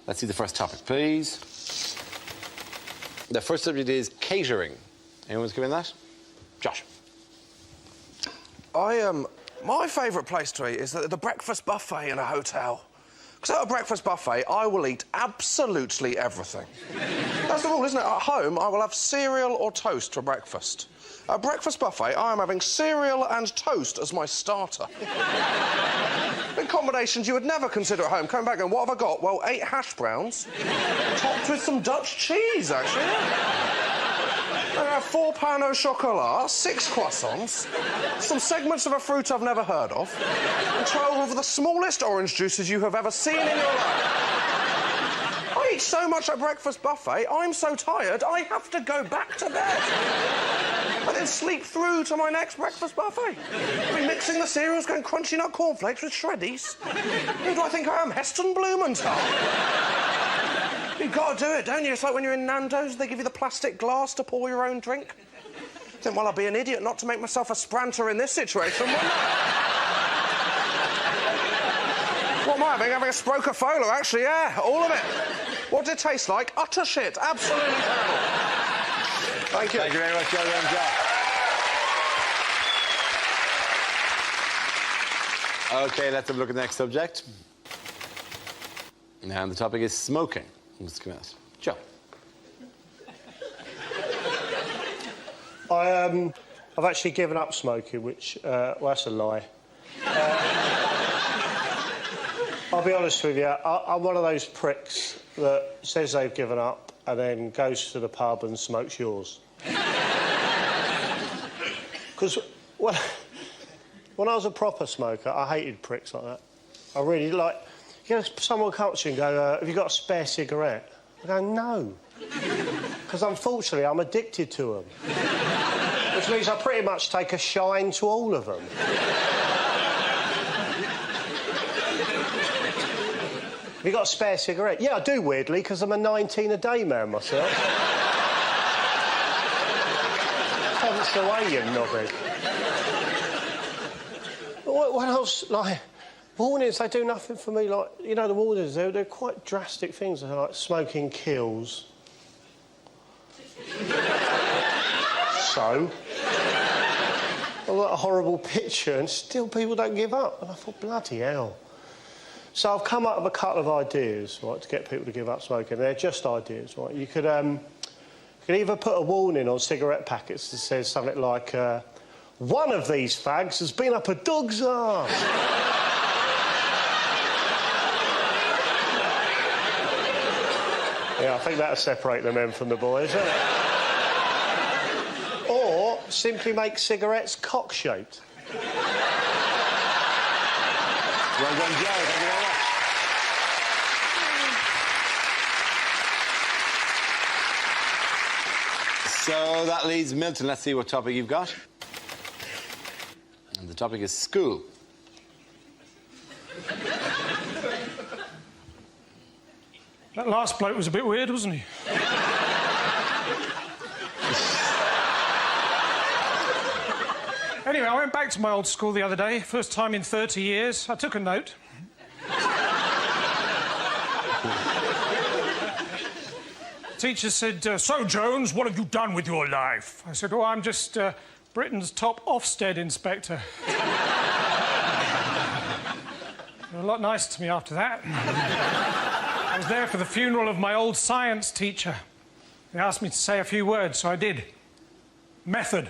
Let's see the first topic, please. The first subject is catering. Anyone's given that? Josh. My favourite place to eat is the breakfast buffet in a hotel. Because at a breakfast buffet, I will eat absolutely everything. That's the rule, isn't it? At home, I will have cereal or toast for breakfast. At a breakfast buffet, I am having cereal and toast as my starter. In combinations you would never consider at home. Coming back and what have I got? Well, 8 hash browns, topped with some Dutch cheese, actually. I have 4 pain au chocolat, 6 croissants, some segments of a fruit I've never heard of, and 12 of the smallest orange juices you have ever seen in your life. I eat so much at breakfast buffet, I'm so tired, I have to go back to bed. And then sleep through to my next breakfast buffet. I'll be mixing the cereals, going crunchy nut cornflakes with shreddies. Who do I think I am, Heston Blumenthal? You've got to do it, don't you? It's like when you're in Nando's, they give you the plastic glass to pour your own drink. I think, well, I'd be an idiot not to make myself a spranter in this situation, wouldn't I? What am I having? Having a Sprocafolo, actually, yeah, all of it. What did it taste like? Utter shit, absolutely terrible. Thank you. Thank you very much, Joe. OK, let's have a look at the next subject. And the topic is smoking. Let's come out. Joe. I've actually given up smoking, which, well, that's a lie. I'll be honest with you, I'm one of those pricks that says they've given up and then goes to the pub and smokes yours. Because when I was a proper smoker, I hated pricks like that. I really like... You know, someone comes to you and go, have you got a spare cigarette? I go, no. Because unfortunately, I'm addicted to them. Which means I pretty much take a shine to all of them. Have you got a spare cigarette? Yeah, I do, weirdly, because I'm a 19-a-day man myself. That's the way, you knobhead. What else, like... Warnings, they do nothing for me. Like, you know, the warnings, they're quite drastic things. They're like smoking kills. So? I've got a horrible picture and still people don't give up. And I thought, bloody hell. So I've come up with a couple of ideas, right, to get people to give up smoking. They're just ideas, right? You could either put a warning on cigarette packets that says something like, one of these fags has been up a dog's arse. Yeah, I think that'll separate the men from the boys, won't it? Or simply make cigarettes cock-shaped. Well done, Joe. Thank you very much. So that leaves Milton. Let's see what topic you've got. And the topic is school. That last bloke was a bit weird, wasn't he? Anyway, I went back to my old school the other day, first time in 30 years. I took a note. Teacher said, so, Jones, what have you done with your life? I said, oh, I'm just Britain's top Ofsted inspector. They were a lot nicer to me after that. I was there for the funeral of my old science teacher. They asked me to say a few words, so I did. Method.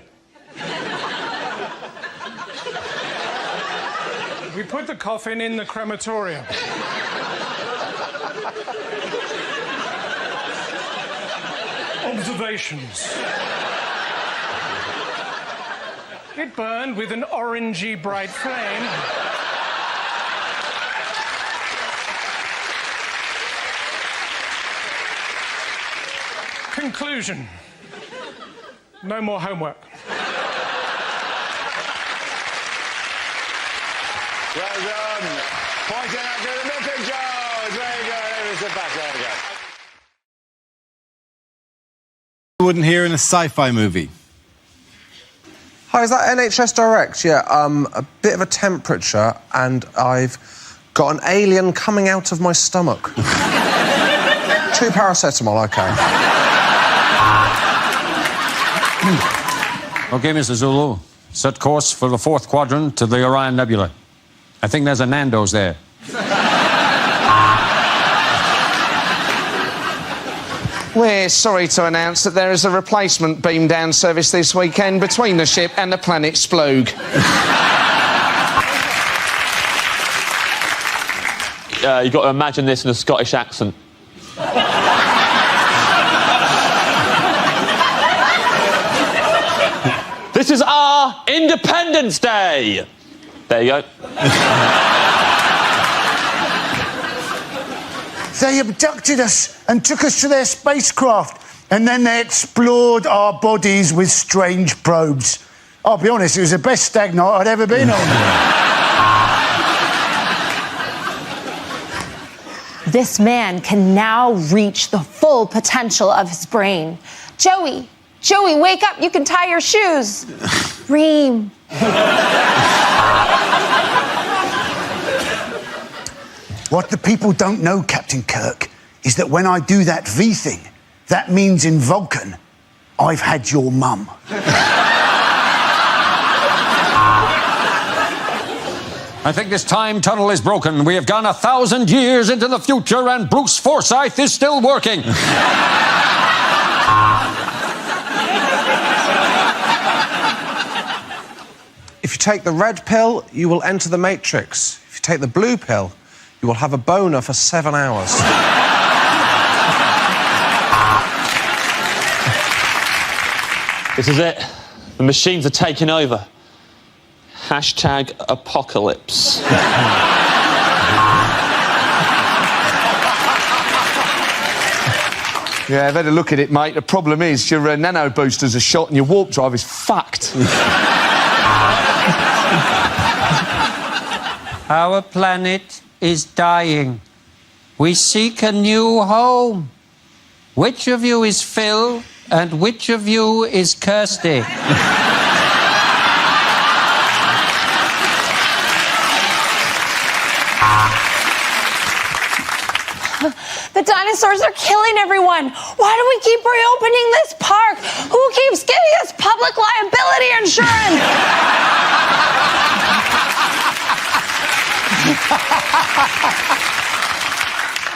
We put the coffin in the crematorium. Observations. It burned with an orangey bright flame. Conclusion. No more homework. Well done. Pointing out to the Milton Jones. Very good. Sit back. There we go. You wouldn't hear in a sci-fi movie. Hi, is that NHS Direct? Yeah, a bit of a temperature and I've got an alien coming out of my stomach. 2 paracetamol, OK. OK, Mr. Zulu. Set course for the 4th quadrant to the Orion Nebula. I think there's a Nando's there. We're sorry to announce that there is a replacement beam down service this weekend between the ship and the planet Splooge. You've got to imagine this in a Scottish accent. This is our Independence Day! There you go. They abducted us and took us to their spacecraft, and then they explored our bodies with strange probes. I'll be honest, it was the best stag night I'd ever been on. This man can now reach the full potential of his brain. Joey, wake up, you can tie your shoes. Reem. What the people don't know, Captain Kirk, is that when I do that V thing, that means in Vulcan, I've had your mum. I think this time tunnel is broken. We have gone 1,000 years into the future and Bruce Forsyth is still working. If you take the red pill, you will enter the Matrix. If you take the blue pill, you will have a boner for 7 hours. This is it. The machines are taking over. Hashtag apocalypse. Yeah, I've had a look at it, mate. The problem is your nano boosters are shot and your warp drive is fucked. Our planet is dying. We seek a new home. Which of you is Phil and which of you is Kirsty? The dinosaurs are killing everyone. Why do we keep reopening this park? Who keeps giving us public liability insurance?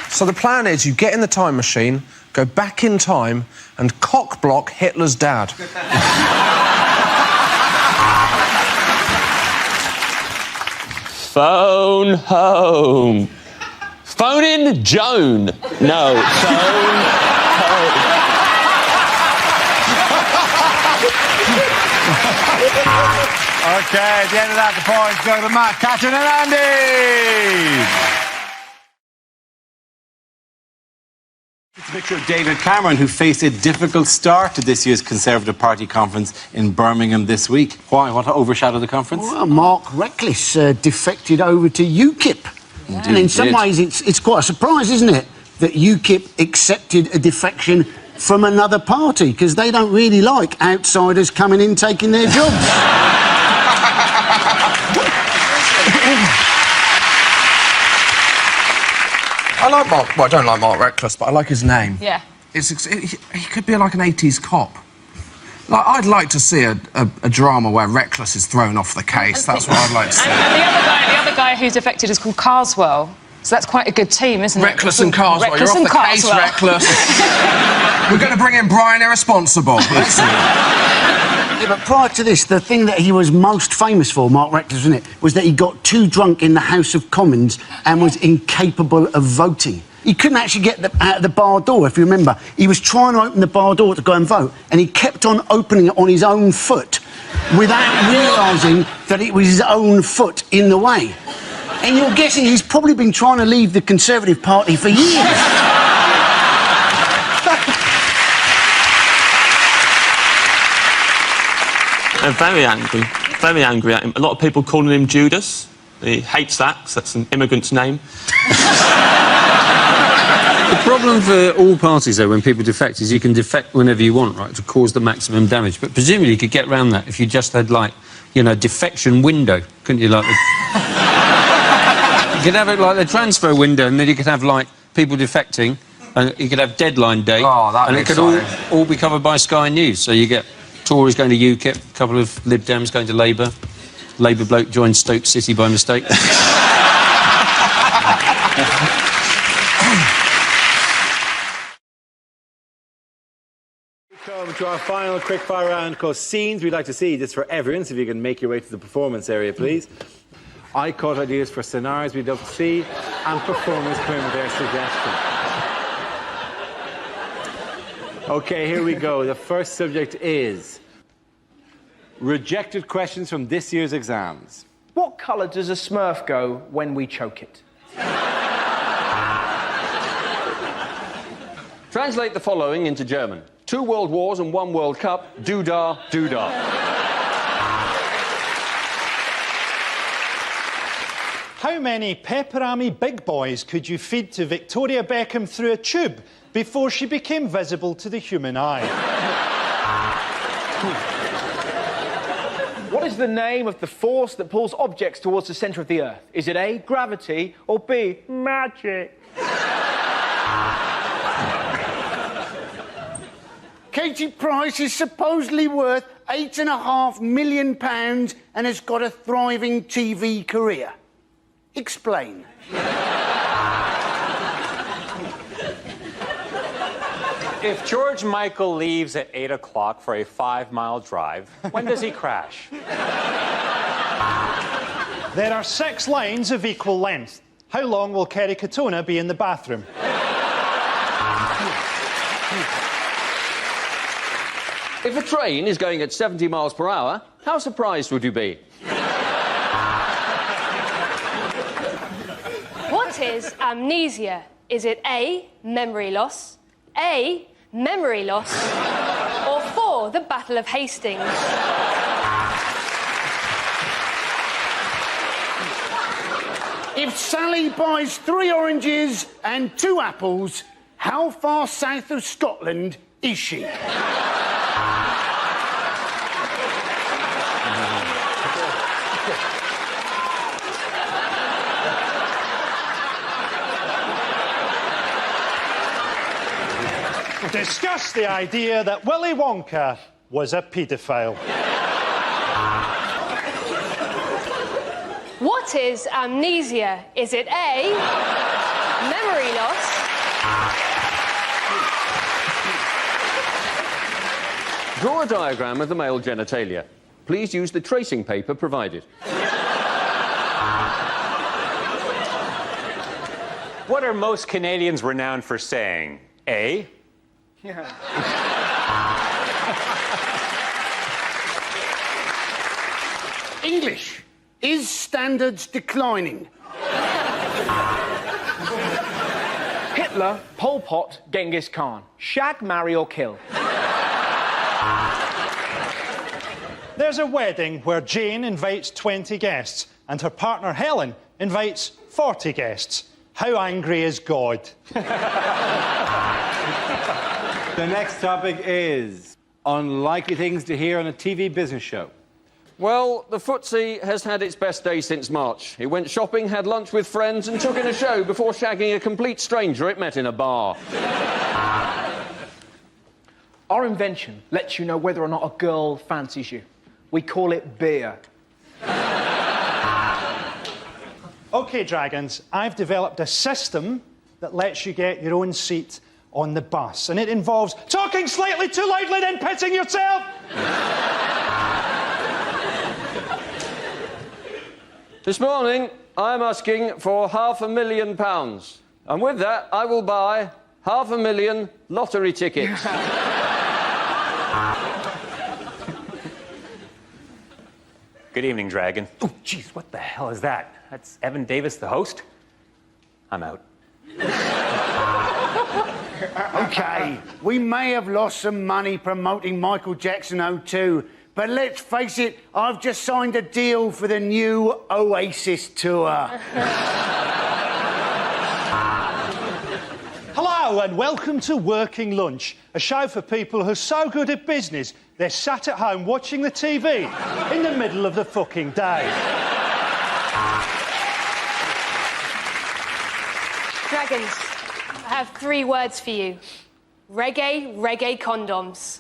So the plan is you get in the time machine, go back in time and cock-block Hitler's dad. Phone home. Phone in Joan. No, phone home. OK, at the end of that, the points go to Matt, Catering and Andy. It's a picture of David Cameron, who faced a difficult start to this year's Conservative Party conference in Birmingham this week. Why? What overshadowed the conference? Well, Mark Reckless defected over to UKIP. Indeed, and in some ways, it's quite a surprise, isn't it, that UKIP accepted a defection from another party, because they don't really like outsiders coming in taking their jobs. I like Mark... Well, I don't like Mark Reckless, but I like his name. Yeah. He could be like an 80s cop. Like, I'd like to see a drama where Reckless is thrown off the case. That's what I'd like to see. And the other guy who's affected is called Carswell. So that's quite a good team, isn't it? Reckless and Carswell. Reckless You're and off the Carswell. case, Reckless. We're going to bring in Brian Irresponsible. Yeah, but prior to this, the thing that he was most famous for, Mark Reckless, wasn't it, was that he got too drunk in the House of Commons and was incapable of voting. He couldn't actually get out of the bar door, if you remember. He was trying to open the bar door to go and vote, and he kept on opening it on his own foot without realising that it was his own foot in the way. And you're guessing he's probably been trying to leave the Conservative Party for years. I'm very angry at him. A lot of people calling him Judas. He hates that, 'cause that's an immigrant's name. The problem for all parties, though, when people defect, is you can defect whenever you want, right, to cause the maximum damage. But presumably you could get around that if you just had, like, you know, defection window, couldn't you? Like, you could have it like the transfer window, and then you could have, like, people defecting, And you could have deadline day, Oh, that'd and be it could all be covered by Sky News. So you get Tories going to UKIP, a couple of Lib Dems going to Labour, Labour bloke joined Stoke City by mistake. Welcome to our final quickfire round called Scenes We'd Like to See. This is for everyone, so if you can make your way to the performance area, please. I caught ideas for scenarios we'd love to see, and performers came with their suggestions. OK, here we go. The first subject is rejected questions from this year's exams. What colour does a Smurf go when we choke it? Translate the following into German. 2 World Wars and 1 World Cup. Doodah, doodah. How many pepperami big boys could you feed to Victoria Beckham through a tube before she became visible to the human eye? What is the name of the force that pulls objects towards the centre of the Earth? Is it A, gravity, or B, magic? Katie Price is supposedly worth £8.5 million and has got a thriving TV career. Explain. If George Michael leaves at 8 o'clock for a 5-mile drive, when does he crash? There are 6 lines of equal length. How long will Kerry Katona be in the bathroom? If a train is going at 70 miles per hour, how surprised would you be? What is amnesia? Is it A, memory loss, A, memory loss, or 4, the Battle of Hastings? If Sally buys 3 oranges and 2 apples, how far south of Scotland is she? Discuss the idea that Willy Wonka was a paedophile. What is amnesia? Is it A, memory loss, Draw a diagram of the male genitalia. Please use the tracing paper provided. What are most Canadians renowned for saying? A, English. Is standards declining? Hitler, Pol Pot, Genghis Khan. Shag, marry or kill? There's a wedding where Jane invites 20 guests and her partner Helen invites 40 guests. How angry is God? The next topic is unlikely things to hear on a TV business show. Well, the footsie has had its best day since March. It went shopping, had lunch with friends and took in a show before shagging a complete stranger it met in a bar. Our invention lets you know whether or not a girl fancies you. We call it beer. OK, Dragons, I've developed a system that lets you get your own seat on the bus, and it involves talking slightly too loudly then pissing yourself. This morning, I'm asking for £500,000. And with that, I will buy 500,000 lottery tickets. Good evening, Dragon. Oh, jeez, what the hell is that? That's Evan Davis, the host? I'm out. OK, we may have lost some money promoting Michael Jackson 02, but let's face it, I've just signed a deal for the new Oasis tour. Hello and welcome to Working Lunch, a show for people who are so good at business they're sat at home watching the TV in the middle of the fucking day. Dragons, I have 3 words for you. Reggae condoms.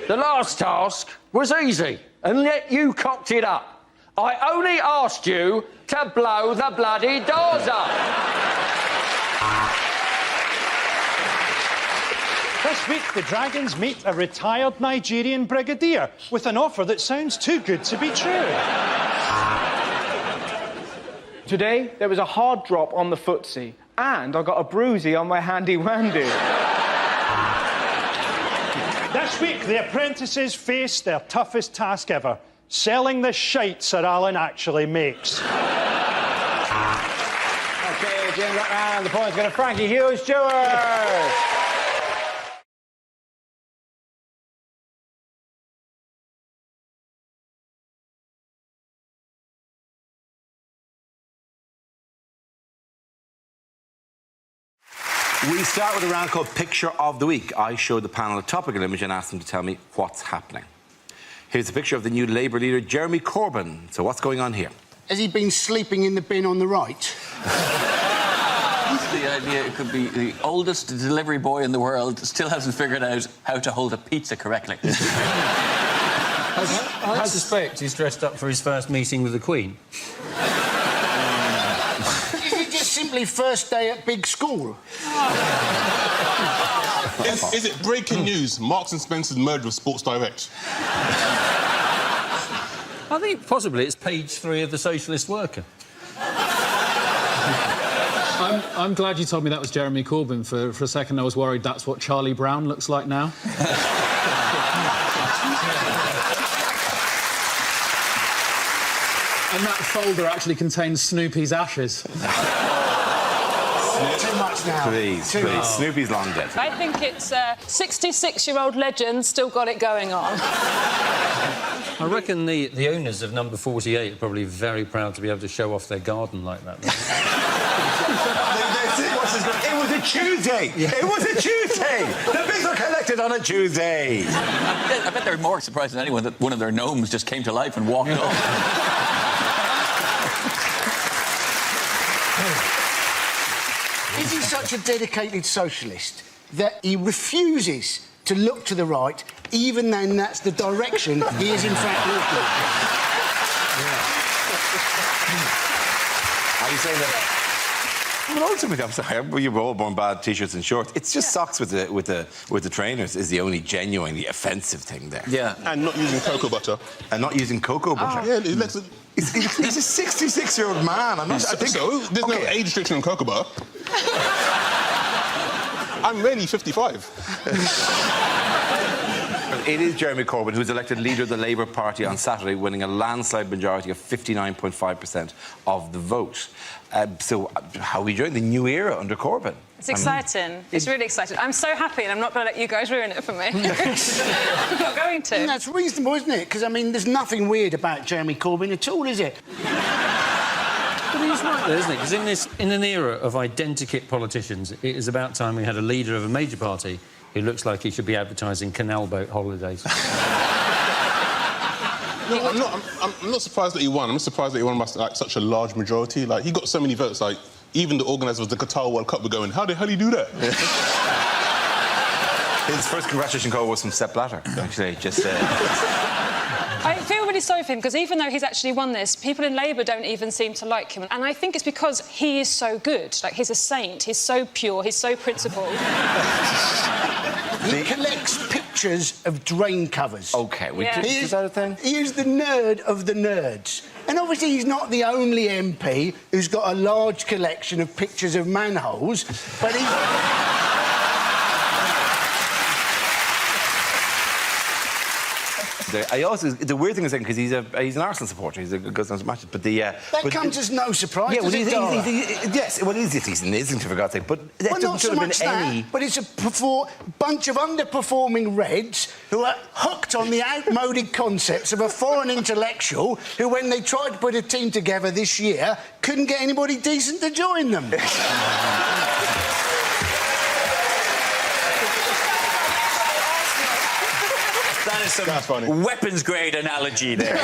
The last task was easy, and yet you cocked it up. I only asked you to blow the bloody doors up. This week, the Dragons meet a retired Nigerian brigadier with an offer that sounds too good to be true. Today, there was a hard drop on the footsie, and I got a bruisie on my handy-wandy. This week, the apprentices face their toughest task ever, selling the shite Sir Alan actually makes. OK, Jim, that round. The point's going to Frankie Hughes Stewart. We start with a round called Picture of the Week. I show the panel a topical image and ask them to tell me what's happening. Here's a picture of the new Labour leader, Jeremy Corbyn. So what's going on here? Has he been sleeping in the bin on the right? The idea it could be the oldest delivery boy in the world still hasn't figured out how to hold a pizza correctly. I suspect he's dressed up for his first meeting with the Queen. Is it just simply first day at big school? Is it breaking news? Marks and Spencer's merger with Sports Direct. I think possibly it's page 3 of the Socialist Worker. I'm glad you told me that was Jeremy Corbyn. For a second, I was worried that's what Charlie Brown looks like now. And that folder actually contains Snoopy's ashes. Too much now. Please. Snoopy's long dead. I think it's 66-year-old legend still got it going on. I reckon the owners of number 48 are probably very proud to be able to show off their garden like that. It was a Tuesday! It was a Tuesday! The bids were collected on a Tuesday! I bet they're more surprised than anyone that one of their gnomes just came to life and walked off. Is he such a dedicated socialist that he refuses to look to the right, even though that's the direction he is in fact walking? Are you saying that? Well, ultimately, I'm sorry, you were all born bad T-shirts and shorts. It's just socks with the trainers is the only genuinely offensive thing there. Yeah. And not using cocoa butter. And not using cocoa butter. Yeah, he's a 66-year-old man. I think so. There's no age restriction on cocoa butter. I'm really 55. It is Jeremy Corbyn who's elected leader of the Labour Party on Saturday, winning a landslide majority of 59.5% of the vote. So how are we doing? The new era under Corbyn? It's exciting. It's really exciting. I'm so happy, and I'm not going to let you guys ruin it for me. I'm not going to. And that's reasonable, isn't it? Because, I mean, there's nothing weird about Jeremy Corbyn at all, is it? But he's right there, isn't it? Because in an era of identikit politicians, it is about time we had a leader of a major party who looks like he should be advertising canal boat holidays. No, I'm not surprised that he won. I'm just surprised that he won by like, such a large majority. Like, he got so many votes, like, even the organisers of the Qatar World Cup were going, how the hell do you do that? His first congratulation call was from Sepp Blatter, actually. Just... I feel really sorry for him, because even though he's actually won this, people in Labour don't even seem to like him. And I think it's because he is so good. Like, he's a saint. He's so pure. He's so principled. He collects pictures of drain covers. OK, is that a thing? He is the nerd of the nerds. And obviously he's not the only MP who's got a large collection of pictures of manholes, but he... The weird thing is because he's an Arsenal supporter. He goes on to matches, but the that comes as no surprise. Yeah, well, yes, well, he's in Islington for God's sake. But well, not so much that, but it's a bunch of underperforming Reds who are hooked on the outmoded concepts of a foreign intellectual who, when they tried to put a team together this year, couldn't get anybody decent to join them. That is some weapons-grade analogy there.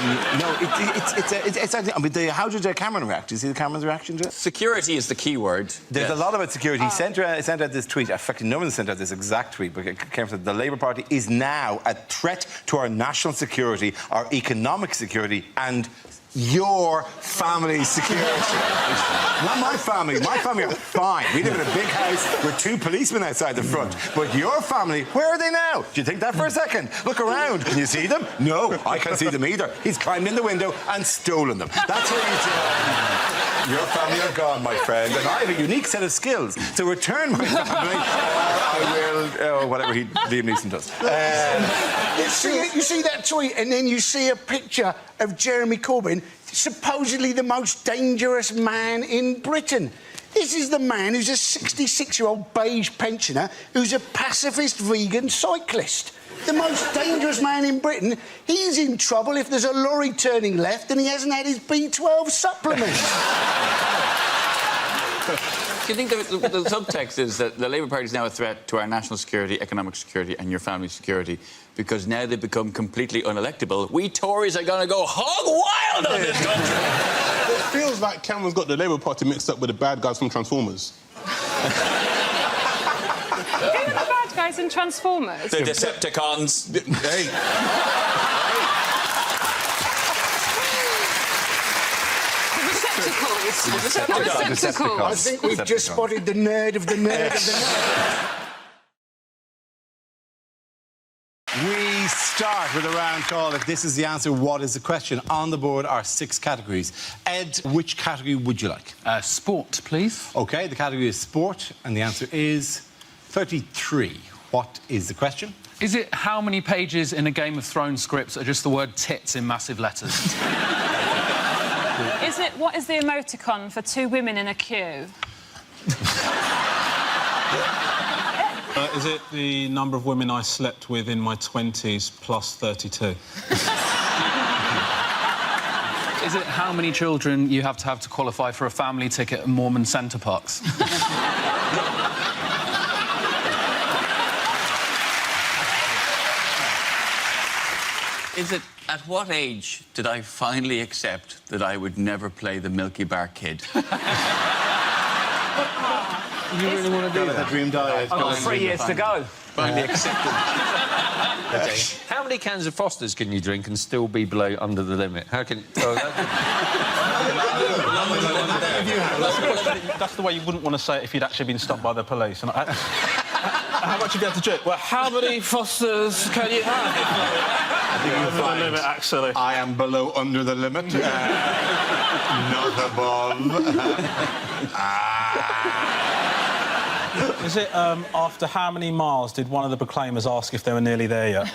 I mean, how did Cameron react? Did you see the Cameron's reaction to it? Security is the key word. There's a lot about security. He sent out this tweet. In fact, no one sent out this exact tweet, but it came from the Labour Party is now a threat to our national security, our economic security, and your family's security. Not my family. My family are fine. We live in a big house with 2 policemen outside the front. But your family, where are they now? Do you think that for a second? Look around. Can you see them? No, I can't see them either. He's climbed in the window and stolen them. That's what he's doing. Your family are gone, my friend, and I have a unique set of skills to return my family. I will, whatever Liam Neeson does. You see that tweet, and then you see a picture of Jeremy Corbyn, supposedly the most dangerous man in Britain. This is the man who's a 66-year-old beige pensioner who's a pacifist vegan cyclist. The most dangerous man in Britain. He's in trouble if there's a lorry turning left and he hasn't had his B12 supplement. Do you think the subtext is that the Labour Party is now a threat to our national security, economic security and your family's security because now they've become completely unelectable? We Tories are going to go hog wild on this country. It feels like Cameron's got the Labour Party mixed up with the bad guys from Transformers. Who are the bad guys in Transformers? The Decepticons. Hey. Decepticons. I think we've just spotted the nerd of the nerd of the nerd. We start with a round call. If this is the answer, what is the question? On the board are 6 categories. Ed, which category would you like? Sport, please. OK, the category is sport, and the answer is 33. What is the question? Is it how many pages in a Game of Thrones script are just the word tits in massive letters? What is the emoticon for 2 women in a queue? Is it the number of women I slept with in my 20s plus 32? Is it how many children you have to qualify for a family ticket at Mormon Centre Parks? Is it at what age did I finally accept that I would never play the Milky Bar Kid? You really want to do that? Dream diet. I've got 3 years to go. Finally accepted. Okay. How many cans of Fosters can you drink and still be below under the limit? How can... That's the way you wouldn't want to say it if you'd actually been stopped by the police. And how much have you had to drink? Well, how many Fosters can you have? I think you'll find the limit, actually. I am below under the limit. Not above. Is it after how many miles did one of the proclaimers ask if they were nearly there yet?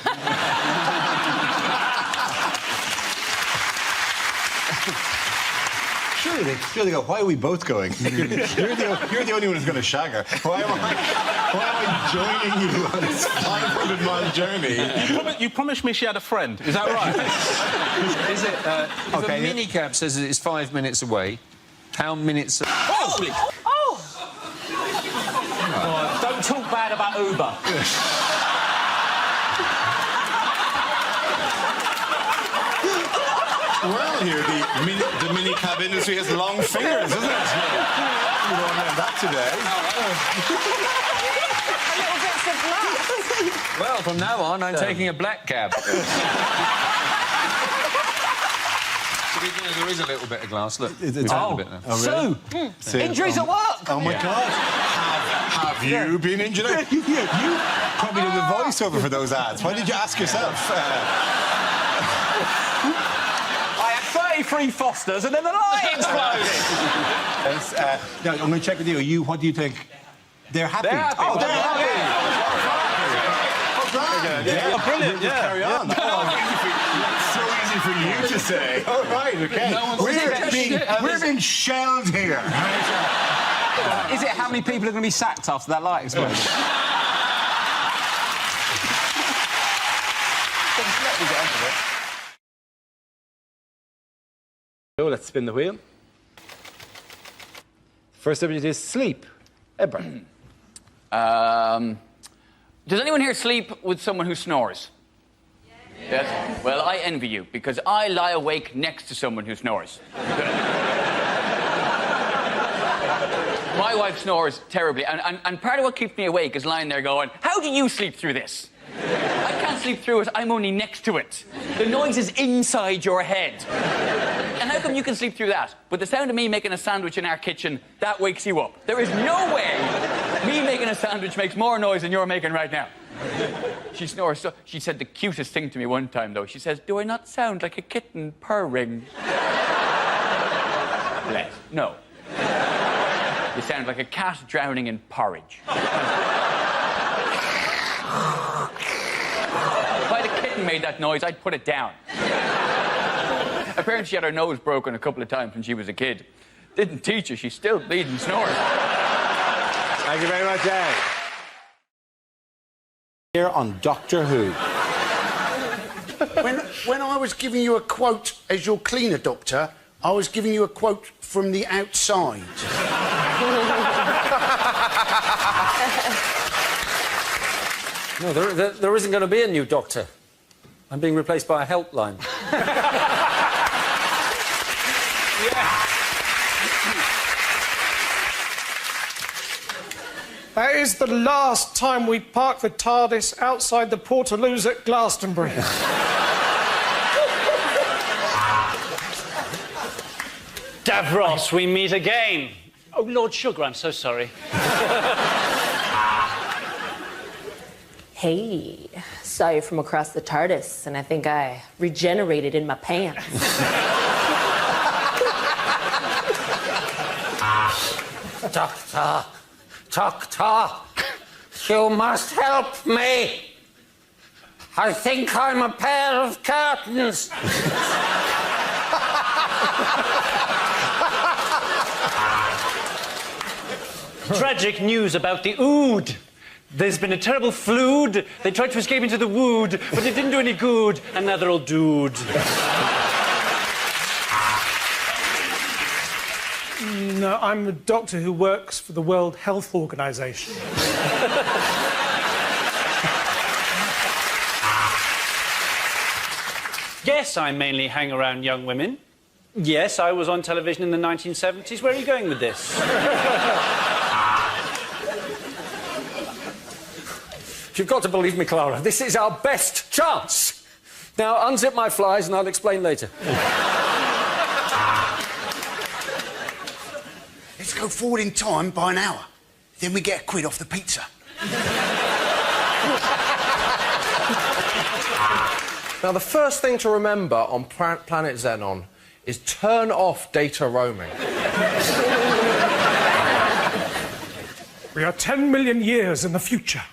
Surely they go, why are we both going? You're the only one who's going to shag her. Why am I joining you on this 500-mile journey? You promised me she had a friend. Is that right? Is it... if a minicab says that it's 5 minutes away, how minutes... Holy! Oh! Don't talk bad about Uber. Well, here, the minicab industry has long fingers, isn't it? You won't learn that today. Little bits of glass. Well, from now on, I'm taking a black cab. There is a little bit of glass. Look, it's a little bit now. Sue! Injuries at work! Oh, my God. Have you been injured? You probably did the voiceover for those ads. Why did you ask yourself? 33 Fosters and then the light exploded! Now, I'm going to check with you. What do you think? They're happy. They're happy. Oh, they're happy. Yeah. Oh, brilliant, yeah. Carry on. So easy for you to say. All right, OK. We're being shelled here. Is it how many people are going to be sacked after that light explosion? So let's spin the wheel. First subject is sleep. Edward. Does anyone here sleep with someone who snores? Yes? Well, I envy you, because I lie awake next to someone who snores. My wife snores terribly, and part of what keeps me awake is lying there going, how do you sleep through this? I can't sleep through it, I'm only next to it. The noise is inside your head. And how come you can sleep through that? But the sound of me making a sandwich in our kitchen, that wakes you up. There is no way me making a sandwich makes more noise than you're making right now. She snores. So she said the cutest thing to me one time, though. She says, do I not sound like a kitten purring? Bless. No. You sound like a cat drowning in porridge. If I had a kitten made that noise, I'd put it down. Apparently she had her nose broken a couple of times when she was a kid. Didn't teach her, she's still bleeding snoring. Thank you very much, Ed. Here on Doctor Who. When I was giving you a quote as your cleaner, Doctor, I was giving you a quote from the outside. No, there isn't going to be a new Doctor. I'm being replaced by a helpline. That is the last time we park the TARDIS outside the Portaloos at Glastonbury. Davros, we meet again. Oh, Lord Sugar, I'm so sorry. Hey, saw you from across the TARDIS, and I think I regenerated in my pants. Doctor, you must help me. I think I'm a pair of curtains. Tragic news about the Ood. There's been a terrible flood. They tried to escape into the wood, but it didn't do any good, and now they're all dooed. No, I'm a doctor who works for the World Health Organization. Yes, I mainly hang around young women. Yes, I was on television in the 1970s. Where are you going with this? You've got to believe me, Clara. This is our best chance. Now, unzip my flies and I'll explain later. Let's go forward in time by an hour. Then we get a quid off the pizza. Now, the first thing to remember on planet Xenon is turn off data roaming. We are 10 million years in the future.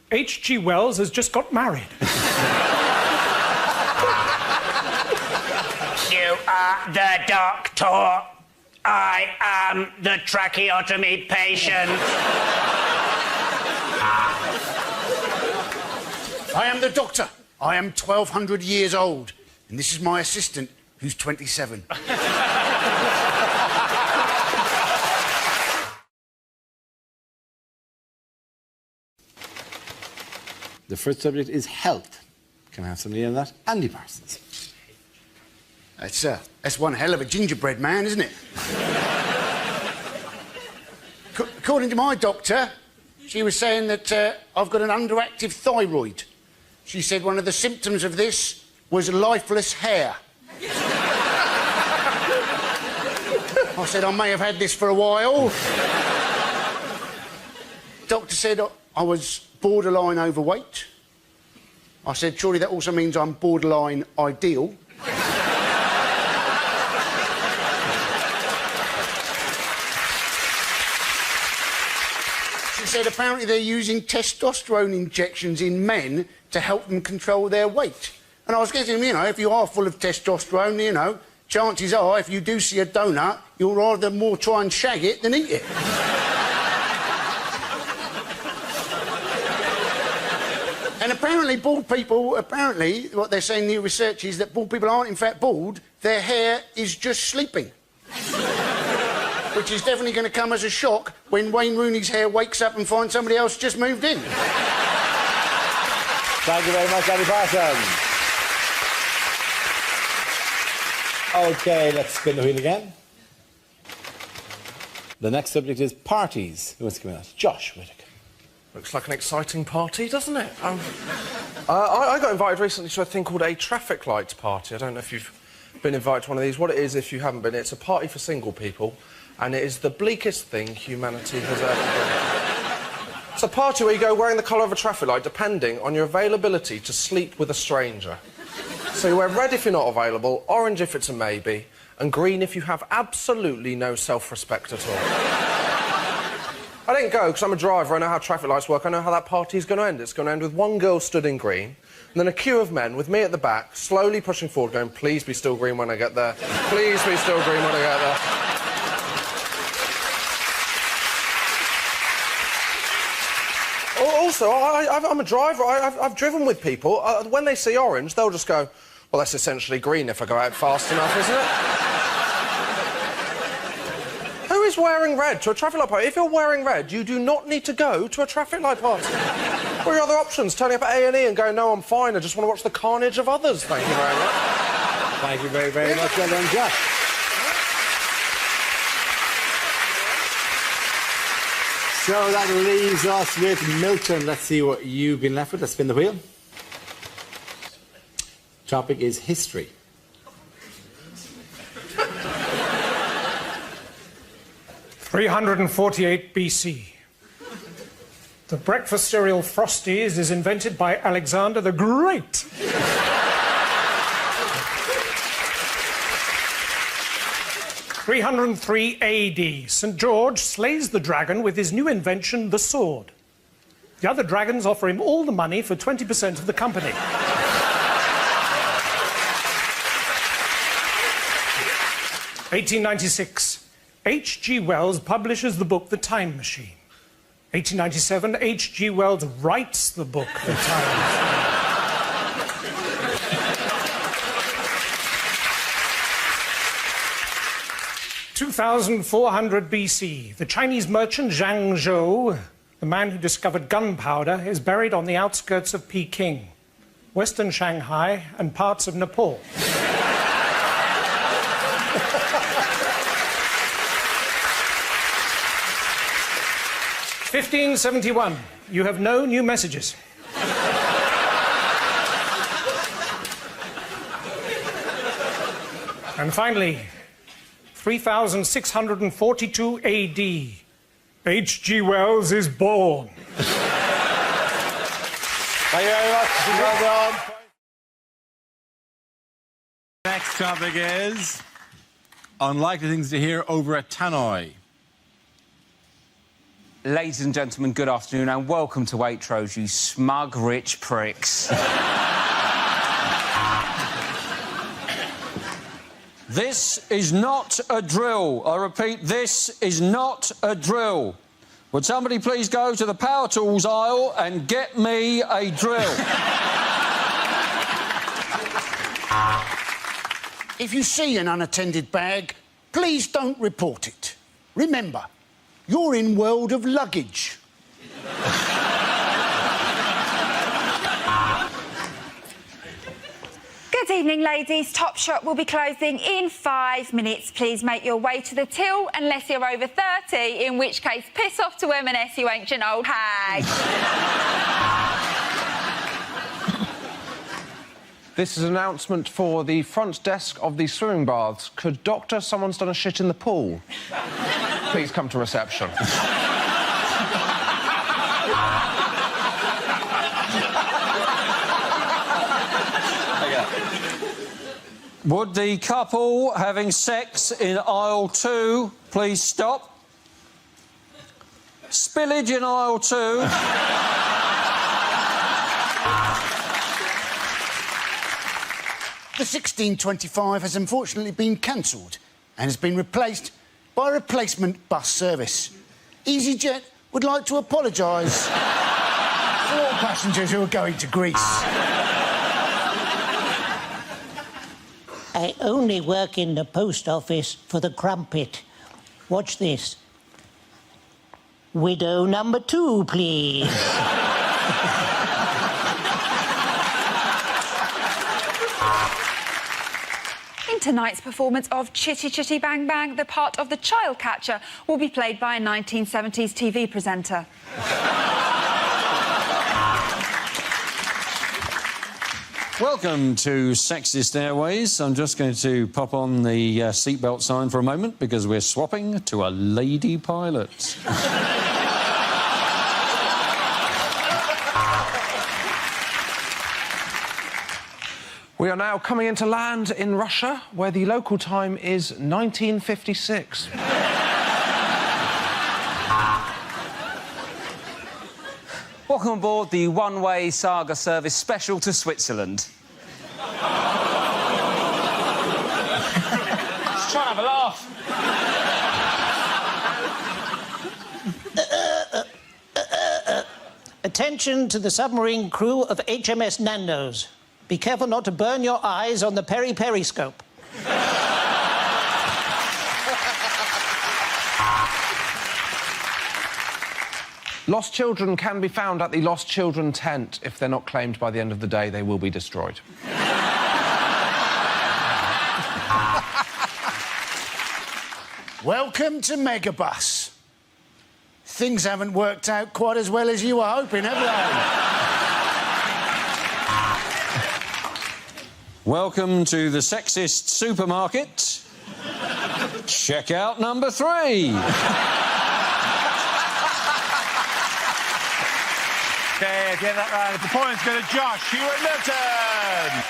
H.G. Wells has just got married. You are the doctor. I am the tracheotomy patient. I am the doctor. I am 1,200 years old. And this is my assistant, who's 27. The first subject is health. Can I have somebody in that? Andy Parsons. That's one hell of a gingerbread man, isn't it? According to my doctor, she was saying that I've got an underactive thyroid. She said one of the symptoms of this was lifeless hair. I said I may have had this for a while. Doctor said I was borderline overweight. I said, surely that also means I'm borderline ideal. She said apparently they're using testosterone injections in men to help them control their weight. And I was getting, you know, if you are full of testosterone, you know, chances are if you do see a donut, you'll rather more try and shag it than eat it. And apparently bald people, what they're saying in the research is that bald people aren't in fact bald, their hair is just sleeping. Which is definitely going to come as a shock when Wayne Rooney's hair wakes up and finds somebody else just moved in. Thank you very much, Danny Parsons. OK, let's spin the wheel again. The next subject is parties. Who wants to come out? Josh Whittaker. Looks like an exciting party, doesn't it? I got invited recently to a thing called a traffic lights party. I don't know if you've been invited to one of these. What it is, if you haven't been, it's a party for single people, and it is the bleakest thing humanity has ever done. It's a party where you go wearing the colour of a traffic light, depending on your availability to sleep with a stranger. So you wear red if you're not available, orange if it's a maybe, and green if you have absolutely no self-respect at all. I didn't go because I'm a driver, I know how traffic lights work, I know how that party's going to end. It's going to end with one girl stood in green, and then a queue of men with me at the back, slowly pushing forward, going, please be still green when I get there. Please be still green when I get there. Also, I'm a driver, I've driven with people. When they see orange, they'll just go, well, that's essentially green if I go out fast enough, isn't it? Who is wearing red to a traffic light party? If you're wearing red, you do not need to go to a traffic light party. What are your other options? Turning up at A&E and going, no, I'm fine, I just want to watch the carnage of others. Thank you very much. Thank you very, very much. Well done, Josh. So that leaves us with Milton. Let's see what you've been left with. Let's spin the wheel. Topic is history. (348 BC). The breakfast cereal Frosties is invented by Alexander the Great. (303 AD). St. George slays the dragon with his new invention, the sword. The other dragons offer him all the money for 20% of the company. 1896. H.G. Wells publishes the book The Time Machine. 1897, H.G. Wells writes the book The Time Machine. 2400 BC. The Chinese merchant Zhang Zhou, the man who discovered gunpowder, is buried on the outskirts of Peking, western Shanghai, and parts of Nepal. 1571. You have no new messages. And finally, 3642 AD. H.G. Wells is born. Thank you very much. Well done. Next topic is unlikely things to hear over a tannoy. Ladies and gentlemen, good afternoon and welcome to Waitrose, you smug, rich pricks. This is not a drill. I repeat, this is not a drill. Would somebody please go to the power tools aisle and get me a drill? If you see an unattended bag, please don't report it. Remember, you're in world of luggage. Good evening, ladies. Topshop will be closing in 5 minutes. Please make your way to the till unless you're over 30, in which case piss off to M&S, you ancient old hag. This is an announcement for the front desk of the swimming baths. Could doctor, someone's done a shit in the pool? Please come to reception. Would the couple having sex in aisle 2 please stop? Spillage in aisle 2. The 1625 has unfortunately been cancelled and has been replaced by a replacement bus service. EasyJet would like to apologise for all passengers who are going to Greece. I only work in the post office for the crumpet. Watch this. Widow number 2, please. In tonight's performance of Chitty Chitty Bang Bang, the part of the child catcher will be played by a 1970s TV presenter. Welcome to Sexist Airways. I'm just going to pop on the seatbelt sign for a moment because we're swapping to a lady pilot. We are now coming into land in Russia, where the local time is 1956. Welcome aboard the one-way saga service special to Switzerland. Let's try and have a laugh. Attention to the submarine crew of HMS Nando's. Be careful not to burn your eyes on the periscope. Lost children can be found at the Lost Children tent. If they're not claimed by the end of the day, they will be destroyed. Welcome to Megabus. Things haven't worked out quite as well as you were hoping, have they? Welcome to the sexist supermarket. Checkout number 3. Okay, at the end of that round, the points go to Josh Hewitt-Milton.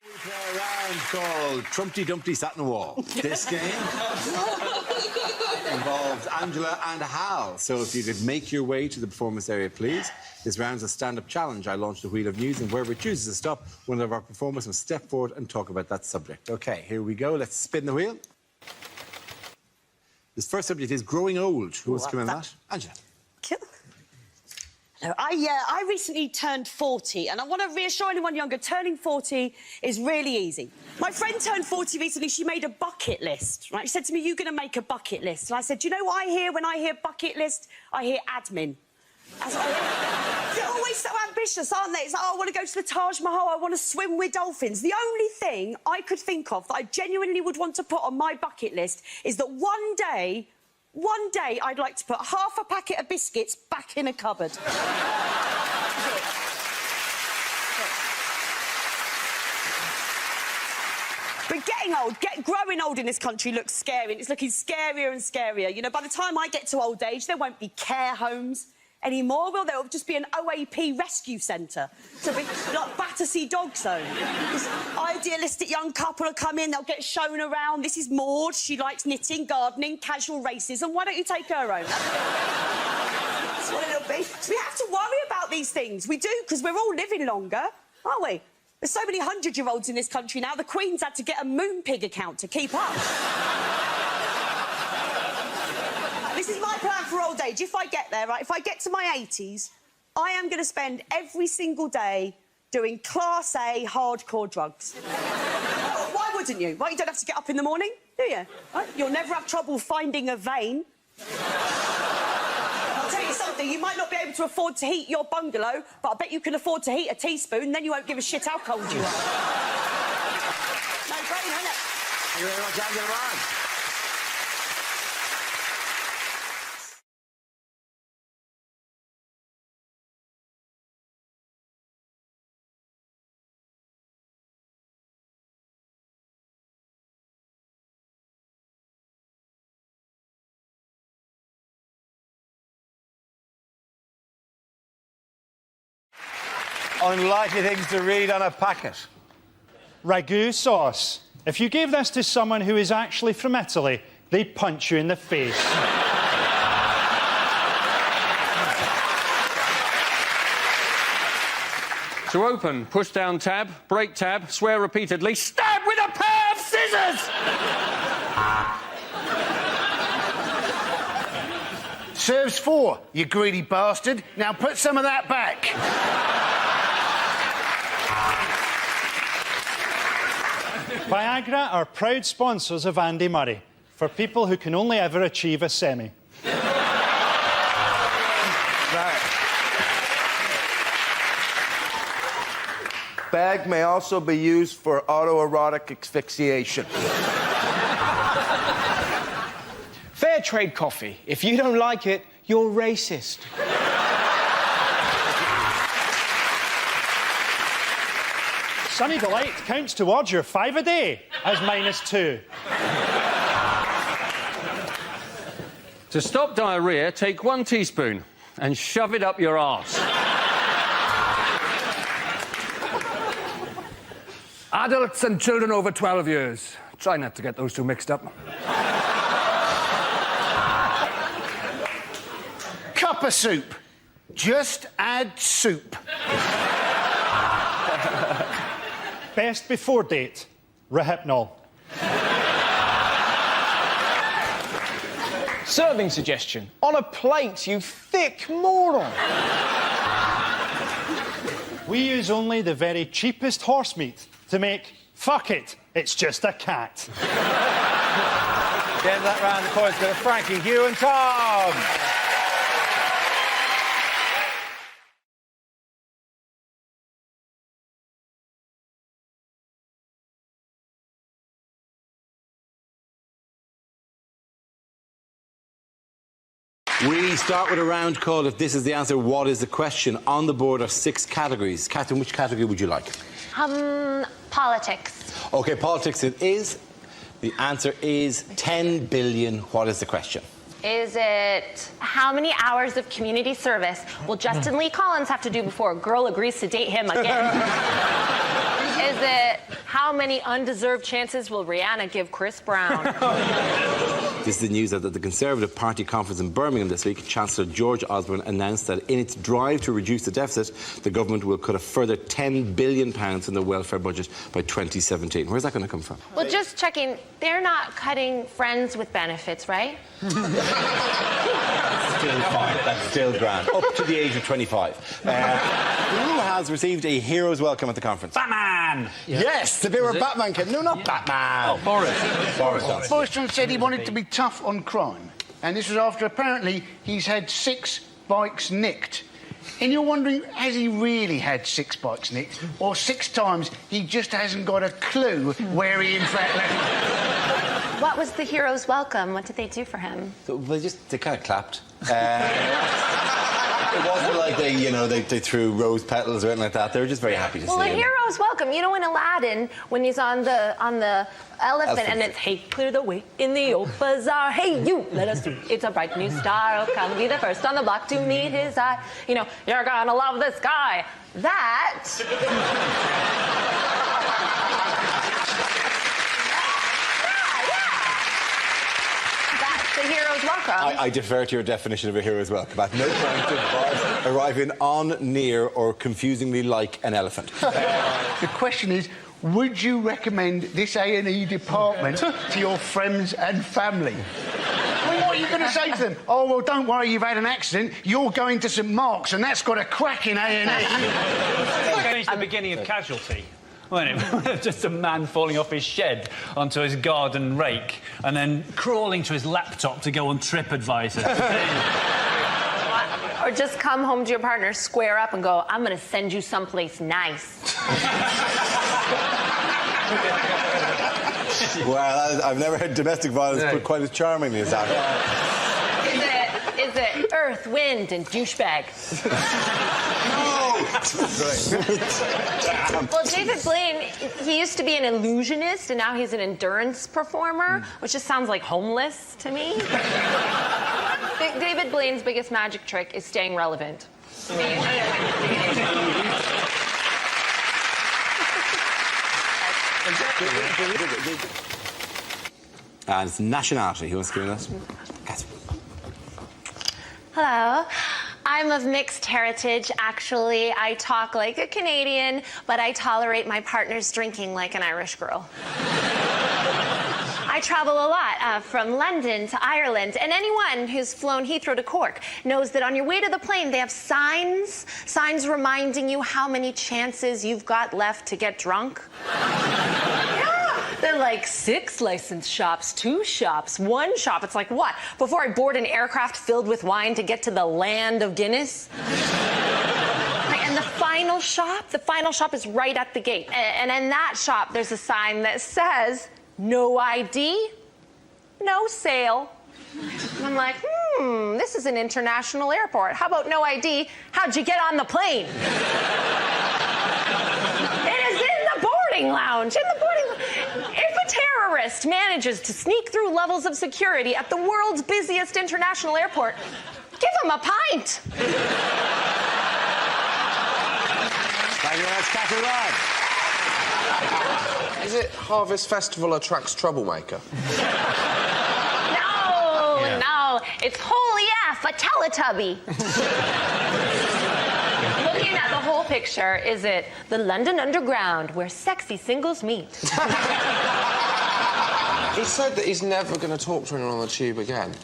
We play a round called Trumpty Dumpty Sat in the Wall. This game involves Angela and Hal. So if you could make your way to the performance area, please. This round's a stand-up challenge. I launch the wheel of news, and wherever it chooses to stop, one of our performers must step forward and talk about that subject. OK, here we go. Let's spin the wheel. This first subject is growing old. Who wants to come in on that? Angela. No, I recently turned 40, and I want to reassure anyone younger, turning 40 is really easy. My friend turned 40 recently. She made a bucket list, right? She said to me, "You're going to make a bucket list." And I said, "Do you know what I hear when I hear bucket list? I hear admin." They're always so ambitious, aren't they? It's like, oh, I want to go to the Taj Mahal, I want to swim with dolphins. The only thing I could think of that I genuinely would want to put on my bucket list is that one day, I'd like to put half a packet of biscuits back in a cupboard. But getting old, growing old in this country looks scary. It's looking scarier and scarier. You know, by the time I get to old age, there won't be care homes anymore, will there? It'll just be an OAP rescue centre. So be like Battersea Dog Zone. This idealistic young couple will come in, they'll get shown around. This is Maud, she likes knitting, gardening, casual racism. Why don't you take her home? That's what it'll be. So we have to worry about these things. We do, because we're all living longer, aren't we? There's so many 100-year-olds in this country now, the Queen's had to get a Moonpig account to keep up. This is my plan for old age. If I get there, right, if I get to my 80s, I am going to spend every single day doing Class A hardcore drugs. Why wouldn't you? Well, you don't have to get up in the morning, do you? Right? You'll never have trouble finding a vein. I'll tell you something, you might not be able to afford to heat your bungalow, but I bet you can afford to heat a teaspoon, then you won't give a shit how cold you are. No brainer, isn't it? Thank you very much, Angela. Unlikely things to read on a packet. Ragu sauce. If you gave this to someone who is actually from Italy, they'd punch you in the face. To open, push down tab, break tab, swear repeatedly, stab with a pair of scissors! Serves 4, you greedy bastard. Now put some of that back. Viagra are proud sponsors of Andy Murray. for people who can only ever achieve a semi. Bag may also be used for autoerotic asphyxiation. Fair trade coffee. If you don't like it, you're racist. Sunny Delight counts towards your 5 a day as -2. To stop diarrhoea, take 1 teaspoon and shove it up your arse. Adults and children over 12 years. Try not to get those two mixed up. Cup of soup. Just add soup. Best before date, Rohypnol. Serving suggestion. On a plate, you thick moron. We use only the very cheapest horse meat to make fuck it, it's just a cat. The end of that round, of course, go to Frankie, Hugh and Tom. We start with a round called If This Is the Answer, What Is the Question? On the board are 6 categories. Catherine, which category would you like? Politics. OK, politics it is. The answer is 10 billion. What is the question? Is it how many hours of community service will Justin Lee Collins have to do before a girl agrees to date him again? Is it how many undeserved chances will Rihanna give Chris Brown? This is the news that at the Conservative Party conference in Birmingham this week, Chancellor George Osborne announced that in its drive to reduce the deficit, the government will cut a further £10 billion from the welfare budget by 2017. Where's that going to come from? Well, just checking, they're not cutting friends with benefits, right? Still fine. That's still grand. Up to the age of 25. Who has received a hero's welcome at the conference? Batman! Yes, the bit where Batman came. No, not Batman. Oh, Boris. Boris Johnson. Boris Johnson said he wanted to be tough on crime. And this was after, apparently, he's had 6 bikes nicked. And you're wondering, has he really had 6 bikes nicked? Or 6 times he just hasn't got a clue where he in fact left them? What was the hero's welcome? What did they do for him? So they kind of clapped. It wasn't like they threw rose petals or anything like that. They were just very happy to see him. Well, a hero's welcome. You know, in Aladdin, when he's on the elephant and it's, hey, clear the way in the old bazaar. Hey, you, let us through. It's a bright new star. Oh, come be the first on the block to meet his eye. You know, you're gonna love this guy. That... That's the hero's welcome. I defer to your definition of a hero's welcome. At no point did Boris arriving on, near, or confusingly like an elephant. The question is, would you recommend this A&E department to your friends and family? I mean, what are you going to say to them? Oh, well, don't worry, you've had an accident. You're going to St Mark's, and that's got a crack in A&E. Change the beginning of Casualty. Wasn't it? Just a man falling off his shed onto his garden rake and then crawling to his laptop to go on TripAdvisor. Or just come home to your partner, square up and go, I'm going to send you someplace nice. Well, I've never heard domestic violence put quite as charmingly as that. Is it earth, wind, and douchebag? Well, David Blaine, he used to be an illusionist, and now he's an endurance performer, which just sounds like homeless to me. David Blaine's biggest magic trick is staying relevant. And it's Nationality. Who wants to give us? Hello. I'm of mixed heritage, actually. I talk like a Canadian, but I tolerate my partner's drinking like an Irish girl. I travel a lot, from London to Ireland, and anyone who's flown Heathrow to Cork knows that on your way to the plane, they have signs reminding you how many chances you've got left to get drunk. Yeah, They're like 6 licensed shops, 2 shops, 1 shop. It's like, what? Before I board an aircraft filled with wine to get to the land of Guinness? And the final shop is right at the gate. And in that shop, there's a sign that says, no ID, no sale. And I'm like, this is an international airport. How about no ID? How'd you get on the plane? It is in the boarding lounge. If a terrorist manages to sneak through levels of security at the world's busiest international airport, give him a pint. Thank you very much, Catherine. Is it Harvest Festival attracts troublemaker? No, it's holy F, a Teletubby. Looking at the whole picture, is it the London Underground where sexy singles meet? He said that he's never going to talk to anyone on the tube again.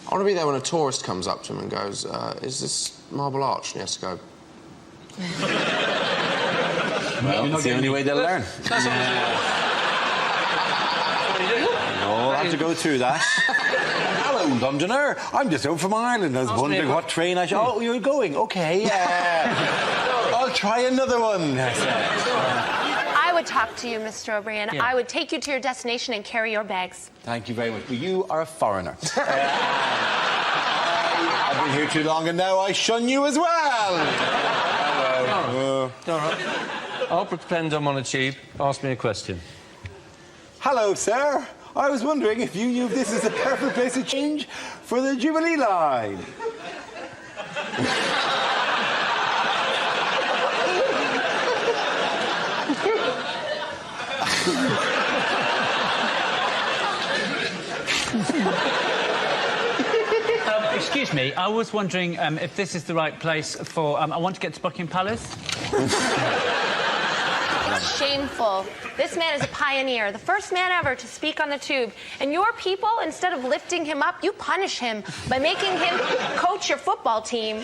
I want to be there when a tourist comes up to him and goes, is this Marble Arch? And he has to go... Well, that's the only way they'll learn. We'll have to go through that. Hello, Londoner. I'm just over from Ireland. I was wondering what train I should... Oh, you're going? OK, I'll try another one. I would talk to you, Mr. O'Brien. Yeah. I would take you to your destination and carry your bags. Thank you very much. But you are a foreigner. I've been here too long and now I shun you as well. All right. I'll pretend I'm on a tube. Ask me a question. Hello, sir. I was wondering if you knew this is the perfect place to change for the Jubilee line. Excuse me, I was wondering if this is the right place for... I want to get to Buckingham Palace. It's shameful. This man is a pioneer, the first man ever to speak on the tube. And your people, instead of lifting him up, you punish him by making him coach your football team.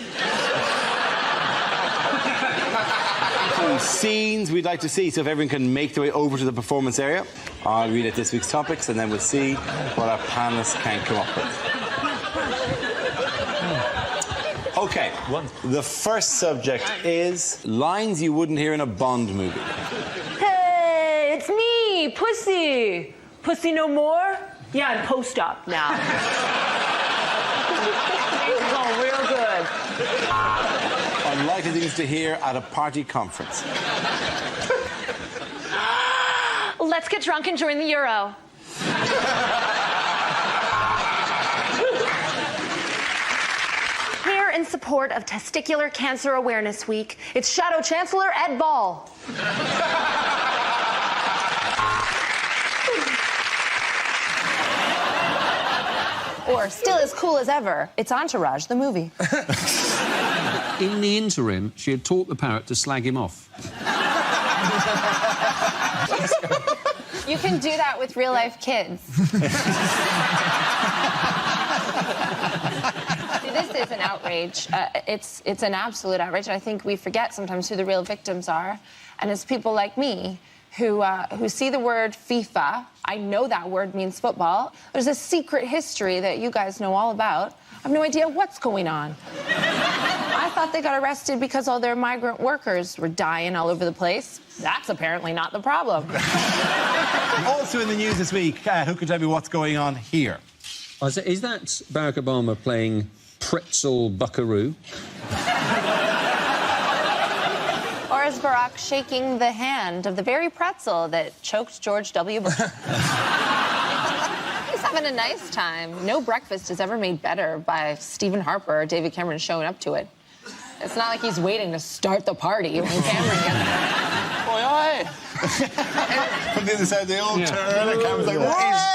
Some scenes we'd like to see, so if everyone can make their way over to the performance area. I'll read out this week's topics and then we'll see what our panellists can come up with. OK, the first subject is lines you wouldn't hear in a Bond movie. Hey, it's me, Pussy. Pussy no more? Yeah, I'm post-op now. It's going real good. Unlikely things to hear at a party conference. Let's get drunk and join the Euro. Here in support of Testicular Cancer Awareness Week, it's Shadow Chancellor Ed Ball. Or still as cool as ever, it's Entourage, the movie. In the interim, she had taught the parrot to slag him off. You can do that with real-life kids. See, this is an outrage. It's an absolute outrage. I think we forget sometimes who the real victims are. And it's people like me who see the word FIFA. I know that word means football. There's a secret history that you guys know all about. I have no idea what's going on. I thought they got arrested because all their migrant workers were dying all over the place. That's apparently not the problem. Also in the news this week, who can tell me what's going on here? Is that Barack Obama playing pretzel buckaroo? Or is Barack shaking the hand of the very pretzel that choked George W. Bush? He's having a nice time. No breakfast is ever made better by Stephen Harper or David Cameron showing up to it. It's not like he's waiting to start the party when Cameron gets there. Oi, oi! From the other side, they all turn and Cameron's like, hey!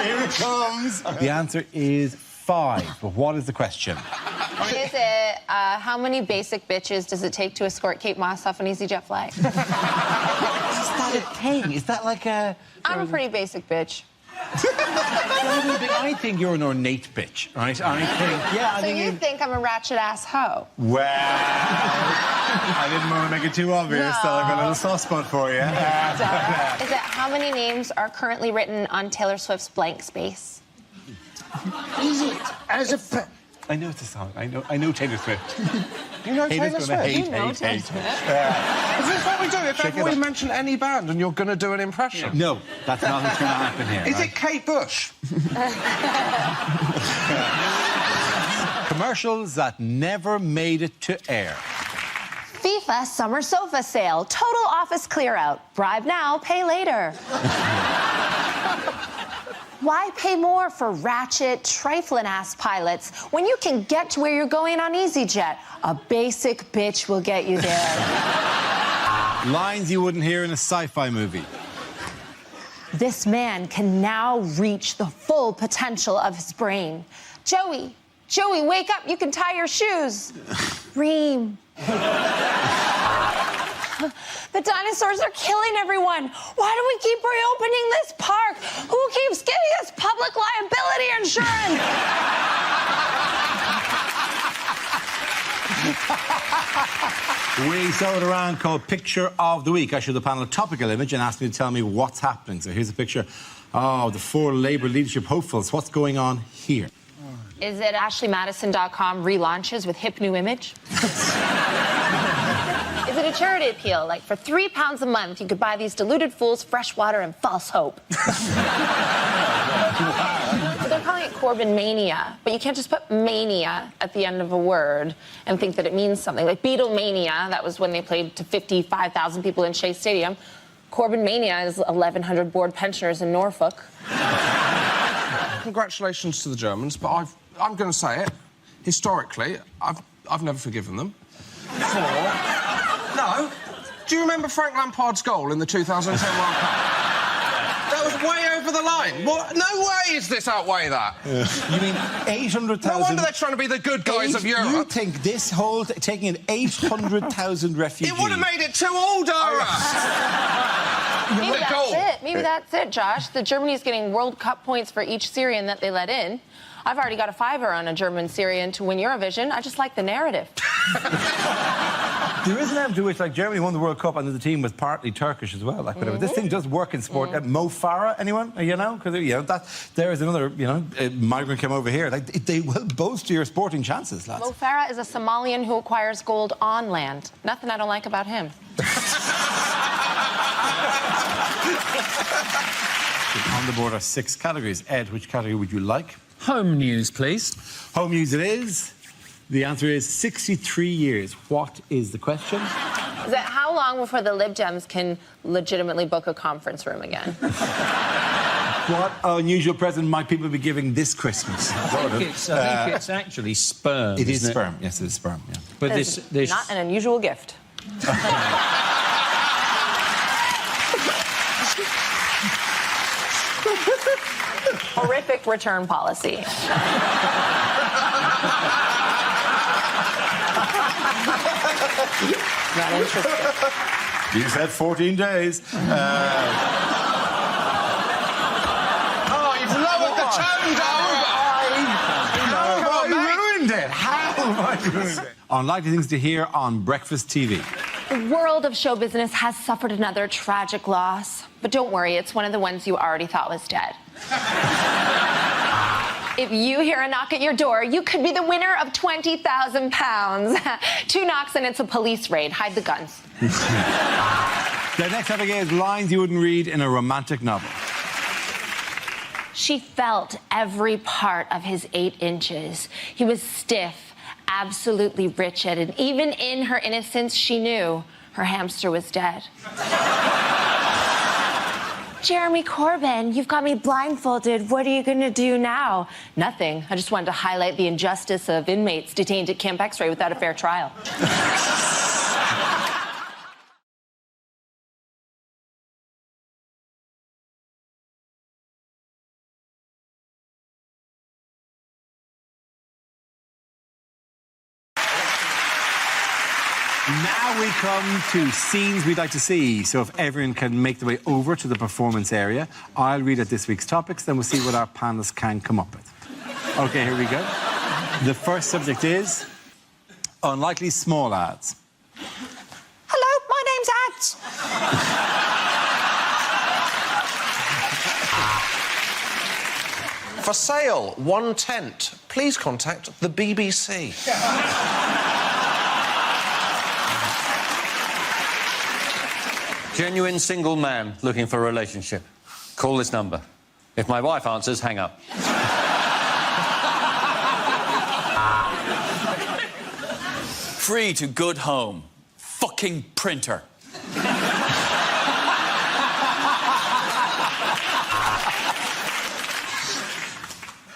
Here it comes! The answer is 5. But what is the question? Is it, how many basic bitches does it take to escort Kate Moss off an EasyJet flight? Is that a thing? Is that like a... I'm a pretty basic bitch. I think you're an ornate bitch, right? I think, yeah. So you think I'm a ratchet-ass hoe? Well, I didn't want to make it too obvious, so I've got a little soft spot for you. Is it how many names are currently written on Taylor Swift's blank space? Is it as a... I know it's a song. I know Taylor Swift. You know Taylor Swift? Hate. Is this what we do? If ever we mention any band and you're going to do an impression? No, that's not what's going to happen here. Is it Kate Bush? Commercials that never made it to air. FIFA summer sofa sale. Total office clear out. Bribe now, pay later. Why pay more for ratchet, trifling-ass pilots when you can get to where you're going on EasyJet? A basic bitch will get you there. Lines you wouldn't hear in a sci-fi movie. This man can now reach the full potential of his brain. Joey, wake up. You can tie your shoes. Reem. The dinosaurs are killing everyone. Why do we keep reopening this park? Who keeps giving us public liability insurance? We saw it around called Picture of the Week. I showed the panel a topical image and asked me to tell me what's happening. So here's a picture of the 4 Labour leadership hopefuls. What's going on here? Is it AshleyMadison.com relaunches with hip new image? Is it a charity appeal? Like, for £3 a month, you could buy these deluded fools fresh water and false hope. They're calling it Corbyn mania, but you can't just put mania at the end of a word and think that it means something. Like Beatlemania, that was when they played to 55,000 people in Shea Stadium. Corbyn mania is 1,100 bored pensioners in Norfolk. Congratulations to the Germans, but I'm going to say it. Historically, I've never forgiven them. No. Do you remember Frank Lampard's goal in the 2010 World Cup? That was way over the line. What? No way is this outweigh that. You mean 800,000... No wonder they're trying to be the good guys of Europe. You think this whole... taking in 800,000 refugees... It would have made it 2-2, Dara! Maybe that's it. Maybe that's it, Josh. Germany's getting World Cup points for each Syrian that they let in. I've already got a $5 on a German Syrian to win Eurovision. I just like the narrative. There is an element to which, like, Germany won the World Cup and the team was partly Turkish as well. Like, whatever. This thing does work in sport. Mo Farah, anyone? You know? Because, you know, there is another, you know, migrant came over here. Like, they will bolster your sporting chances, lads. Mo Farah is a Somalian who acquires gold on land. Nothing I don't like about him. On the board are 6 categories. Ed, which category would you like? Home news, please. Home news it is. The answer is 63 years. What is the question? Is it how long before the Lib Dems can legitimately book a conference room again? What unusual present might people be giving this Christmas? I think it's actually sperm. It is sperm. Yes, it is sperm. Yeah. But this not an unusual gift. Horrific return policy. Not interested. You said 14 days. Oh, you've lowered the tone, Dara! How have I ruined it? How have I ruined it? Unlikely things to hear on breakfast TV. The world of show business has suffered another tragic loss. But don't worry, it's one of the ones you already thought was dead. If you hear a knock at your door, you could be the winner of £20,000. 2 knocks and it's a police raid. Hide the guns. The next topic is lines you wouldn't read in a romantic novel. She felt every part of his 8 inches. He was stiff, absolutely wretched, and even in her innocence, she knew her hamster was dead. Jeremy Corbyn, you've got me blindfolded. What are you going to do now? Nothing. I just wanted to highlight the injustice of inmates detained at Camp X-Ray without a fair trial. Now we come to scenes we'd like to see. So if everyone can make their way over to the performance area, I'll read out this week's topics, then we'll see what our panellists can come up with. OK, here we go. The first subject is unlikely small ads. Hello, my name's Ads. For sale, 1 tent. Please contact the BBC. Genuine single man looking for a relationship. Call this number. If my wife answers, hang up. Free to good home. Fucking printer.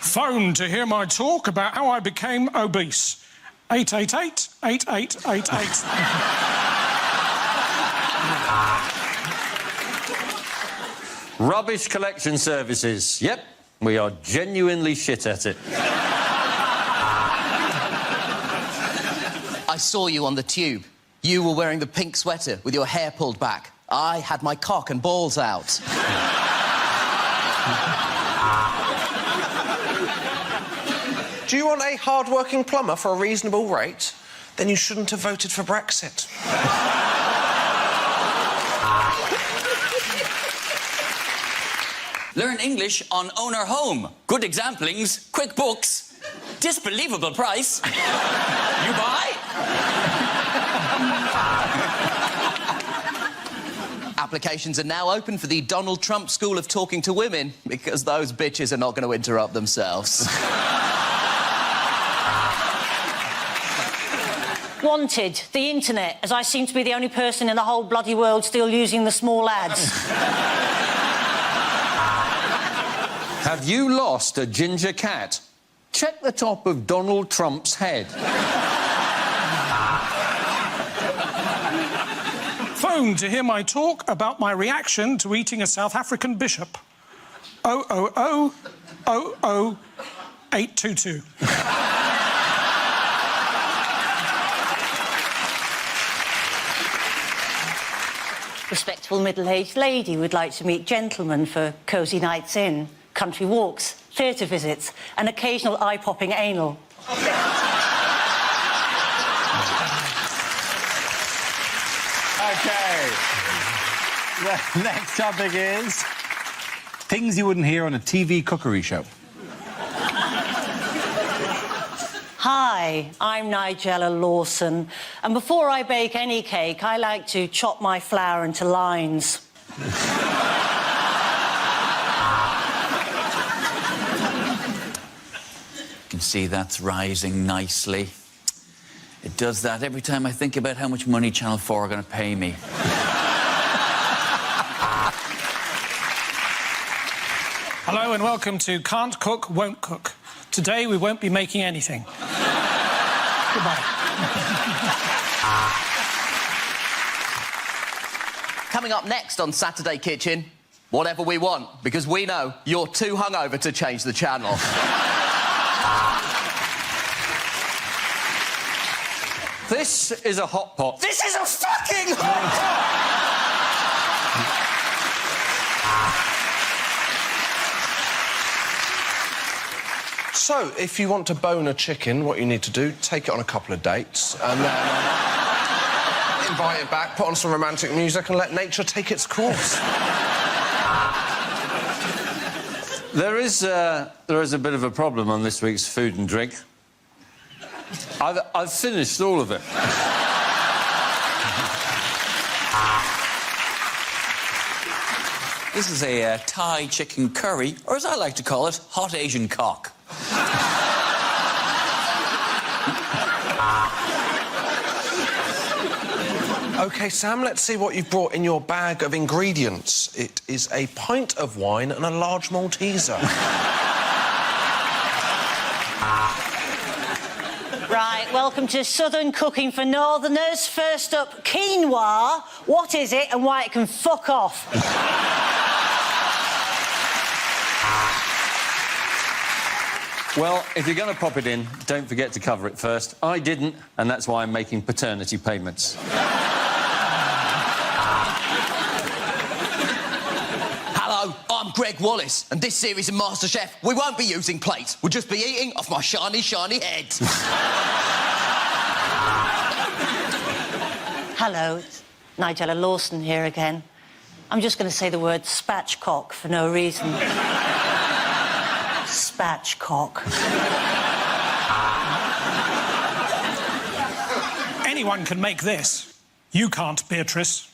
Phone to hear my talk about how I became obese. 888-8888. Rubbish collection services. Yep, we are genuinely shit at it. I saw you on the tube. You were wearing the pink sweater with your hair pulled back. I had my cock and balls out. Do you want a hard-working plumber for a reasonable rate? Then you shouldn't have voted for Brexit. Learn English on Owner Home. Good examplings, quick books, disbelievable price. You buy? Applications are now open for the Donald Trump School of Talking to Women because those bitches are not going to interrupt themselves. Wanted, the internet, as I seem to be the only person in the whole bloody world still using the small ads. Have you lost a ginger cat? Check the top of Donald Trump's head. Phone to hear my talk about my reaction to eating a South African bishop. 000-00822. Respectable middle-aged lady would like to meet gentlemen for cosy nights in, country walks, theatre visits, and occasional eye-popping anal. OK. The next topic is things you wouldn't hear on a TV cookery show. Hi, I'm Nigella Lawson, and before I bake any cake, I like to chop my flour into lines. You can see that's rising nicely. It does that every time I think about how much money Channel 4 are going to pay me. Hello and welcome to Can't Cook, Won't Cook. Today we won't be making anything. Goodbye. Coming up next on Saturday Kitchen, whatever we want, because we know you're too hungover to change the channel. This is a hot pot. This is a fucking hot pot! So, if you want to bone a chicken, what you need to do, take it on a couple of dates, and then invite it back, put on some romantic music, and let nature take its course. There is a bit of a problem on this week's food and drink. I've finished all of it. This is a Thai chicken curry, or as I like to call it, hot Asian cock. OK, Sam, let's see what you've brought in your bag of ingredients. It is a pint of wine and a large Malteser. Right, welcome to Southern Cooking for Northerners. First up, quinoa. What is it and why it can fuck off? Well, if you're going to pop it in, don't forget to cover it first. I didn't, and that's why I'm making paternity payments. Hello, I'm Greg Wallace, and this series of MasterChef, we won't be using plates. We'll just be eating off my shiny, shiny head. Hello, it's Nigella Lawson here again. I'm just going to say the word spatchcock for no reason. Spatchcock. Anyone can make this. You can't, Beatrice.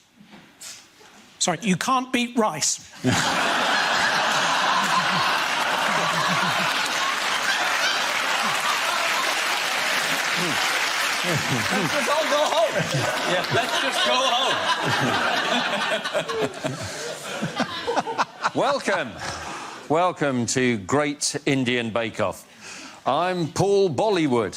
Sorry, you can't beat rice. Let's just all go home. Yeah, let's just go home. Welcome to Great Indian Bake Off. I'm Paul Bollywood.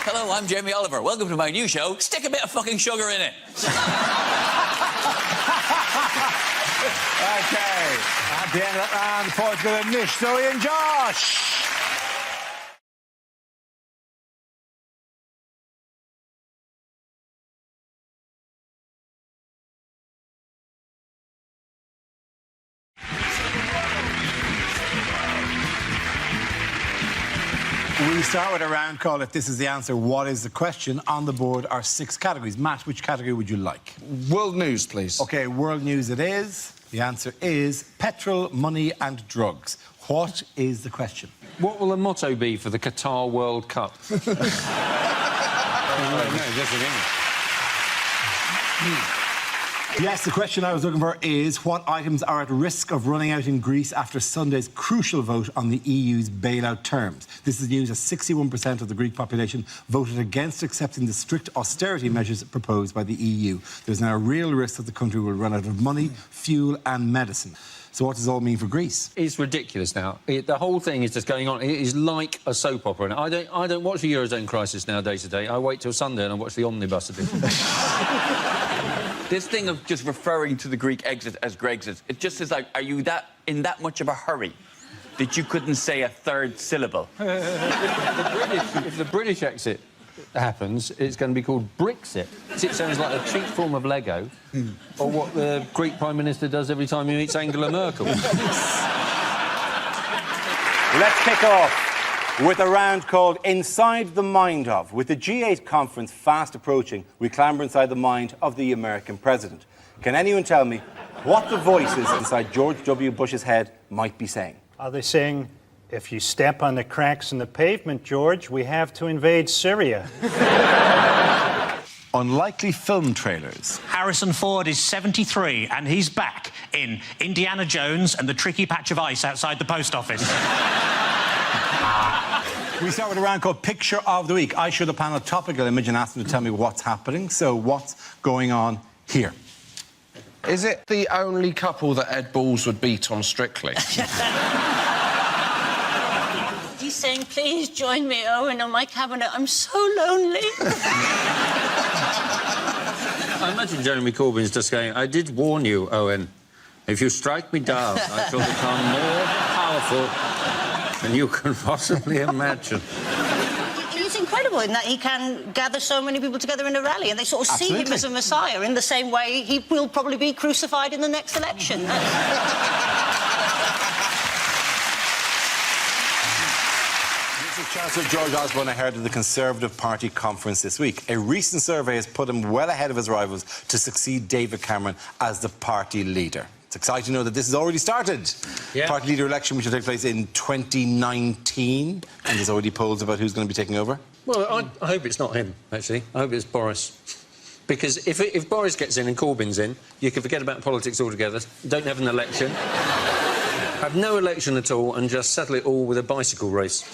Hello, I'm Jamie Oliver. Welcome to my new show, Stick a Bit of Fucking Sugar in It. OK. At the end of that round, the points go to Nish, Zoe and Josh. We start with a round called If This Is the Answer, What Is the Question? On the board are 6 categories. Matt, which category would you like? World news, please. OK, world news it is. The answer is petrol, money and drugs. What is the question? What will the motto be for the Qatar World Cup? No, just in English. Yes, the question I was looking for is what items are at risk of running out in Greece after Sunday's crucial vote on the EU's bailout terms. This is news as 61% of the Greek population voted against accepting the strict austerity measures proposed by the EU. There's now a real risk that the country will run out of money, fuel and medicine. So what does it all mean for Greece? It's ridiculous now. The whole thing is just going on. It is like a soap opera. And I don't watch the Eurozone crisis now day to day. I wait till Sunday and I watch the omnibus edition. This thing of just referring to the Greek exit as Grexit, it just is like, are you in that much of a hurry that you couldn't say a third syllable? If the British exit happens, it's going to be called Brexit. It sounds like a cheap form of Lego, or what the Greek Prime Minister does every time he meets Angela Merkel. Let's kick off with a round called Inside the Mind of. With the G8 conference fast approaching, we clamber inside the mind of the American president. Can anyone tell me what the voices inside George W. Bush's head might be saying? Are they saying, if you step on the cracks in the pavement, George, we have to invade Syria? Unlikely film trailers. Harrison Ford is 73 and he's back in Indiana Jones and the tricky patch of ice outside the post office. We start with a round called Picture of the Week. I show the panel a topical image and ask them to tell me what's happening. So what's going on here? Is it the only couple that Ed Balls would beat on Strictly? He's saying, please join me, Owen, on my cabinet. I'm so lonely. I imagine Jeremy Corbyn's just going, I did warn you, Owen. If you strike me down, I shall become more powerful than you can possibly imagine. He's incredible in that he can gather so many people together in a rally and they sort of see him as a messiah in the same way he will probably be crucified in the next election. Chancellor George Osborne ahead of the Conservative Party conference this week. A recent survey has put him well ahead of his rivals to succeed David Cameron as the party leader. It's exciting to know that this has already started. Yeah. Party leader election, which will take place in 2019. And there's already polls about who's going to be taking over. Well, I hope it's not him, actually. I hope it's Boris. Because if Boris gets in and Corbyn's in, you can forget about politics altogether, don't have an election, have no election at all, and just settle it all with a bicycle race.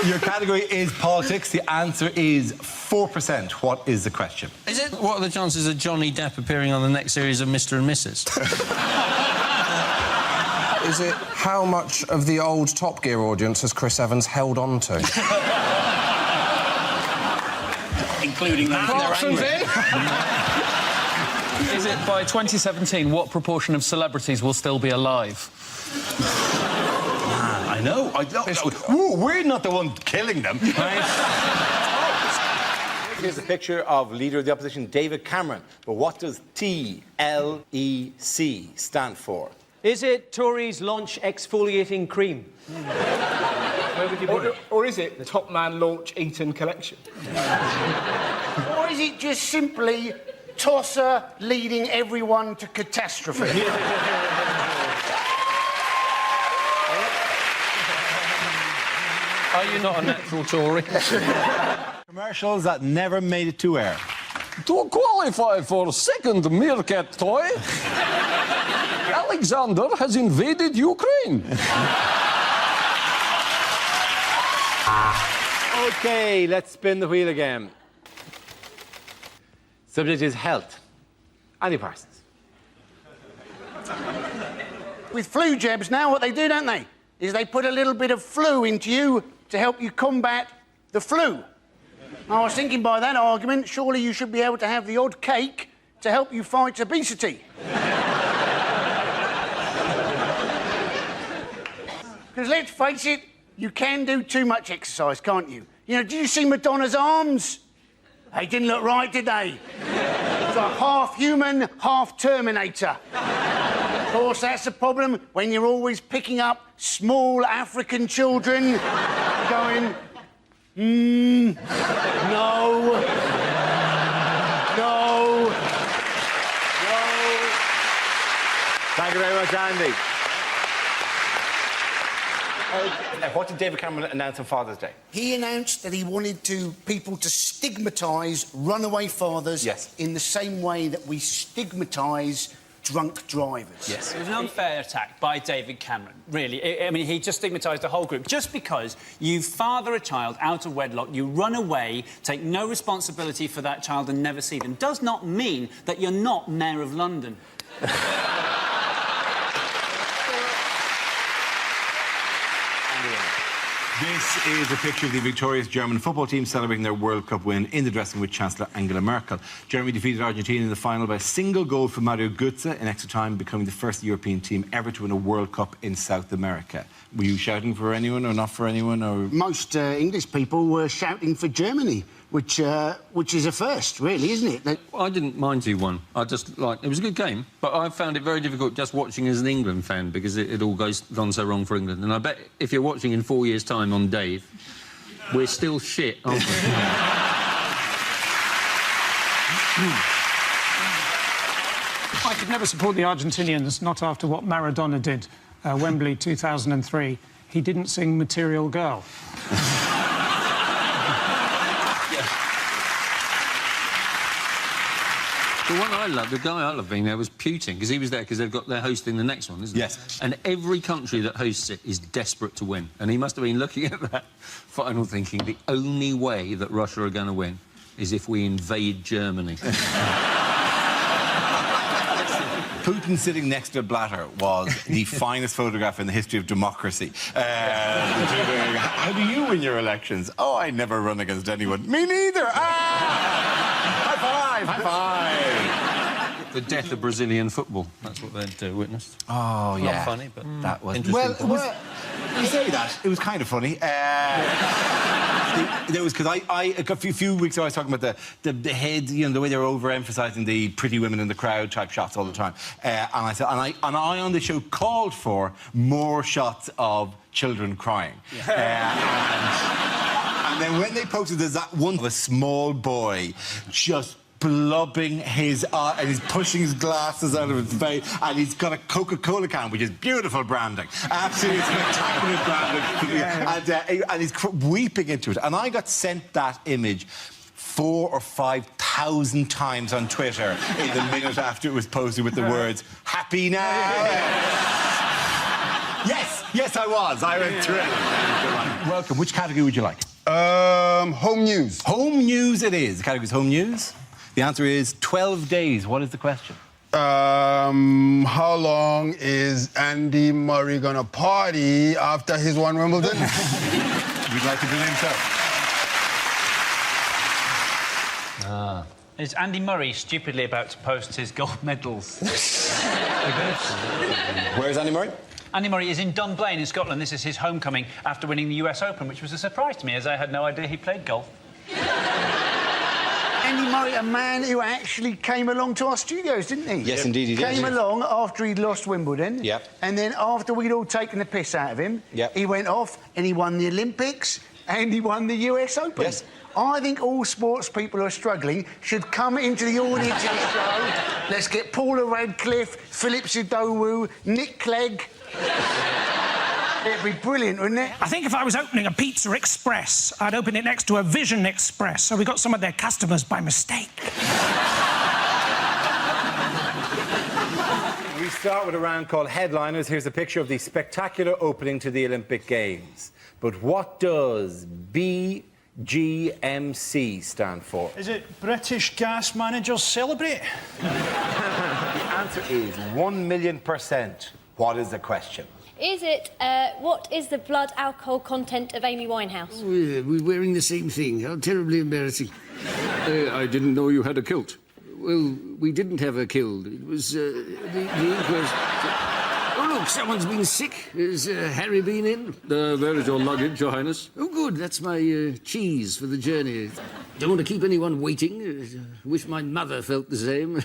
Your category is politics. The answer is 4%. What is the question? Is it? What are the chances of Johnny Depp appearing on the next series of Mr. and Mrs? Is it how much of the old Top Gear audience has Chris Evans held on to? including that. Clarkson's in. Is it by 2017, what proportion of celebrities will still be alive? I know. Ooh, we're not the one killing them. Here's a picture of Leader of the Opposition, David Cameron. But what does TLEC stand for? Is it Tories launch exfoliating cream? Where would you put it? Or is it the Top Man launch Eton collection? Or is it just simply Tosser leading everyone to catastrophe? Are you not a natural Tory? Commercials that never made it to air. To qualify for second meerkat toy, Alexander has invaded Ukraine. OK, let's spin the wheel again. Subject is health. Andy Parsons. With flu jabs now, what they do, don't they, is they put a little bit of flu into you to help you combat the flu. I was thinking by that argument, surely you should be able to have the odd cake to help you fight obesity. Because let's face it, you can do too much exercise, can't you? You know, did you see Madonna's arms? They didn't look right, did they? It's like half human, half Terminator. Of course, that's the problem when you're always picking up small African children going, no, no, no. Thank you very much, Andy. What did David Cameron announce on Father's Day? He announced that he wanted people to stigmatise runaway fathers in the same way that we stigmatise drunk drivers. Yes. It was an unfair attack by David Cameron, really. I mean, he just stigmatised the whole group. Just because you father a child out of wedlock, you run away, take no responsibility for that child and never see them, does not mean that you're not Mayor of London. This is a picture of the victorious German football team celebrating their World Cup win in the dressing room with Chancellor Angela Merkel. Germany defeated Argentina in the final by a single goal from Mario Götze in extra time, becoming the first European team ever to win a World Cup in South America. Were you shouting for anyone or not for anyone? Or most English people were shouting for Germany, which is a first, really, isn't it? I didn't mind who won. I just it was a good game, but I found it very difficult just watching as an England fan because it all gone so wrong for England. And I bet if you're watching in 4 years' time on Dave, we're still shit, aren't we? I could never support the Argentinians, not after what Maradona did, Wembley 2003. He didn't sing Material Girl. The one I love, the guy I love being there was Putin, because he was there because they're hosting the next one, isn't it? Yes. And every country that hosts it is desperate to win. And he must have been looking at that final thinking, the only way that Russia are going to win is if we invade Germany. Putin sitting next to Blatter was the finest photograph in the history of democracy. How do you win your elections? Oh, I never run against anyone. Me neither. High five! High five! The death of Brazilian football. That's what they'd witnessed. Oh, yeah. Not funny, but that was interesting. Well, you say that. It was kind of funny. There was, because a few weeks ago I was talking about the head, you know, the way they were overemphasising the pretty women in the crowd type shots all the time. And I said, and I on the show called for more shots of children crying. Yeah. And then when they posted, there's that one of a small boy just blubbing his eye, and he's pushing his glasses out of his face, and he's got a Coca-Cola can, which is beautiful branding, absolutely spectacular branding, and he's weeping into it. And I got sent that image 4,000 or 5,000 times on Twitter in the minute after it was posted with the words "Happy now." Yes, I was. I went through it. Welcome. Which category would you like? Home news. Home news it is. The category is home news. The answer is 12 days. What is the question? How long is Andy Murray gonna party after he's won Wimbledon? We'd like to believe so. Is Andy Murray stupidly about to post his gold medals? Where's Andy Murray? Andy Murray is in Dunblane in Scotland. This is his homecoming after winning the US Open, which was a surprise to me, as I had no idea he played golf. Andy Murray, a man who actually came along to our studios, didn't he? Yes, indeed he did. Came along after he'd lost Wimbledon. Yep. And then after we'd all taken the piss out of him, Yep. he went off and he won the Olympics and he won the US Open. Yes. I think all sports people who are struggling should come into the audience of the show. Let's get Paula Radcliffe, Philip Sidowu, Nick Clegg. It'd be brilliant, wouldn't it? I think if I was opening a Pizza Express, I'd open it next to a Vision Express, so we got some of their customers by mistake. We start with a round called Headliners. Here's a picture of the spectacular opening to the Olympic Games. But what does BGMC stand for? Is it British Gas Managers Celebrate? The answer is 1,000,000%. What is the question? Is it, what is the blood alcohol content of Amy Winehouse? We're wearing the same thing. How terribly embarrassing. I didn't know you had a kilt. Well, we didn't have her killed. It was, the inquest... Oh, look, someone's been sick. Has Harry been in? There is your luggage, Your Highness. Oh, good. That's my cheese for the journey. Don't want to keep anyone waiting. Wish my mother felt the same.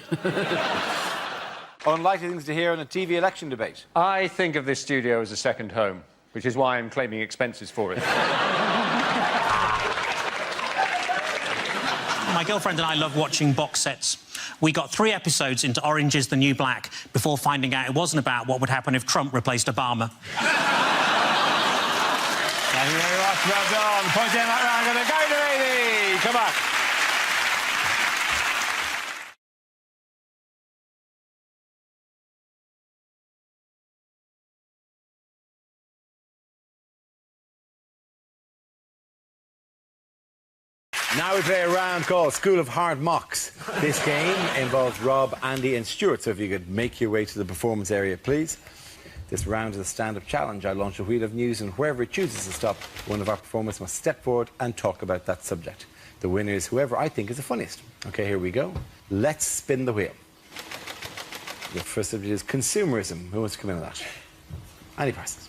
Unlikely things to hear in a TV election debate. I think of this studio as a second home, which is why I'm claiming expenses for it. My girlfriend and I love watching box sets. We got 3 episodes into Orange is the New Black before finding out it wasn't about what would happen if Trump replaced Obama. Thank you very much. Well done. Point in that round. Gonna go to 80. Come on. Now we play a round called School of Hard Mocks. This game involves Rob, Andy and Stuart, so if you could make your way to the performance area, please. This round is a stand-up challenge. I launch a wheel of news and wherever it chooses to stop, one of our performers must step forward and talk about that subject. The winner is whoever I think is the funniest. OK, here we go. Let's spin the wheel. The first subject is consumerism. Who wants to come in on that? Andy Parsons.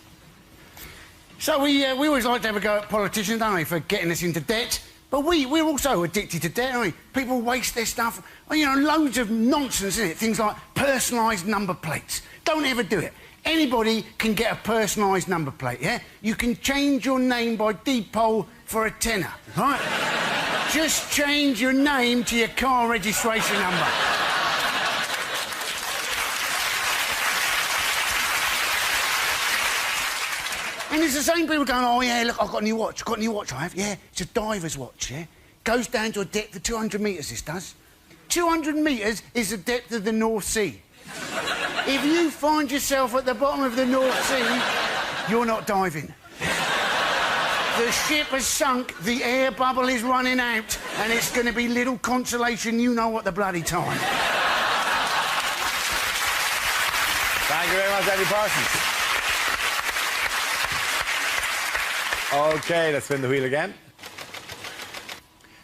So we always like to have a go at politicians, don't we, for getting us into debt. But we're also addicted to debt, aren't we? People waste their stuff. You know, loads of nonsense, isn't it? Things like personalised number plates. Don't ever do it. Anybody can get a personalised number plate, yeah? You can change your name by deed poll for a tenner, right? Just change your name to your car registration number. And it's the same people going, oh, yeah, look, I've got a new watch. Got a new watch, I have. Yeah, it's a diver's watch, yeah? Goes down to a depth of 200 metres, this does. 200 metres is the depth of the North Sea. If you find yourself at the bottom of the North Sea, you're not diving. The ship has sunk, the air bubble is running out, and it's going to be little consolation you know at the bloody time. Thank you very much, Andy Parsons. OK, let's spin the wheel again.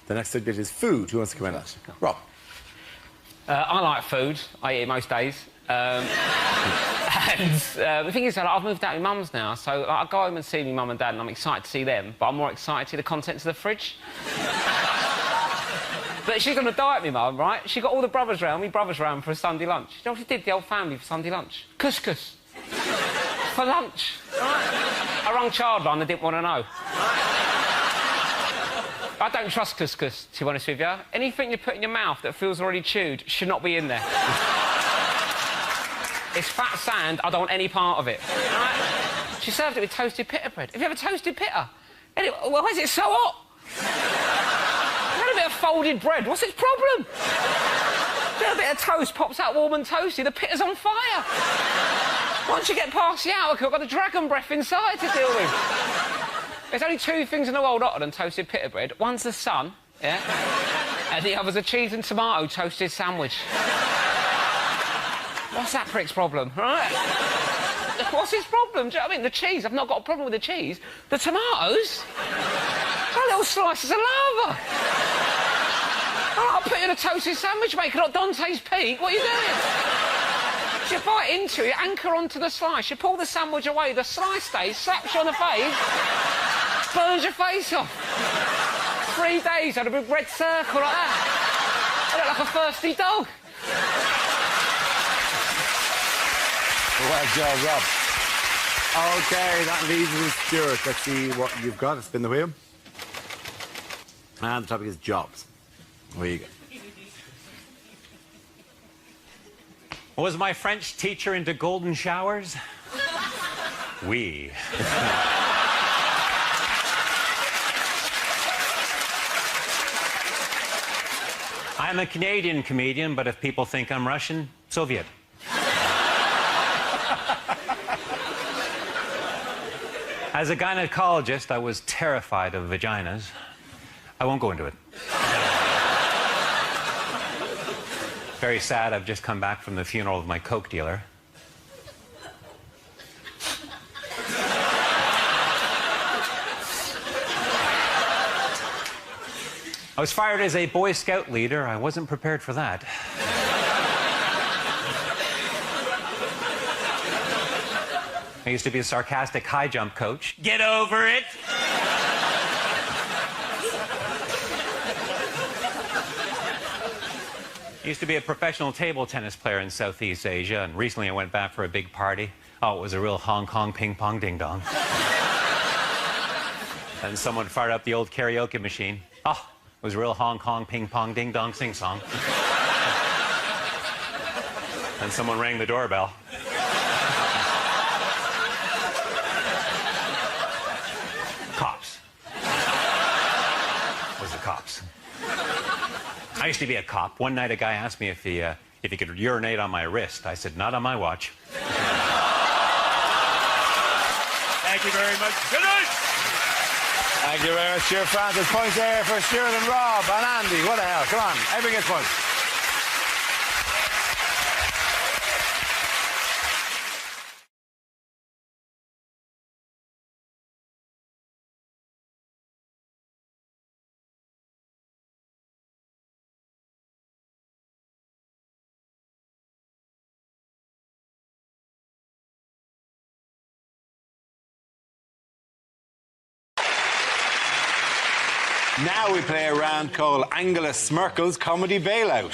The next subject is food. Who wants to come in on that? Rob. I like food. I eat it most days. The thing is that I've moved out with mum's now, so I go home and see my mum and dad, and I'm excited to see them, but I'm more excited to see the contents of the fridge. But she's on a diet, my mum, right? She got all the brothers round, me brothers round for a Sunday lunch. You know what she did, the whole family, for Sunday lunch? Couscous. For lunch. Right? I rang Childline, they didn't want to know. I don't trust couscous, to be honest with you. Anything you put in your mouth that feels already chewed should not be in there. It's fat sand, I don't want any part of it. Right? She served it with toasted pita bread. Have you ever toasted pita? Anyway, why is it so hot? Had a bit of folded bread, what's its problem? A bit of toast pops out warm and toasty, the pita's on fire. Once you get past the outer cook, I've got the dragon breath inside to deal with. There's only 2 things in the world hotter than toasted pita bread. One's the sun, yeah? And the other's a cheese and tomato toasted sandwich. What's that prick's problem, right? What's his problem? Do you know what I mean? The cheese, I've not got a problem with the cheese. The tomatoes? They're little slices of lava. I'll put you in a toasted sandwich maker, not Dante's Peak. What are you doing? You bite into it, anchor onto the slice, you pull the sandwich away, the slice stays, slaps you on the face, burns your face off. 3 days, had a big red circle like that. I look like a thirsty dog. Well done, Rob. OK, that leaves us with Stuart. Let's see what you've got. Spin the wheel. And the topic is jobs. Where you go. Was my French teacher into golden showers? Oui. I'm a Canadian comedian, but if people think I'm Russian, Soviet. As a gynecologist, I was terrified of vaginas. I won't go into it. Very sad, I've just come back from the funeral of my coke dealer. I was fired as a Boy Scout leader. I wasn't prepared for that. I used to be a sarcastic high jump coach. Get over it! I used to be a professional table tennis player in Southeast Asia, and recently I went back for a big party. Oh, it was a real Hong Kong ping-pong ding-dong. And someone fired up the old karaoke machine. Oh, it was a real Hong Kong ping-pong ding-dong sing-song. And someone rang the doorbell. Cops. It was the cops. I used to be a cop. One night a guy asked me if he could urinate on my wrist. I said, not on my watch. Thank you very much. Good night. Thank you very much, Stuart Francis. Points there for Stuart and Rob and Andy. What the hell? Come on. Everyone gets points. Now we play a round called Angela Smirkle's Comedy Bailout.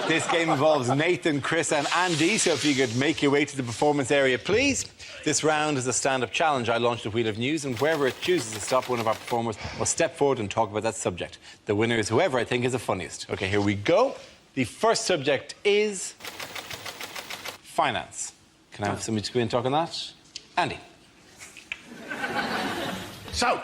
This game involves Nathan, Chris and Andy, so if you could make your way to the performance area, please. This round is a stand-up challenge. I launched a wheel of news, and wherever it chooses to stop, one of our performers will step forward and talk about that subject. The winner is whoever I think is the funniest. OK, here we go. The first subject is finance. Can I have somebody to go in and talk on that? Andy. So,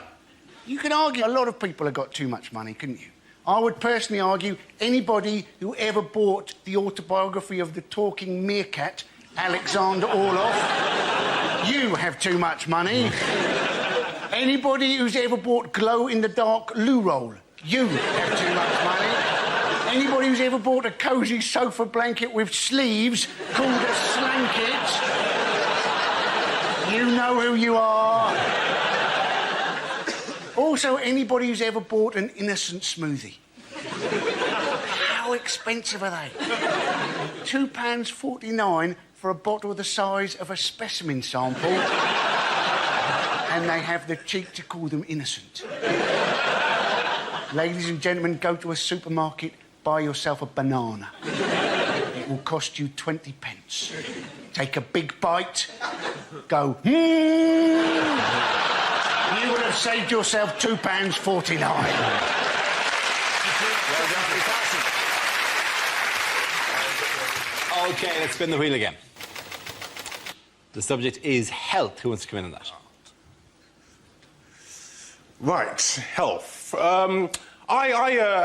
you can argue a lot of people have got too much money, couldn't you? I would personally argue anybody who ever bought the autobiography of the talking meerkat, Alexander Orloff, you have too much money. Anybody who's ever bought glow-in-the-dark loo roll, you have too much money. Anybody who's ever bought a cosy sofa blanket with sleeves called a slanket, you know who you are. Also, anybody who's ever bought an innocent smoothie. How expensive are they? £2.49 for a bottle the size of a specimen sample. And they have the cheek to call them innocent. Ladies and gentlemen, go to a supermarket, buy yourself a banana. It will cost you 20 pence. Take a big bite, go, You would have saved yourself £2.49. Well done, OK, let's spin the wheel again. The subject is health. Who wants to come in on that? Right, health. I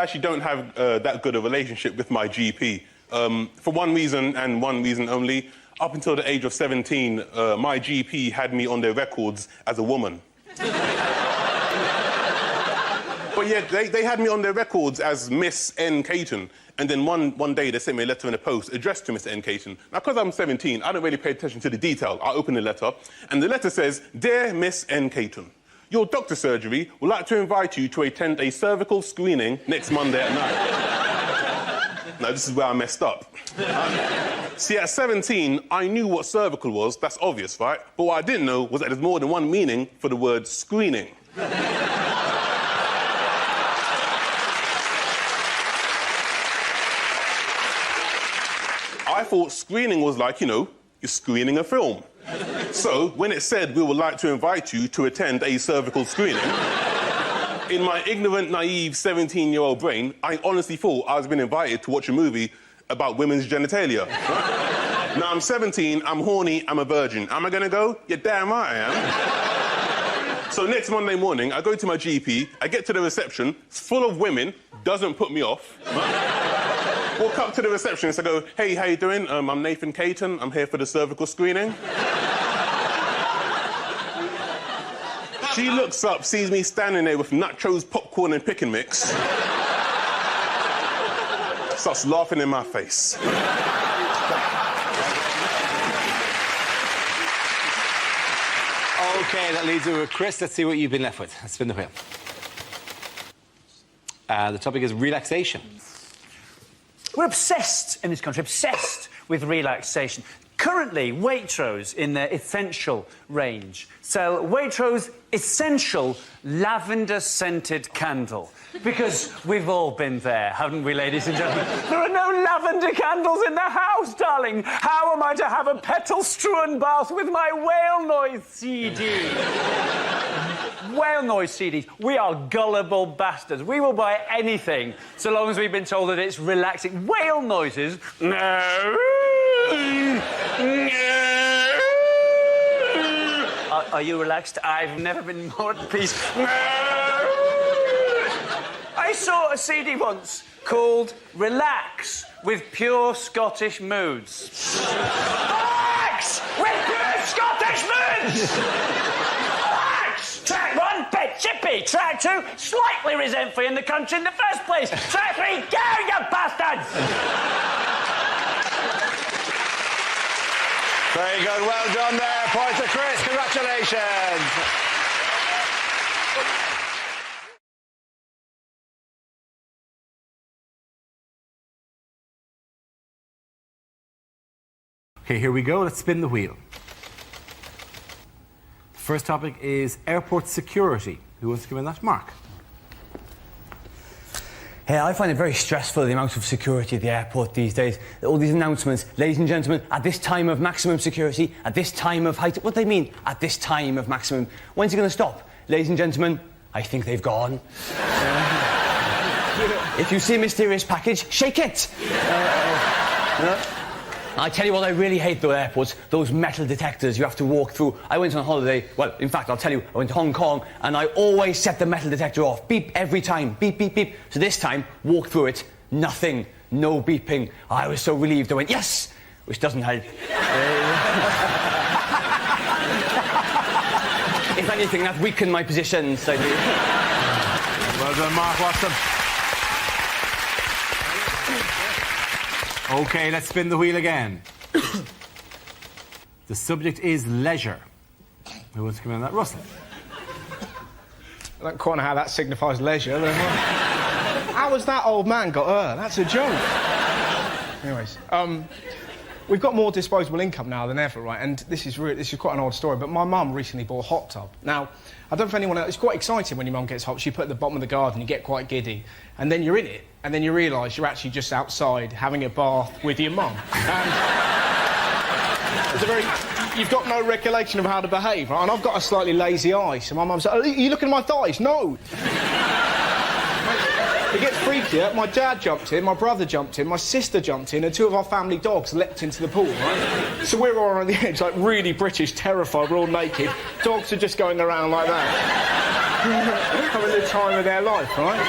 actually don't have that good a relationship with my GP. For one reason and one reason only. Up until the age of 17, my GP had me on their records as a woman. But yeah, they had me on their records as Miss N. Caton. And then one day they sent me a letter in the post addressed to Miss N. Caton. Now, because I'm 17, I don't really pay attention to the detail. I open the letter, and the letter says, Dear Miss N. Caton, your doctor surgery would like to invite you to attend a cervical screening next Monday at night. Now, this is where I messed up. See, at 17, I knew what cervical was. That's obvious, right? But what I didn't know was that there's more than one meaning for the word screening. I thought screening was like, you know, you're screening a film. So, when it said we would like to invite you to attend a cervical screening, in my ignorant, naive 17-year-old brain, I honestly thought I was being invited to watch a movie about women's genitalia. Right? Now, I'm 17, I'm horny, I'm a virgin. Am I going to go? You're damn right I am. So next Monday morning, I go to my GP, I get to the reception, it's full of women, doesn't put me off. Right? Walk up to the receptionist, I go, hey, how you doing? I'm Nathan Caton, I'm here for the cervical screening. She looks up, sees me standing there with nachos, popcorn and pick and mix. Starts laughing in my face. OK, that leaves you with Chris. Let's see what you've been left with. Let's spin the wheel. The topic is relaxation. We're obsessed in this country, obsessed with relaxation. Currently, Waitrose, in their essential range, sell Waitrose Essential Lavender-Scented Candle. Because we've all been there, haven't we, ladies and gentlemen? There are no lavender candles in the house, darling. How am I to have a petal-strewn bath with my whale noise CD? Whale noise CDs. We are gullible bastards. We will buy anything so long as we've been told that it's relaxing. Whale noises? No. Are you relaxed? I've never been more at peace. I saw a CD once called Relax with Pure Scottish Moods. Relax with Pure Scottish Moods! Relax! Track 1, bit chippy. Track 2, slightly resentful in the country in the first place. Track 3, go, you bastards! Very good, well done there. Point to Chris, congratulations. OK, here we go. Let's spin the wheel. The first topic is airport security. Who wants to give in that? Mark. Hey, I find it very stressful, the amount of security at the airport these days. All these announcements, ladies and gentlemen, at this time of maximum security, at this time of height... What do they mean, at this time of maximum? When's it going to stop? Ladies and gentlemen, I think they've gone. If you see a mysterious package, shake it! I tell you what I really hate, though, airports, those metal detectors you have to walk through. I went on holiday, well, in fact, I'll tell you, I went to Hong Kong, and I always set the metal detector off. Beep every time, beep, beep, beep. So this time, walk through it, nothing, no beeping. I was so relieved, I went, yes! Which doesn't help. If anything, that weakened my position slightly. Well done, Mark Watson. OK, let's spin the wheel again. The subject is leisure. Who wants to come in on that? Russell. I don't quite know how that signifies leisure. How has that old man got her? That's a joke. Anyways, we've got more disposable income now than ever, right? And this is quite an odd story, but my mum recently bought a hot tub. Now, I don't know if anyone else... It's quite exciting when your mum gets hot. She put it at the bottom of the garden, you get quite giddy, and then you're in it, and then you realise you're actually just outside having a bath with your mum. And it's a very... You've got no recollection of how to behave, right? And I've got a slightly lazy eye, so my mum's like, are you looking at my thighs? No! It gets freakier. My dad jumped in, my brother jumped in, my sister jumped in, and 2 of our family dogs leapt into the pool, right? So we're all on the edge, like really British, terrified, we're all naked. Dogs are just going around like that. Having the time of their life, right?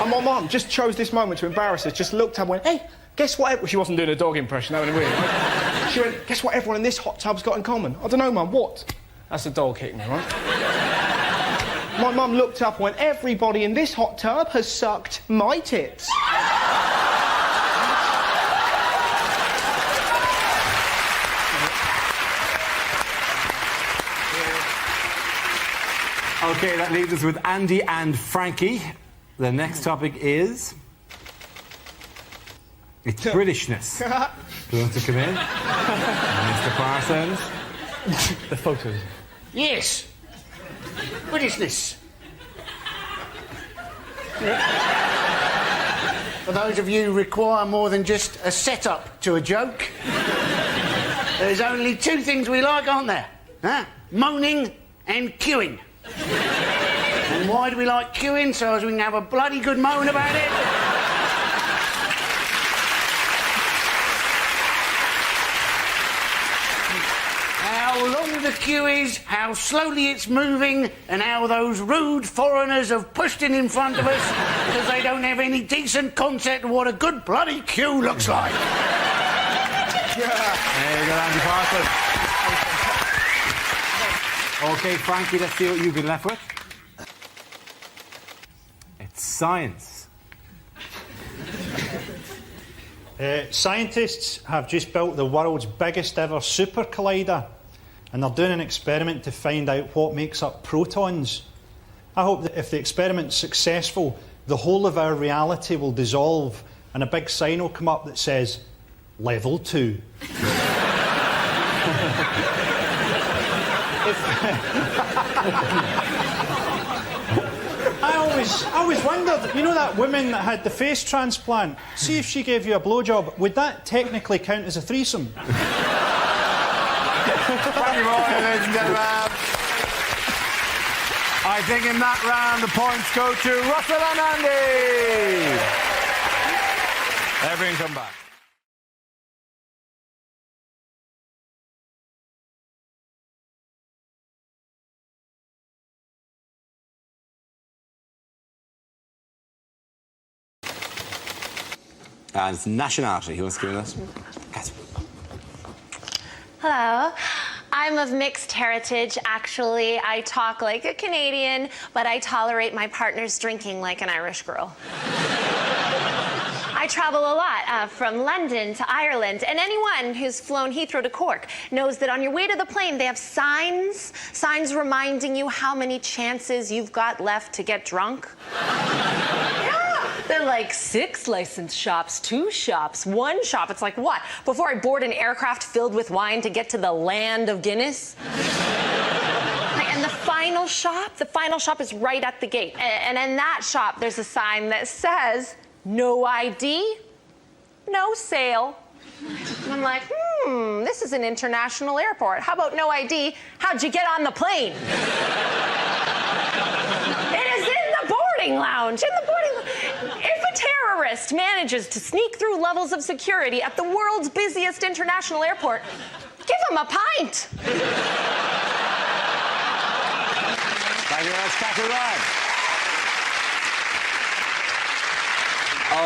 And my mum just chose this moment to embarrass us, just looked up and went, hey, guess what? Well, she wasn't doing a dog impression, that would have been weird, right? She went, guess what everyone in this hot tub's got in common? I don't know, Mum, what? That's a dog hitting me, right? My mum looked up and went, everybody in this hot tub has sucked my tits. OK, that leaves us with Andy and Frankie. The next topic is... It's Britishness. Who wants to come in? Mr. Parsons. The photos. Yes. Britishness. For those of you who require more than just a setup to a joke, there's only two things we like, aren't there? Huh? Moaning and queuing. And why do we like queuing? So as we can have a bloody good moan about it. How long the queue is, how slowly it's moving, and how those rude foreigners have pushed in front of us because they don't have any decent concept of what a good bloody queue looks like. There you go, Andy Parsons. OK, Frankie, let's see what you've been left with. It's science. Scientists have just built the world's biggest ever super collider, and they're doing an experiment to find out what makes up protons. I hope that if the experiment's successful, the whole of our reality will dissolve and a big sign will come up that says, Level 2. I always wondered, you know that woman that had the face transplant? See if she gave you a blowjob, would that technically count as a threesome? Thank you, ladies and gentlemen. I think in that round the points go to Russell and Andy. Everyone come back. And it's Nationality. Who wants to give us? Catering. Hello. I'm of mixed heritage, actually. I talk like a Canadian, but I tolerate my partner's drinking like an Irish girl. I travel a lot, from London to Ireland, and anyone who's flown Heathrow to Cork knows that on your way to the plane, they have signs reminding you how many chances you've got left to get drunk. They're like 6 licensed shops, 2 shops, 1 shop. It's like, what? Before I board an aircraft filled with wine to get to the land of Guinness? And the final shop is right at the gate. And in that shop, there's a sign that says, no ID, no sale. And I'm like, this is an international airport. How about no ID? How'd you get on the plane? It is in the boarding lounge, If a terrorist manages to sneak through levels of security at the world's busiest international airport, give him a pint. Thank you very much, Catherine.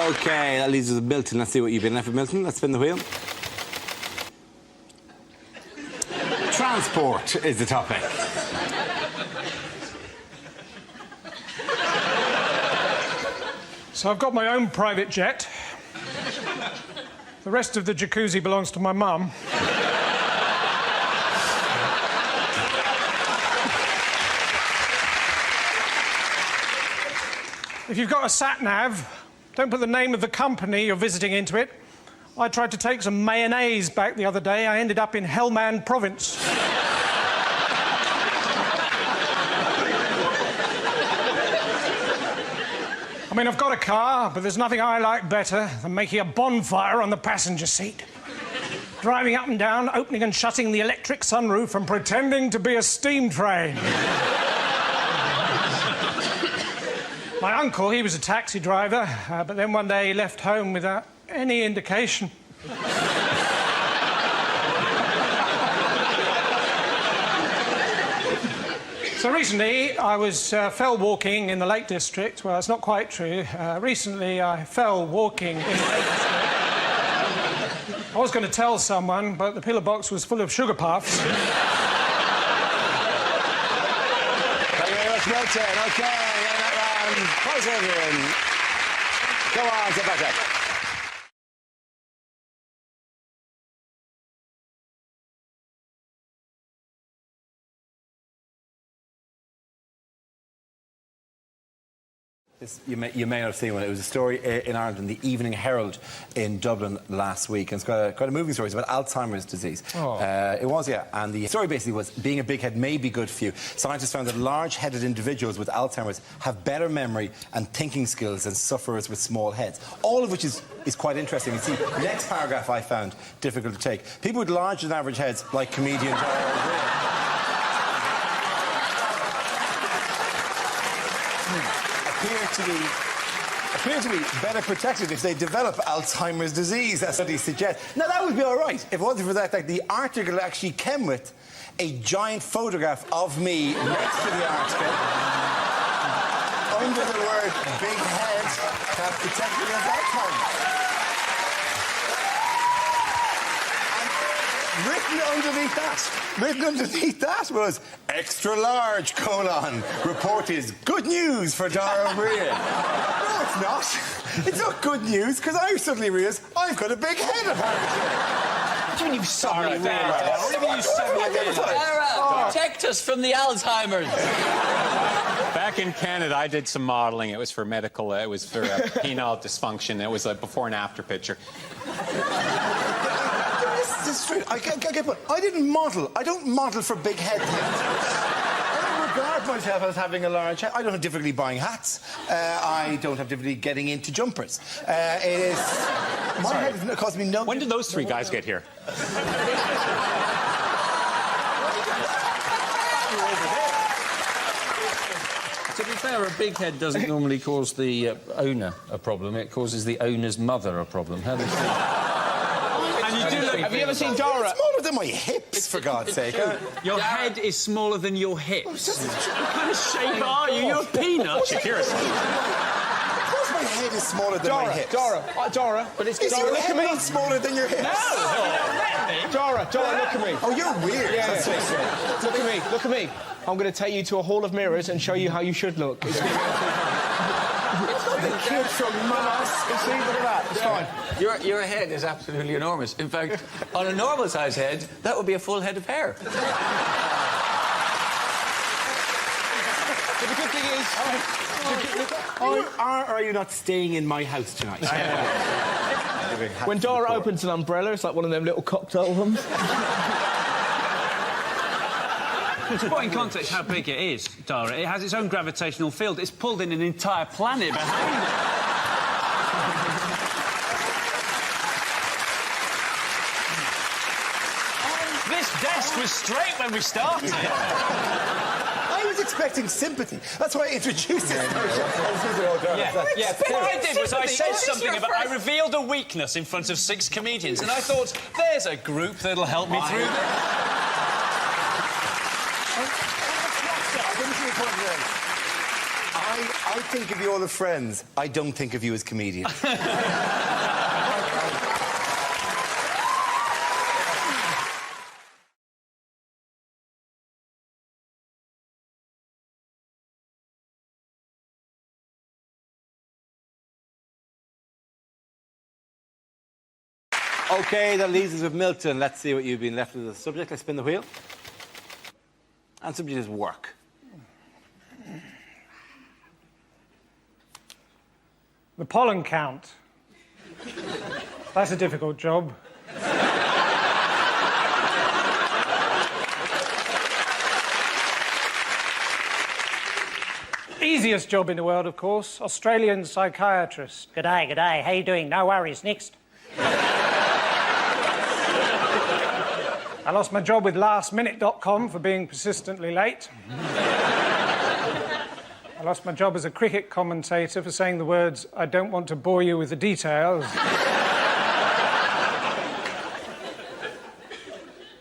OK, that leaves us with Milton. Let's see what you've been left with, Milton. Let's spin the wheel. Transport is the topic. So I've got my own private jet. The rest of the jacuzzi belongs to my mum. If you've got a sat-nav, don't put the name of the company you're visiting into it. I tried to take some mayonnaise back the other day. I ended up in Helmand Province. I mean, I've got a car, but there's nothing I like better than making a bonfire on the passenger seat. Driving up and down, opening and shutting the electric sunroof and pretending to be a steam train. My uncle, he was a taxi driver, but then one day he left home without any indication. So recently, I was fell walking in the Lake District. Well, that's not quite true. Recently, I fell walking in the Lake District. I was going to tell someone, but the pillar box was full of sugar puffs. Thank you very much, Milton. OK, in that round, close everyone. Go on, get back up. You may not have seen one. It was a story in Ireland in the Evening Herald in Dublin last week. And it's quite a moving story. It's about Alzheimer's disease. Oh. It was, yeah. And the story basically was being a big head may be good for you. Scientists found that large-headed individuals with Alzheimer's have better memory and thinking skills than sufferers with small heads. All of which is quite interesting. You see, the next paragraph I found difficult to take. People with larger than average heads, like comedian appear to be better protected if they develop Alzheimer's disease, as studies suggest. Now, that would be all right if it wasn't for that. Like, the article actually came with a giant photograph of me next to the article, under the word big head, that protected against Alzheimer's. Written underneath that was extra large, : report is good news for Dara O'Brien. No, it's not. It's not good news, because I suddenly realised I've got a big head apparently. What do you mean you've suddenly realised? What do you mean you suddenly realised? Dara, protect us from the Alzheimer's. Back in Canada, I did some modelling. It was for medical, it was for penile dysfunction. It was a before and after picture. This is true. I get what. I didn't model. I don't model for big head things. I don't regard myself as having a large head. I don't have difficulty buying hats. I don't have difficulty getting into jumpers. My head has caused me no... When did those three guys get here? To be fair, a big head doesn't normally cause the owner a problem. It causes the owner's mother a problem. How does Have you ever seen Dara? It's smaller than my hips, for God's sake. Your head is smaller than your hips. What kind of shape are you? You're a peanut. Shakira's. Of course my head is smaller than my hips. Dara, but it's... Is Dara, your look head at me. not smaller than your hips? No! Dara, look at me. Oh, you're weird. Yeah. Look at me. I'm going to take you to a hall of mirrors and show you how you should look. It's going to be the kid from Mars. See, look at that. It's fine. Your head is absolutely enormous. In fact, on a normal-sized head, that would be a full head of hair. But the good thing is... Are you not staying in my house tonight? When Dara opens an umbrella, it's like one of them little cocktail ones. To put in context how big it is, Dara, it has its own gravitational field. It's pulled in an entire planet behind it. This desk was straight when we started. I was expecting sympathy. That's why I introduced it. What I did was I said something about... I revealed a weakness in front of 6 comedians, and I thought, there's a group that'll help me through this. I think of you all as friends. I don't think of you as comedians. OK, that leaves us with Milton. Let's see what you've been left with as a subject. Let's spin the wheel. And subject is work. The pollen count. That's a difficult job. Easiest job in the world, of course. Australian psychiatrist. G'day, g'day. How you doing? No worries. Next. I lost my job with lastminute.com for being persistently late. I lost my job as a cricket commentator for saying the words, "I don't want to bore you with the details."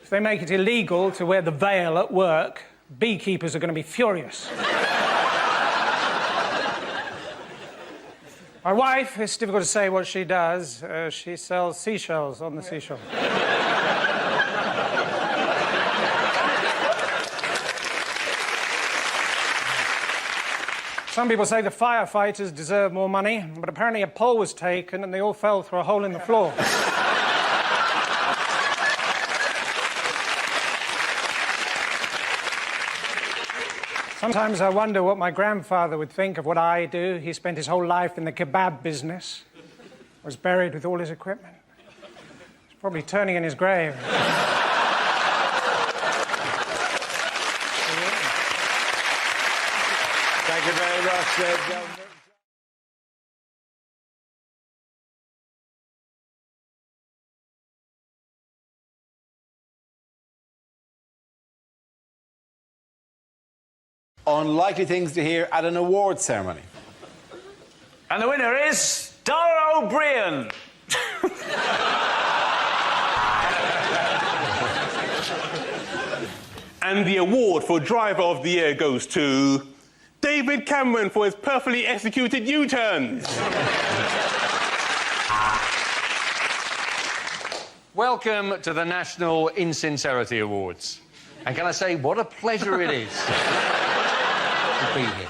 If they make it illegal to wear the veil at work, beekeepers are going to be furious. My wife, it's difficult to say what she does. She sells seashells on the seashore. Some people say the firefighters deserve more money, but apparently a poll was taken and they all fell through a hole in the floor. Sometimes I wonder what my grandfather would think of what I do. He spent his whole life in the kebab business, was buried with all his equipment. He's probably turning in his grave. Thank you very much, ladies and gentlemen. Unlikely things to hear at an awards ceremony. And the winner is Dara O'Brien. And the award for Driver of the Year goes to David Cameron for his perfectly executed U-turns. Welcome to the National Insincerity Awards. And can I say, what a pleasure it is to be here.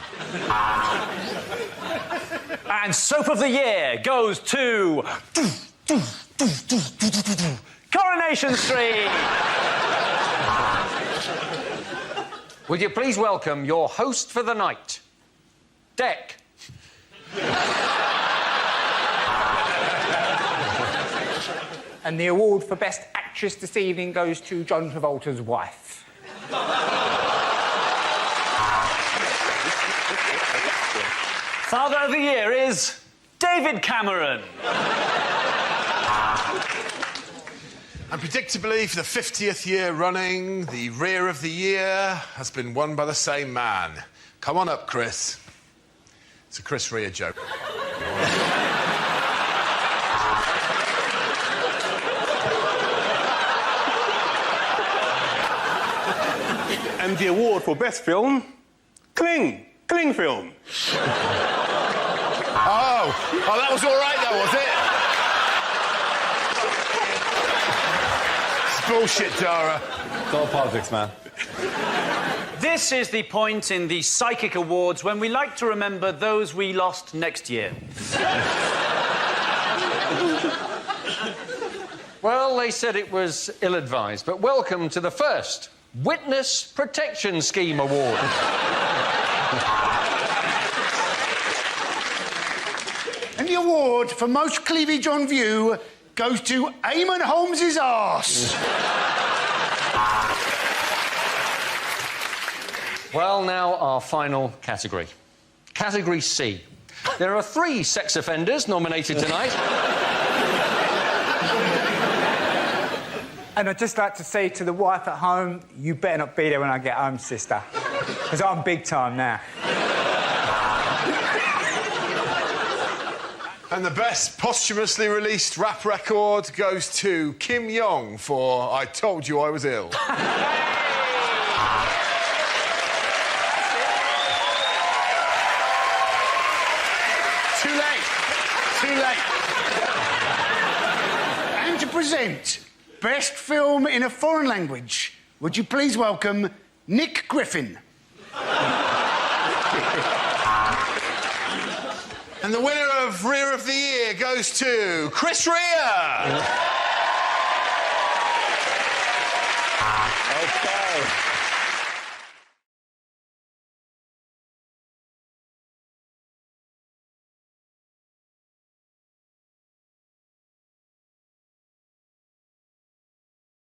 And Soap of the Year goes to Coronation Street. Would you please welcome your host for the night, Deck. And the award for Best Actress this evening goes to John Travolta's wife. Father of the Year is David Cameron. And predictably, for the 50th year running, the rear of the year has been won by the same man. Come on up, Chris. It's a Chris Rea joke. And the award for Best Film, Cling Film. Oh, that was all right, though, was it? It's bullshit, Dara. It's all politics, man. This is the point in the Psychic Awards when we like to remember those we lost next year. Well, they said it was ill-advised, but welcome to the first Witness Protection Scheme Award. And the award for most cleavage on view goes to Eamon Holmes's arse. Well, now our final category. Category C. There are 3 sex offenders nominated tonight. And I'd just like to say to the wife at home, you better not be there when I get home, sister. Because I'm big time now. And the best posthumously released rap record goes to Kim Yong for I Told You I Was Ill. Too late. And to present Best Film in a Foreign Language, would you please welcome Nick Griffin. And the winner of Rear of the Year goes to Chris Rea. Okay.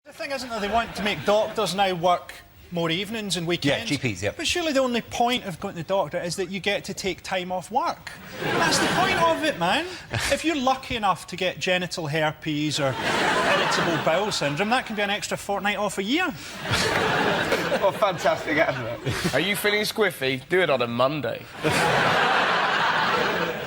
The thing isn't that they want to make doctors now work more evenings and weekends. Yeah, GPs, yep. But surely the only point of going to the doctor is that you get to take time off work. That's the point of it, man. If you're lucky enough to get genital herpes or irritable bowel syndrome, that can be an extra fortnight off a year. What a fantastic advert. Are you feeling squiffy? Do it on a Monday.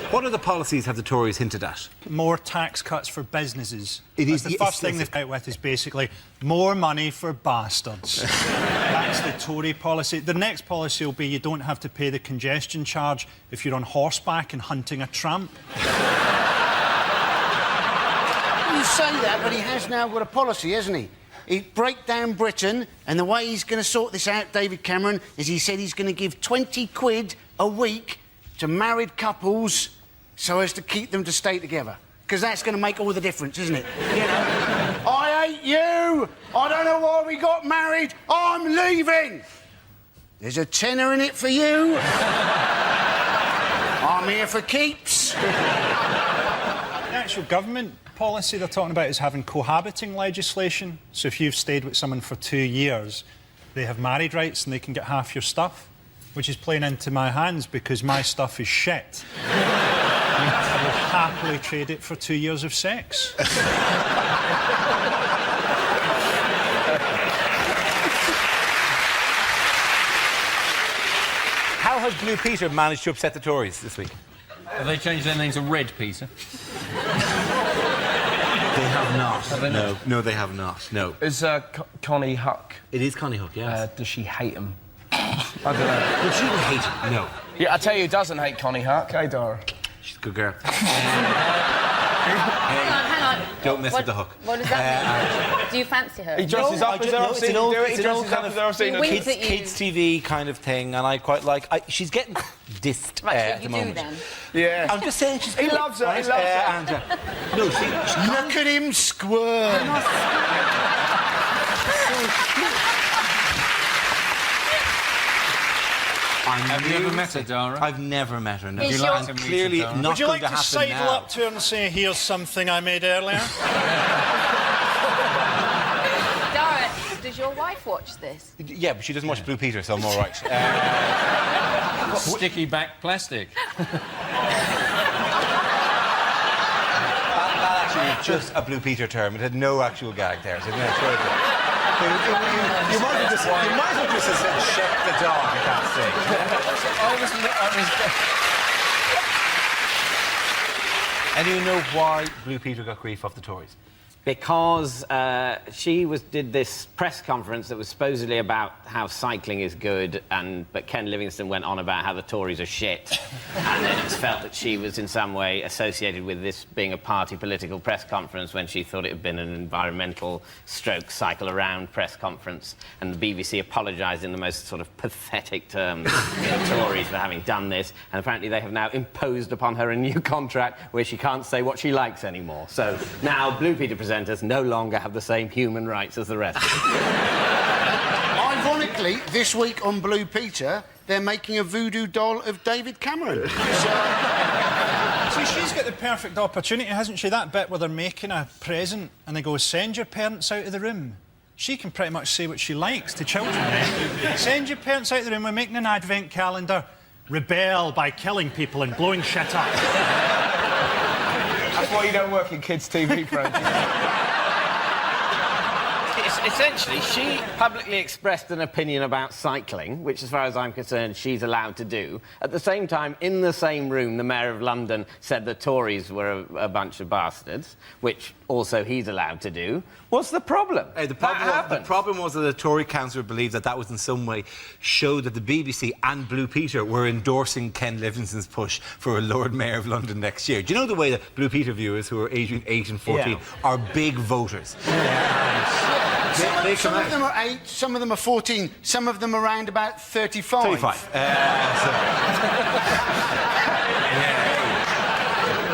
What other policies have the Tories hinted at? More tax cuts for businesses. It is the first thing they've come out with is basically more money for bastards. That's the Tory policy. The next policy will be you don't have to pay the congestion charge if you're on horseback and hunting a tramp. You say that, but he has now got a policy, hasn't he? He'd break down Britain, and the way he's going to sort this out, David Cameron, is he said he's going to give 20 quid a week to married couples so as to keep them to stay together. Because that's going to make all the difference, isn't it? You know? I hate you! I don't know why we got married! I'm leaving! There's a tenner in it for you. I'm here for keeps. The actual government policy they're talking about is having cohabiting legislation. So if you've stayed with someone for 2 years, they have married rights and they can get half your stuff, which is playing into my hands because my stuff is shit. I will happily trade it for 2 years of sex. How has Blue Peter managed to upset the Tories this week? Have they changed their name to Red Peter? They have not. Have they not? No, they have not. No. Is Connie Huck? It is Connie Huck, yes. Does she hate him? I don't know. Well, she would hate him. No. Yeah, I tell you who doesn't hate Connie Huck, eh, Dora? She's a good girl. Hang on. Don't mess with the hook. What does that mean? Do you fancy her? He dresses up as I've seen him do it. He dresses up as I've seen him do it. Kids TV kind of thing, and I quite like... she's getting dissed at the moment. Then. Yeah. I'm just saying she's... He loves her, he loves her. No, Look at him squirm. Have you ever met her, Dara? I've never met her, no. Is I'm clearly not Would you going like to sidle now. up to her and say, here's something I made earlier? Dara, does your wife watch this? Yeah, but she doesn't watch Blue Peter, so I'm all right. Sticky back plastic. That actually was just a Blue Peter term. It had no actual gag there. So you might have just have said, check the dog at that stage. And you know why Blue Peter got grief off the Tories? Because she did this press conference that was supposedly about how cycling is good, but Ken Livingstone went on about how the Tories are shit. And then it's felt that she was in some way associated with this being a party political press conference when she thought it had been an environmental cycle around press conference. And the BBC apologised in the most sort of pathetic terms to the Tories for having done this. And apparently they have now imposed upon her a new contract where she can't say what she likes anymore. So now Blue Peter presenters no longer have the same human rights as the rest of us. Ironically, this week on Blue Peter, they're making a voodoo doll of David Cameron. See, she's got the perfect opportunity, hasn't she? That bit where they're making a present and they go, send your parents out of the room. She can pretty much say what she likes to children, eh? Send your parents out of the room, we're making an advent calendar. Rebel by killing people and blowing shit up. That's why you don't work in kids' TV, Frankie. Essentially, she publicly expressed an opinion about cycling, which, as far as I'm concerned, she's allowed to do. At the same time, in the same room, the Mayor of London said the Tories were a bunch of bastards, which also he's allowed to do. What's the problem? The problem was that the Tory councillor believed that that was in some way showed that the BBC and Blue Peter were endorsing Ken Livingstone's push for a Lord Mayor of London next year. Do you know the way that Blue Peter viewers who are aged 8 and 14 are big voters? Some of them are 8, some of them are 14, some of them around about 35. 35.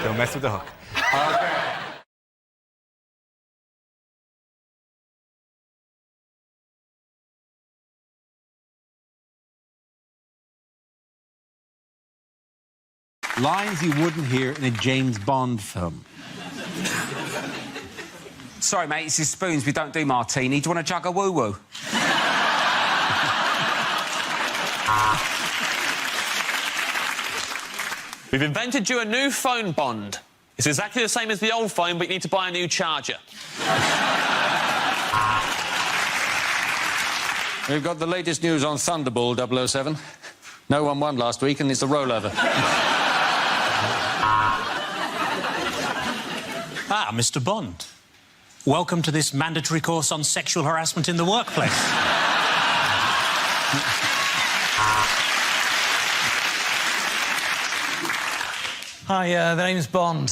Don't mess with the hook. Lines you wouldn't hear in a James Bond film. Sorry, mate, it's his spoons. We don't do martini. Do you want to jug a woo-woo? We've invented you a new phone bond. It's exactly the same as the old phone, but you need to buy a new charger. We've got the latest news on Thunderball 007. No one won last week, and it's a rollover. Mr. Bond. Welcome to this mandatory course on sexual harassment in the workplace. Hi, the name's Bond.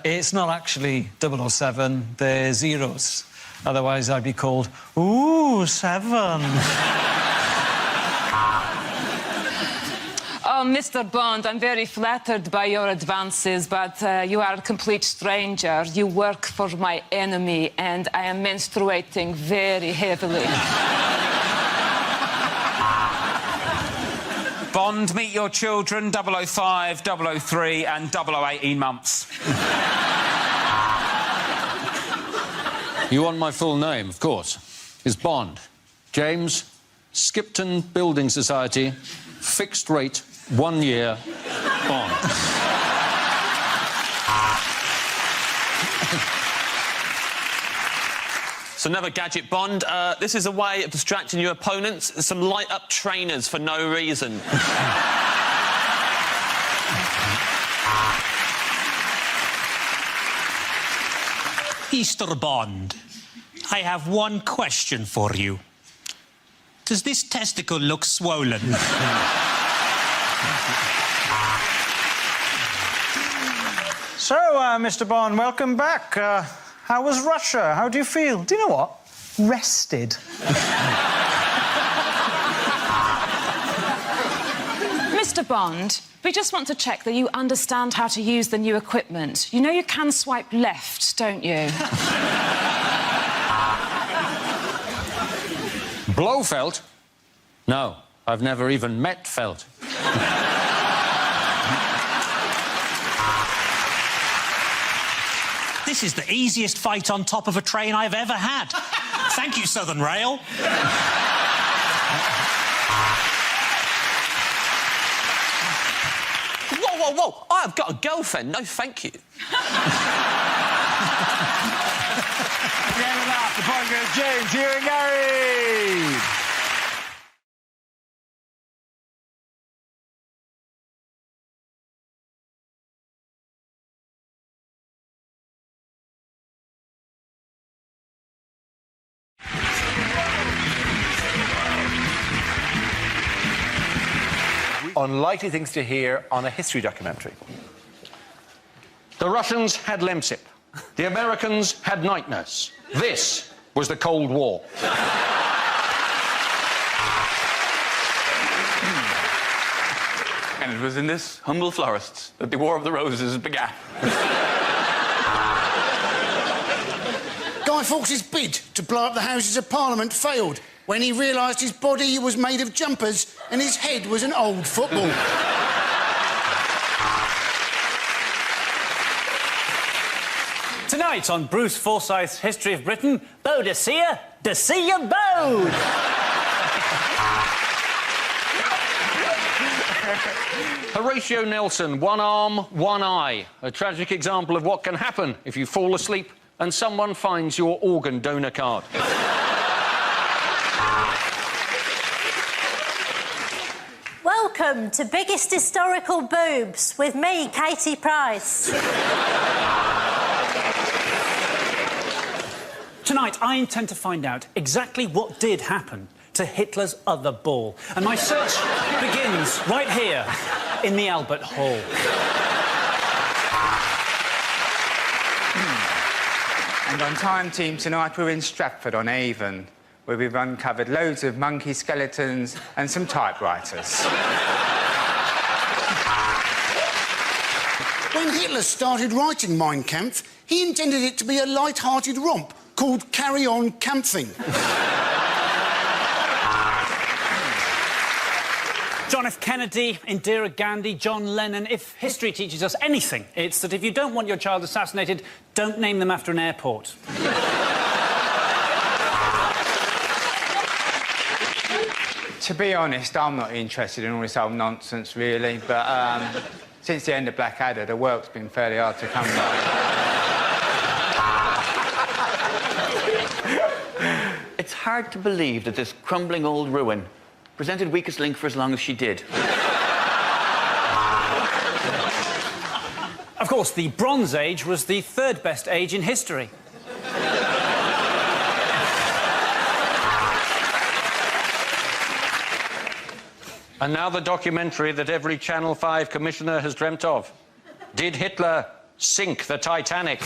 It's not actually 007, they're zeros. Otherwise, I'd be called, ooh, 7. Oh, Mr. Bond, I'm very flattered by your advances, but you are a complete stranger. You work for my enemy, and I am menstruating very heavily. Bond, meet your children, 005, 003 and 0018 months. You want my full name, of course. It's Bond. James Skipton Building Society, fixed rate, 1 year, Bond. So another gadget, Bond. This is a way of distracting your opponents. Some light-up trainers for no reason. Easter Bond, I have one question for you. Does this testicle look swollen? So, Mr. Bond, welcome back. How was Russia? How do you feel? Do you know what? Rested. Mr. Bond, we just want to check that you understand how to use the new equipment. You know you can swipe left, don't you? Blofeld? No, I've never even met Felt. This is the easiest fight on top of a train I've ever had. Thank you, Southern Rail. Whoa, whoa, whoa! I've got a girlfriend. No, thank you. Again enough. The point goes James, Hugh and Gary. Unlikely things to hear on a history documentary. The Russians had Lemsip. The Americans had night nurse. This was the Cold War. And it was in this humble florist that the War of the Roses began. Guy Fawkes' bid to blow up the Houses of Parliament failed when he realised his body was made of jumpers and his head was an old football. Tonight on Bruce Forsyth's History of Britain, Boadicea, Decea Bode! Horatio Nelson, one arm, one eye. A tragic example of what can happen if you fall asleep and someone finds your organ donor card. Welcome to Biggest Historical Boobs with me, Katie Price. Tonight, I intend to find out exactly what did happen to Hitler's other ball. And my search begins right here in the Albert Hall. And on Time Team tonight, we're in Stratford on Avon, where we've uncovered loads of monkey skeletons and some typewriters. When Hitler started writing Mein Kampf, he intended it to be a light-hearted romp called Carry On Camping. John F. Kennedy, Indira Gandhi, John Lennon. If history teaches us anything, it's that if you don't want your child assassinated, don't name them after an airport. To be honest, I'm not interested in all this old nonsense, really, but since the end of Blackadder, the work's been fairly hard to come by. It's hard to believe that this crumbling old ruin presented Weakest Link for as long as she did. Of course, the Bronze Age was the third best age in history. And now the documentary that every Channel 5 commissioner has dreamt of. Did Hitler sink the Titanic?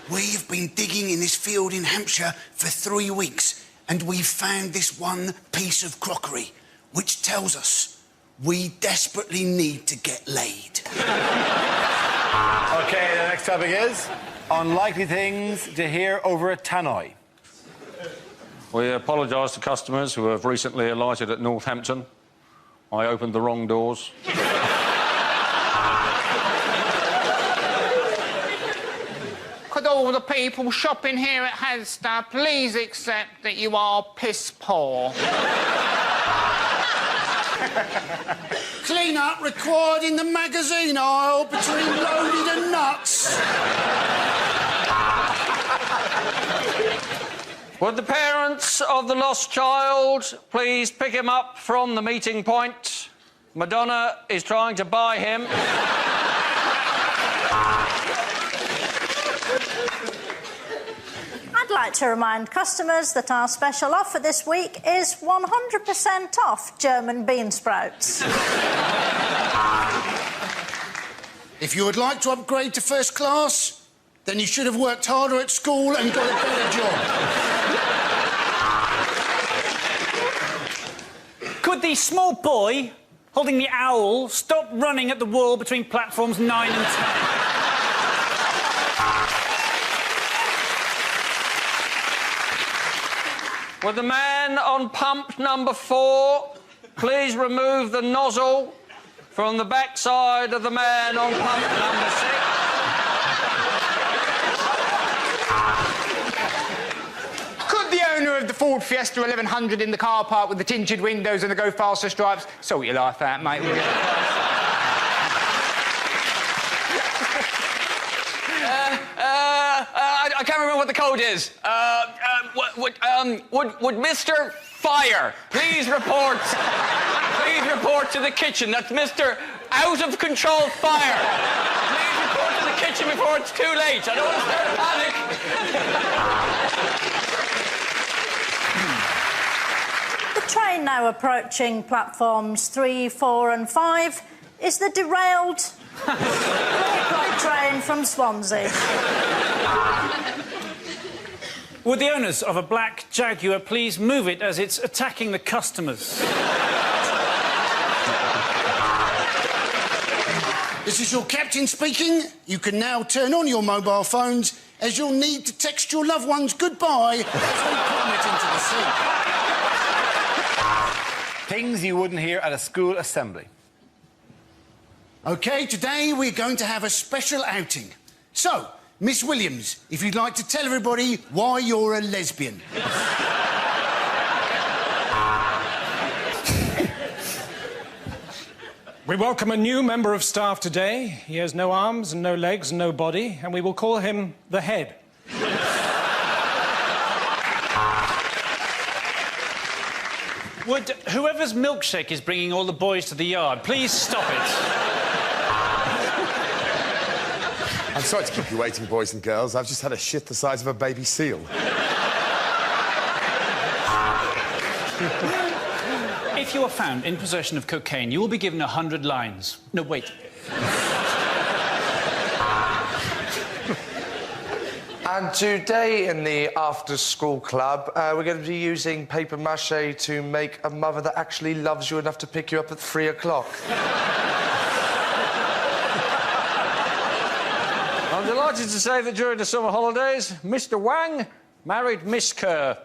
We've been digging in this field in Hampshire for 3 weeks, and we've found this one piece of crockery, which tells us we desperately need to get laid. OK, the next topic is unlikely things to hear over a tannoy. We apologise to customers who have recently alighted at Northampton. I opened the wrong doors. Could all the people shopping here at Asda please accept that you are piss poor? Clean up required in the magazine aisle between loaded and nuts. Would the parents of the lost child please pick him up from the meeting point? Madonna is trying to buy him. I'd like to remind customers that our special offer this week is 100% off German bean sprouts. If you would like to upgrade to first class, then you should have worked harder at school and got a better job. Could the small boy holding the owl stop running at the wall between platforms 9 and 10? Would the man on pump number 4 please remove the nozzle from the backside of the man on pump number 6? Could the owner of the Ford Fiesta 1100 in the car park with the tinted windows and the go faster stripes sort your life out, mate, will you? I can't remember what the code is. Would Mr. Fire please report? Please report to the kitchen. That's Mr. Out of Control Fire. Please report to the kitchen before it's too late. I don't want to start a panic. The train now approaching platforms 3, 4 and 5 is the derailed train from Swansea. Would the owners of a black Jaguar please move it as it's attacking the customers? This is your captain speaking. You can now turn on your mobile phones as you'll need to text your loved ones goodbye as they plummet into the sea. Things you wouldn't hear at a school assembly. OK, today we're going to have a special outing. So, Miss Williams, if you'd like to tell everybody why you're a lesbian. We welcome a new member of staff today. He has no arms and no legs and no body, and we will call him the Head. Would whoever's milkshake is bringing all the boys to the yard please stop it? I'm sorry to keep you waiting, boys and girls. I've just had a shit the size of a baby seal. If you are found in possession of cocaine, you will be given 100 lines. No, wait. And today in the after-school club, we're going to be using paper mache to make a mother that actually loves you enough to pick you up at 3 o'clock. I'm delighted to say that during the summer holidays, Mr. Wang married Miss Kerr.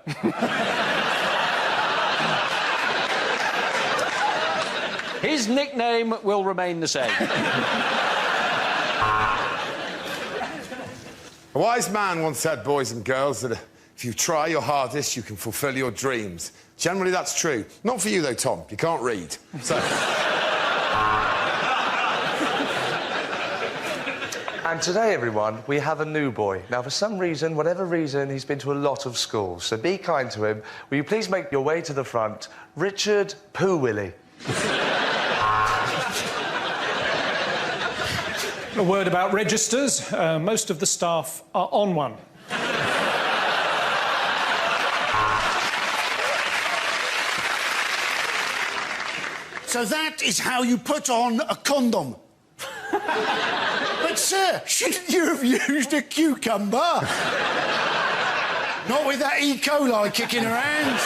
His nickname will remain the same. A wise man once said, boys and girls, that if you try your hardest, you can fulfil your dreams. Generally, that's true. Not for you, though, Tom. You can't read. So... And today, everyone, we have a new boy. Now, for some reason, whatever reason, he's been to a lot of schools, so be kind to him. Will you please make your way to the front? Richard Poo Willie. A word about registers. Most of the staff are on one. So that is how you put on a condom. But, sir, shouldn't you have used a cucumber? Not with that E. coli kicking around.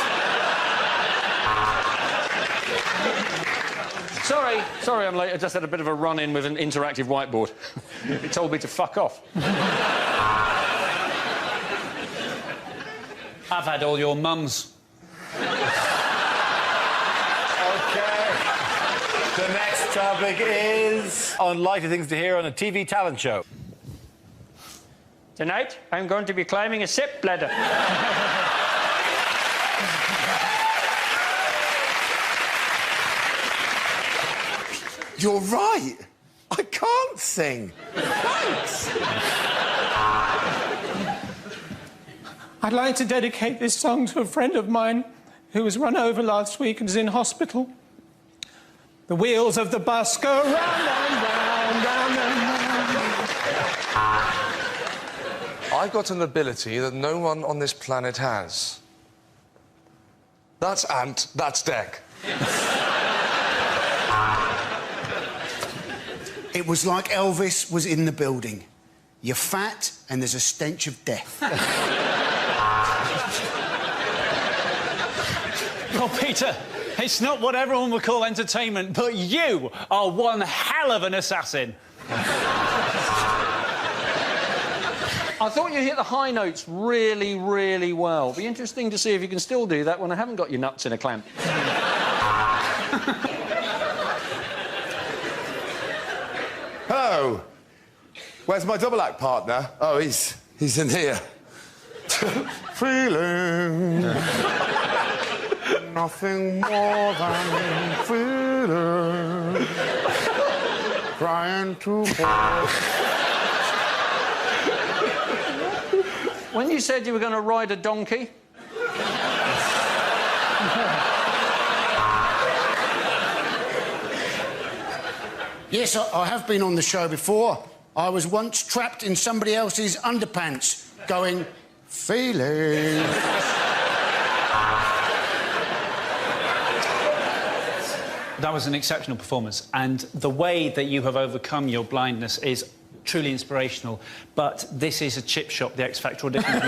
Sorry I'm late. I just had a bit of a run-in with an interactive whiteboard. It told me to fuck off. I've had all your mums. The next topic is unlikely things to hear on a TV talent show. Tonight, I'm going to be climbing a step ladder. You're right. I can't sing. Thanks. I'd like to dedicate this song to a friend of mine who was run over last week and is in hospital. The wheels of the bus go round and round, round and round. I've got an ability that no one on this planet has. That's ant, that's deck. It was like Elvis was in the building. You're fat and there's a stench of death. Well, Peter, it's not what everyone would call entertainment, but you are one hell of an assassin. I thought you hit the high notes really, really well. Be interesting to see if you can still do that when I haven't got your nuts in a clamp. Hello. Where's my double act partner? Oh, he's in here. Feeling nothing more than feeling. Trying to fall. When you said you were going to ride a donkey... Yes, I have been on the show before. I was once trapped in somebody else's underpants, going, feeling... That was an exceptional performance, and the way that you have overcome your blindness is truly inspirational, but this is a chip shop, the X Factor audition.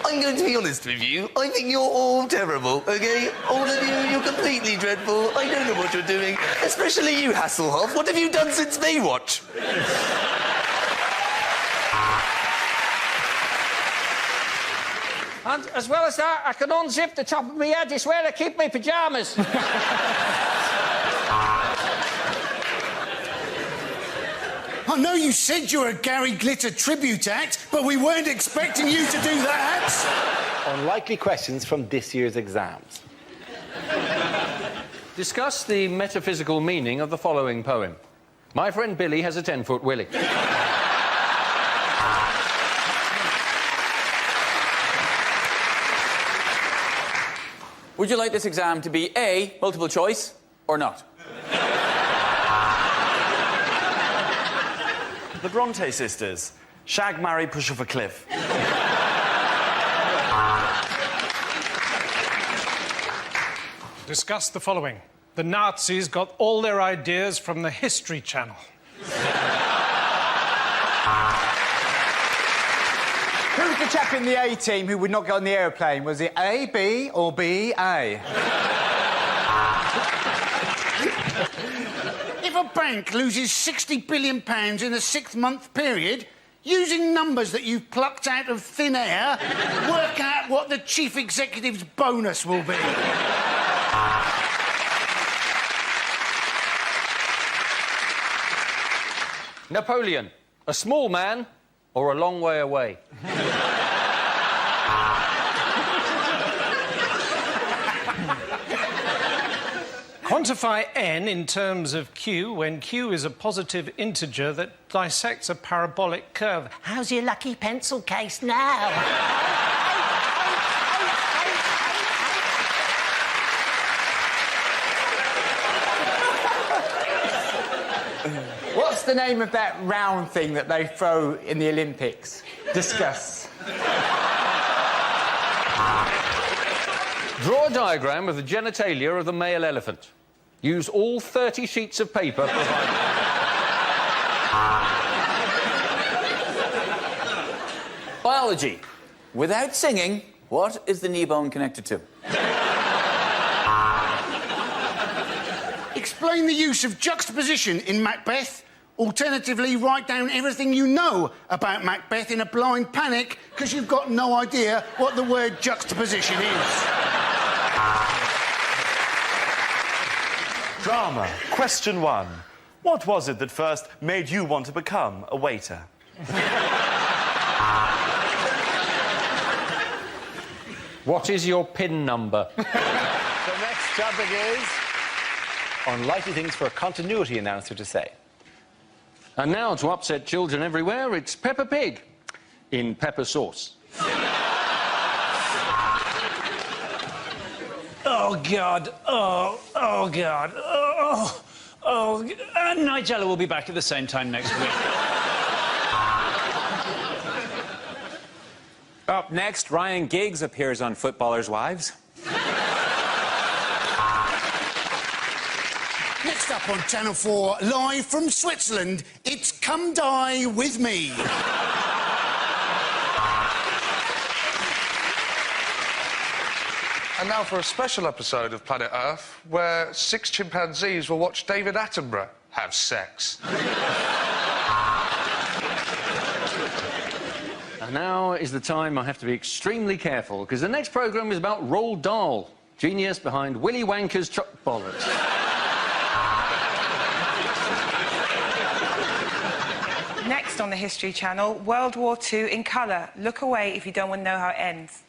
I'm going to be honest with you. I think you're all terrible, OK? All of you, you're completely dreadful. I don't know what you're doing. Especially you, Hasselhoff. What have you done since Baywatch? And as well as that, I can unzip the top of my head. It's where I keep my pyjamas. I know you said you were a Gary Glitter tribute act, but we weren't expecting you to do that. Unlikely questions from this year's exams. Discuss the metaphysical meaning of the following poem. My friend Billy has a 10-foot willy. Would you like this exam to be A, multiple choice, or not? The Bronte sisters. Shag, marry, push off a cliff. Discuss the following. The Nazis got all their ideas from the History Channel. Who was the chap in the A team who would not get on the aeroplane? Was it A, B, or B, A? If a bank loses £60 billion in a 6-month period, using numbers that you've plucked out of thin air, work out what the chief executive's bonus will be. Napoleon, a small man or a long way away? Quantify n in terms of q when q is a positive integer that dissects a parabolic curve. How's your lucky pencil case now? What's the name of that round thing that they throw in the Olympics? Discuss. Draw a diagram of the genitalia of the male elephant. Use all 30 sheets of paper provided. Biology. Without singing, what is the knee bone connected to? Explain the use of juxtaposition in Macbeth Alternatively, write down everything you know about Macbeth in a blind panic because you've got no idea what the word juxtaposition is. Drama. Question 1. What was it that first made you want to become a waiter? What is your PIN number? The next topic is unlikely things for a continuity announcer to say. And now, to upset children everywhere, it's Peppa Pig in pepper sauce. Oh, God. Oh, God. And Nigella will be back at the same time next week. Up next, Ryan Giggs appears on Footballers' Wives. Next up on Channel 4, live from Switzerland, it's Come Die With Me. And now for a special episode of Planet Earth, where 6 chimpanzees will watch David Attenborough have sex. And now is the time I have to be extremely careful, because the next programme is about Roald Dahl, genius behind Willy Wanker's Chuck Bollocks. Next on the History Channel, World War II in colour. Look away if you don't want to know how it ends.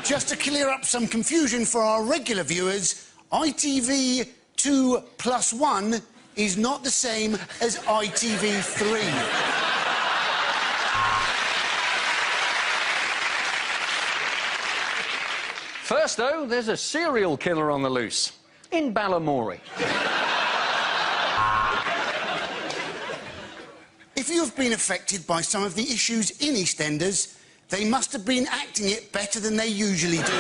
Just to clear up some confusion for our regular viewers, ITV 2+1 is not the same as ITV3. First, though, there's a serial killer on the loose in Balamory. If you've been affected by some of the issues in EastEnders, they must have been acting it better than they usually do.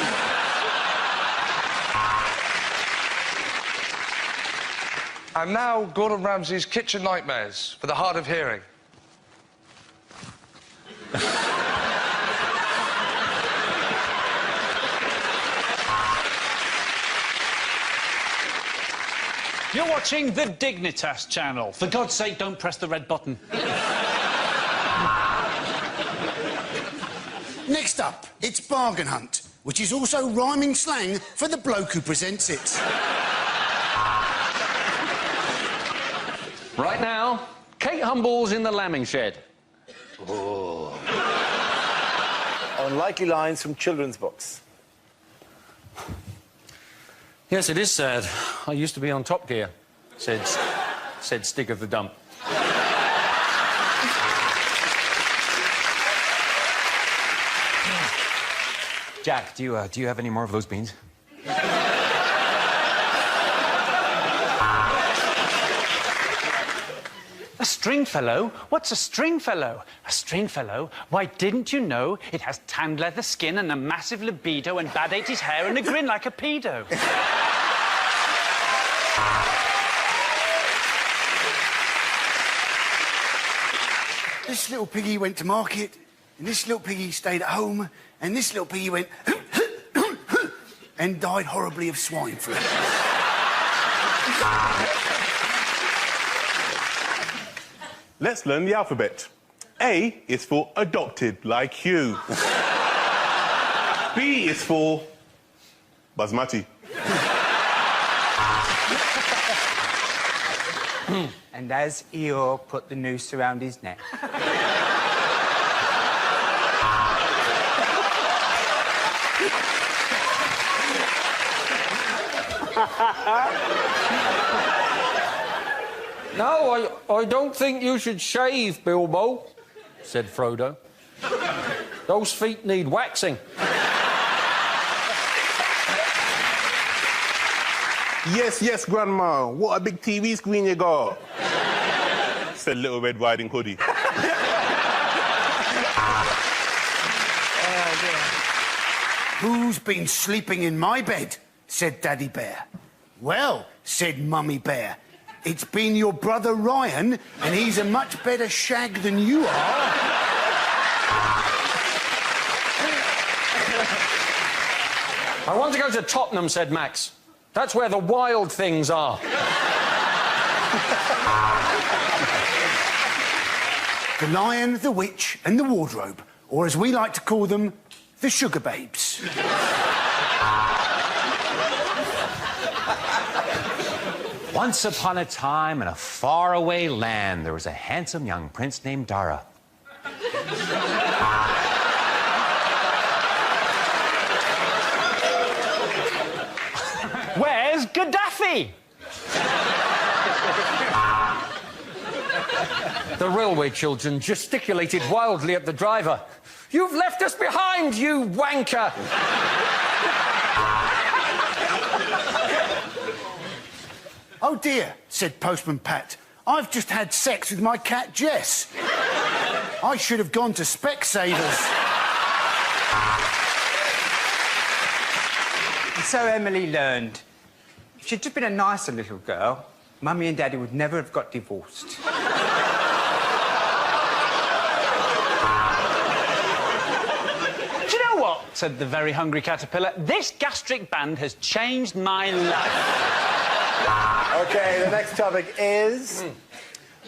And now, Gordon Ramsay's Kitchen Nightmares for the hard of hearing. You're watching the Dignitas channel. For God's sake, don't press the red button. Next up, it's Bargain Hunt, which is also rhyming slang for the bloke who presents it. Right now, Kate Humble's in the lambing shed. Oh. Unlikely lines from children's books. Yes, it is sad. I used to be on Top Gear, said Stig of the Dump. Jack, do you have any more of those beans? A Stringfellow? What's a Stringfellow? A Stringfellow? Why, didn't you know it has tanned leather skin and a massive libido and bad 80s hair and a grin like a pedo? This little piggy went to market, and this little piggy stayed at home, and this little piggy went and died horribly of swine flu. Let's learn the alphabet. A is for adopted, like you. B is for basmati. And as Eeyore put the noose around his neck. No, I don't think you should shave, Bilbo, said Frodo. Those feet need waxing. Yes, Grandma. What a big TV screen you got. Said Little Red Riding Hoodie. Who's been sleeping in my bed? Said Daddy Bear. Well, said Mummy Bear, it's been your brother Ryan, and he's a much better shag than you are. I want to go to Tottenham, said Max. That's where the wild things are. The Lion, the Witch and the Wardrobe, or as we like to call them, the Sugar Babes. Once upon a time, in a faraway land, there was a handsome young prince named Dara. Where's Gaddafi? The railway children gesticulated wildly at the driver. You've left us behind, you wanker! Oh dear, said Postman Pat. I've just had sex with my cat Jess. I should have gone to Specsavers. And so Emily learned. If she'd just been a nicer little girl, Mummy and Daddy would never have got divorced. Do you know what? Said the very hungry caterpillar. This gastric band has changed my life. OK, the next topic is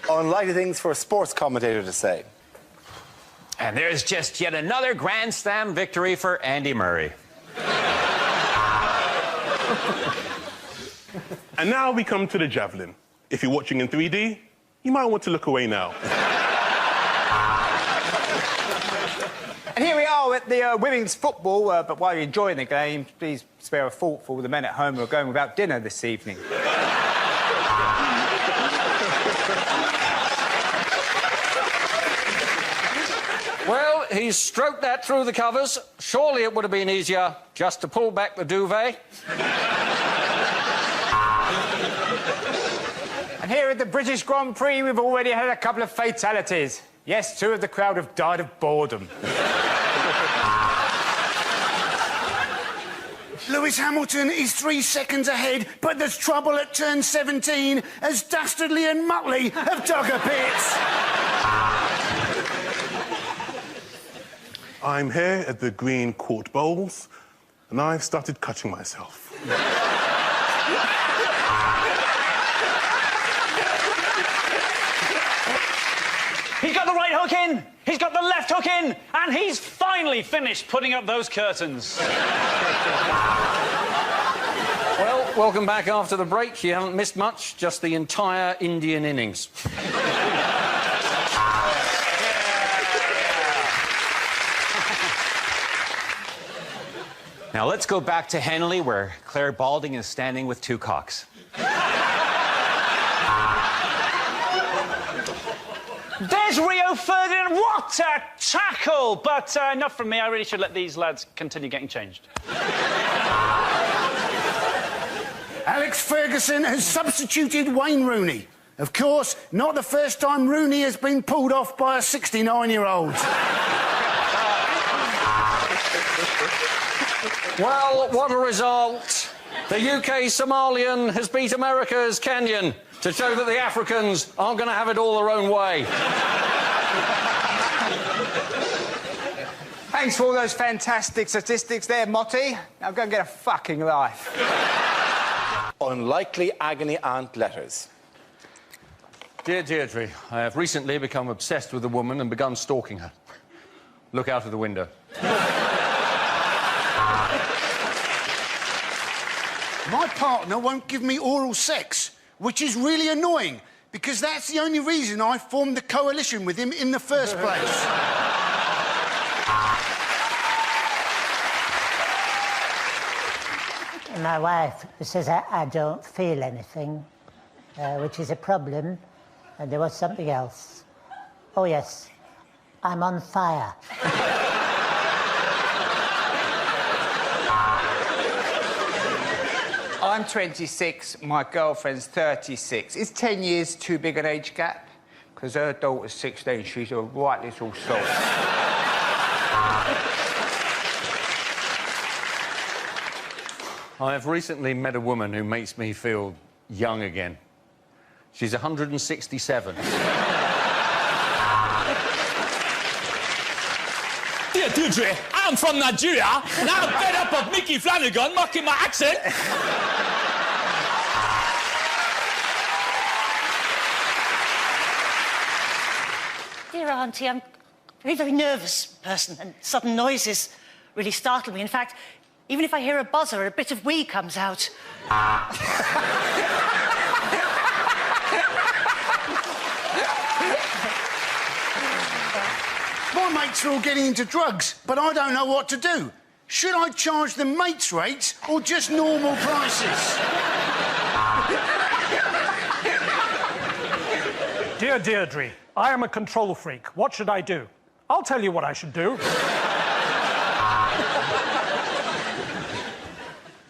unlikely things for a sports commentator to say. And there's just yet another Grand Slam victory for Andy Murray. And now we come to the javelin. If you're watching in 3D, you might want to look away now. And here we are at the women's football, but while you're enjoying the game, please spare a thought for all the men at home who are going without dinner this evening. Well, he's stroked that through the covers. Surely it would have been easier just to pull back the duvet. And here at the British Grand Prix, we've already had a couple of fatalities. Yes, 2 of the crowd have died of boredom. Lewis Hamilton is 3 seconds ahead, but there's trouble at turn 17 as Dastardly and Muttley have dug a pit. I'm here at the Green Court Bowls, and I've started cutting myself. He's got the right hook in, he's got the left hook in, and he's finally finished putting up those curtains. Well, welcome back after the break. You haven't missed much, just the entire Indian innings. Now let's go back to Henley, where Claire Balding is standing with 2 cocks. There's Rio Ferdinand. What a tackle! But enough from me. I really should let these lads continue getting changed. Alex Ferguson has substituted Wayne Rooney. Of course, not the first time Rooney has been pulled off by a 69-year-old. Well, what a result. The UK Somalian has beat America's Kenyan to show that the Africans aren't going to have it all their own way. Thanks for all those fantastic statistics there, Motty. Now go and get a fucking life. Unlikely agony aunt letters. Dear Deirdre, I have recently become obsessed with a woman and begun stalking her. Look out of the window. My partner won't give me oral sex, which is really annoying, because that's the only reason I formed the coalition with him in the first place. My wife says I don't feel anything, which is a problem. And there was something else. Oh, yes, I'm on fire. I'm 26, my girlfriend's 36. Is 10 years too big an age gap? Because her daughter's 16, she's a right little soul. I have recently met a woman who makes me feel young again. She's 167. Dear Deirdre, I'm from Nigeria, and I'm fed up of Mickey Flanagan mocking my accent. Auntie. I'm a very, very nervous person, and sudden noises really startle me. In fact, even if I hear a buzzer, a bit of wee comes out. My mates are all getting into drugs, but I don't know what to do. Should I charge them mates' rates or just normal prices? Dear Deirdre, I am a control freak. What should I do? I'll tell you what I should do.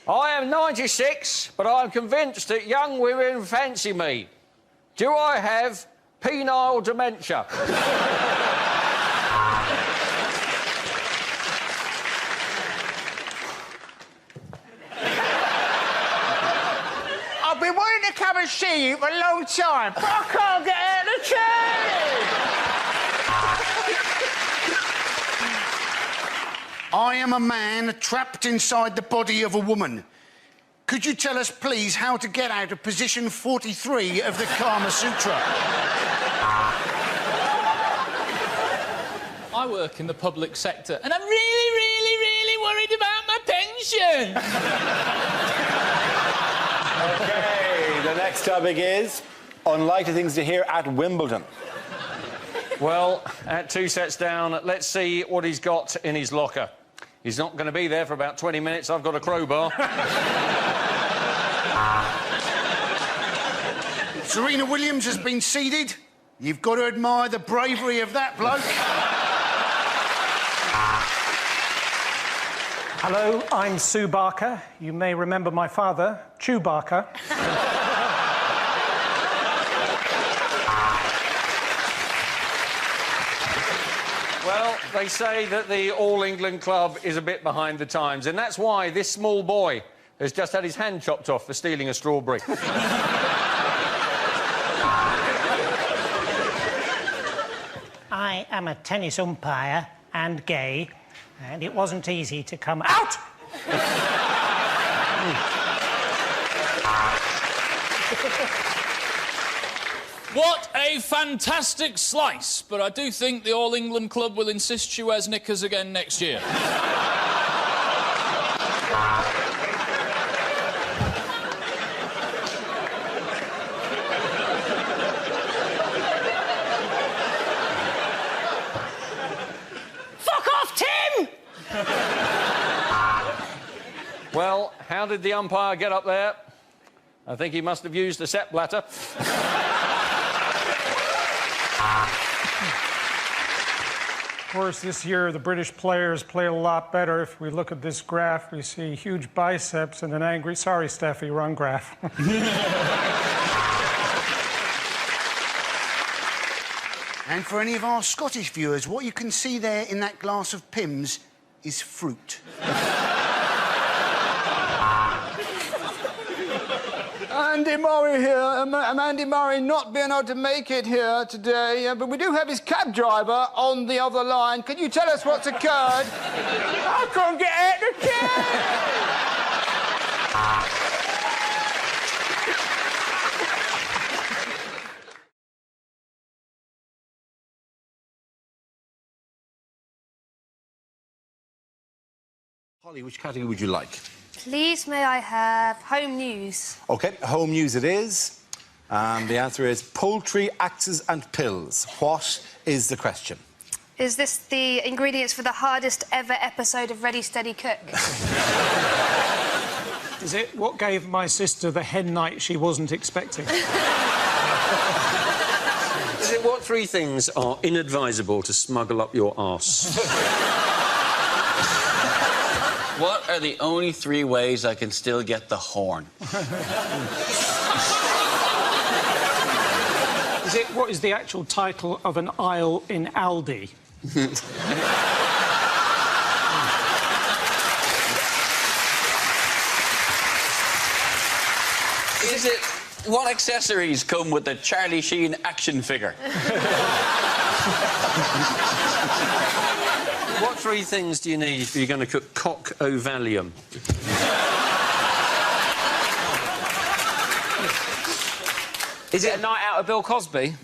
I am 96, but I'm convinced that young women fancy me. Do I have penile dementia? I've been wanting to come and see you for a long time, but I can't get out of the chair! I am a man trapped inside the body of a woman. Could you tell us, please, how to get out of position 43 of the Kama Sutra? I work in the public sector, and I'm really, really, really worried about my pension. OK, the next topic is unlikely things to hear at Wimbledon. Well, at 2 sets down, let's see what he's got in his locker. He's not going to be there for about 20 minutes. I've got a crowbar. Serena Williams has been seeded. You've got to admire the bravery of that bloke. Hello, I'm Sue Barker. You may remember my father, Chew Barker. Well, they say that the All England Club is a bit behind the times, and that's why this small boy has just had his hand chopped off for stealing a strawberry. I am a tennis umpire and gay, and it wasn't easy to come out. What a fantastic slice, but I do think the All England Club will insist she wears knickers again next year. Fuck off, Tim! Well, how did the umpire get up there? I think he must have used a Sepp Blatter. Of course, this year the British players play a lot better. If we look at this graph, we see huge biceps and an angry... Sorry, Steffi, wrong graph. And for any of our Scottish viewers, what you can see there in that glass of Pimm's is fruit. Andy Murray here. Andy Murray not being able to make it here today, but we do have his cab driver on the other line. Can you tell us what's occurred? I can't get out of the chair! Holly, which category would you like? Please, may I have home news? OK, home news it is. And the answer is poultry, axes and pills. What is the question? Is this the ingredients for the hardest ever episode of Ready, Steady, Cook? Is it what gave my sister the hen night she wasn't expecting? Is it what 3 things are inadvisable to smuggle up your arse? What are the only 3 ways I can still get the horn? Is it what is the actual title of an aisle in Aldi? Is it what accessories come with the Charlie Sheen action figure? What 3 things do you need if you're going to cook cock o' Valium? Is it a night out of Bill Cosby?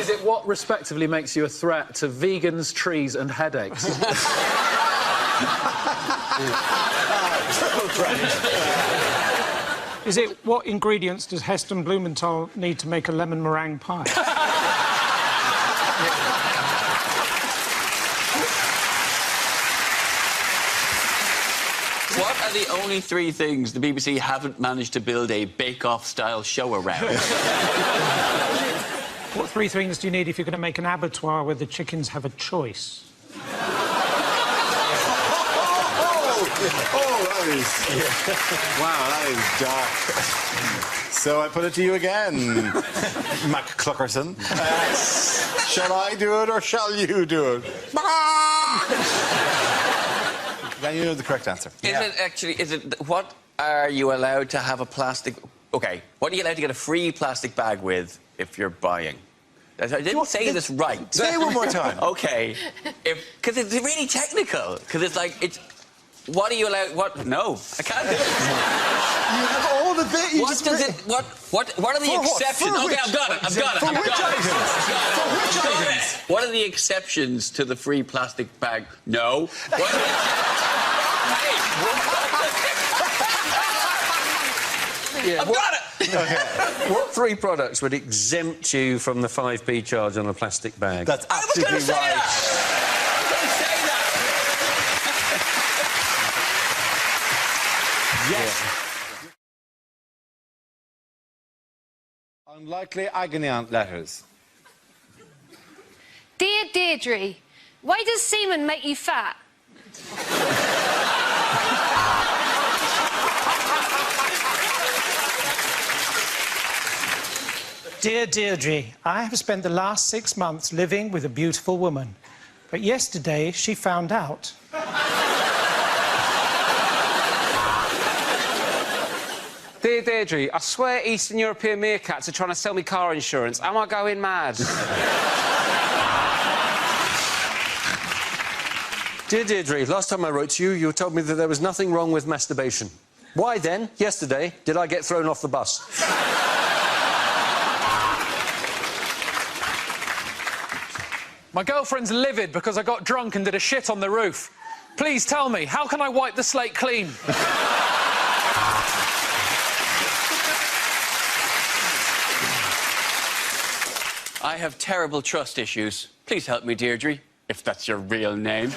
Is it what respectively makes you a threat to vegans, trees and headaches? Triple threat. Is it what ingredients does Heston Blumenthal need to make a lemon meringue pie? What are the only 3 things the BBC haven't managed to build a bake-off style show around? What 3 things do you need if you're going to make an abattoir where the chickens have a choice? That is... Wow, that is dark. So I put it to you again, Mac Cluckerson. Shall I do it or shall you do it? Then you know the correct answer. What are you allowed to have a plastic... OK, what are you allowed to get a free plastic bag with if you're buying? I didn't say this right. Say it one more time. OK. Because it's really technical. Because it's like, what are you allowed... What? No, I can't do it. You have all the bit... What are the exceptions? OK, I've got it. For which items? What are the exceptions to the free plastic bag? No. Yeah, I've got it! Okay. What 3 products would exempt you from the 5p charge on a plastic bag? That's absolutely right. I was going to say that! Yes. Unlikely agony aunt letters. Dear Deirdre, why does semen make you fat? Dear Deirdre, I have spent the last 6 months living with a beautiful woman, but yesterday she found out. Dear Deirdre, I swear Eastern European meerkats are trying to sell me car insurance. Am I going mad? Dear Deirdre, last time I wrote to you, you told me that there was nothing wrong with masturbation. Why then, yesterday, did I get thrown off the bus? My girlfriend's livid because I got drunk and did a shit on the roof. Please tell me, how can I wipe the slate clean? I have terrible trust issues. Please help me, Deirdre, if that's your real name.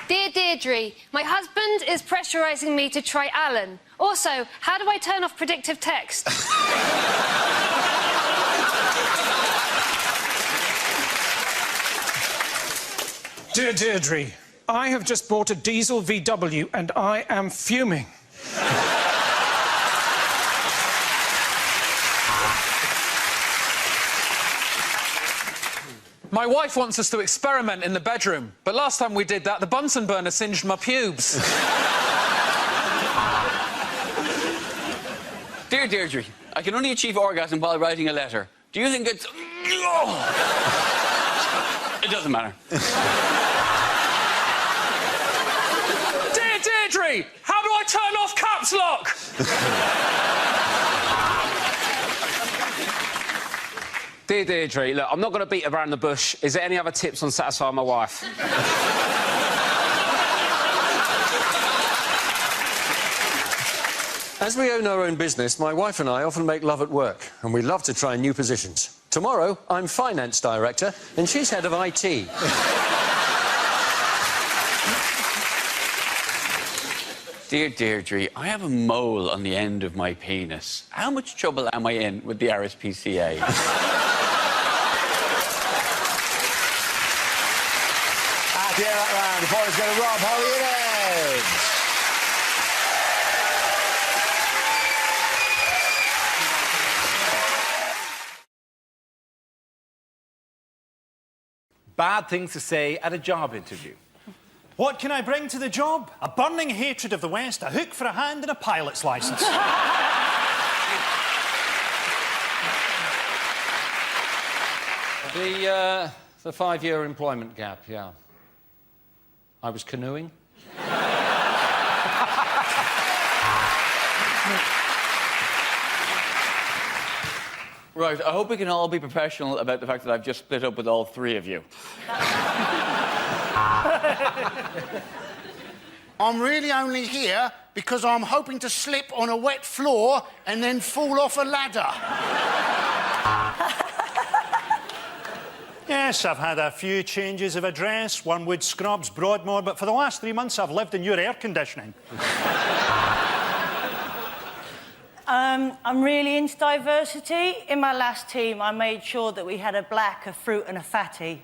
Dear Deirdre, my husband is pressurising me to try Alan. Also, how do I turn off predictive text? Dear Deirdre, I have just bought a diesel VW and I am fuming. My wife wants us to experiment in the bedroom, but last time we did that, the Bunsen burner singed my pubes. Dear Deirdre, I can only achieve orgasm while writing a letter. Do you think it's... It doesn't matter. Dear Deirdre, how do I turn off caps lock? Dear Deirdre, look, I'm not going to beat around the bush. Is there any other tips on satisfying my wife? As we own our own business, my wife and I often make love at work, and we love to try new positions. Tomorrow, I'm finance director, and she's head of IT. Dear Deirdre, I have a mole on the end of my penis. How much trouble am I in with the RSPCA? At the end of that round, the boys going to rob Holly and Edge. Bad things to say at a job interview. What can I bring to the job? A burning hatred of the West, a hook for a hand and a pilot's licence. The 5-year employment gap, yeah. I was canoeing. Right, I hope we can all be professional about the fact that I've just split up with all three of you. I'm really only here because I'm hoping to slip on a wet floor and then fall off a ladder. Yes, I've had a few changes of address, Wormwood Scrubs, Broadmoor, but for the last 3 months I've lived in your air conditioning. I'm really into diversity. In my last team, I made sure that we had a black, a fruit and a fatty.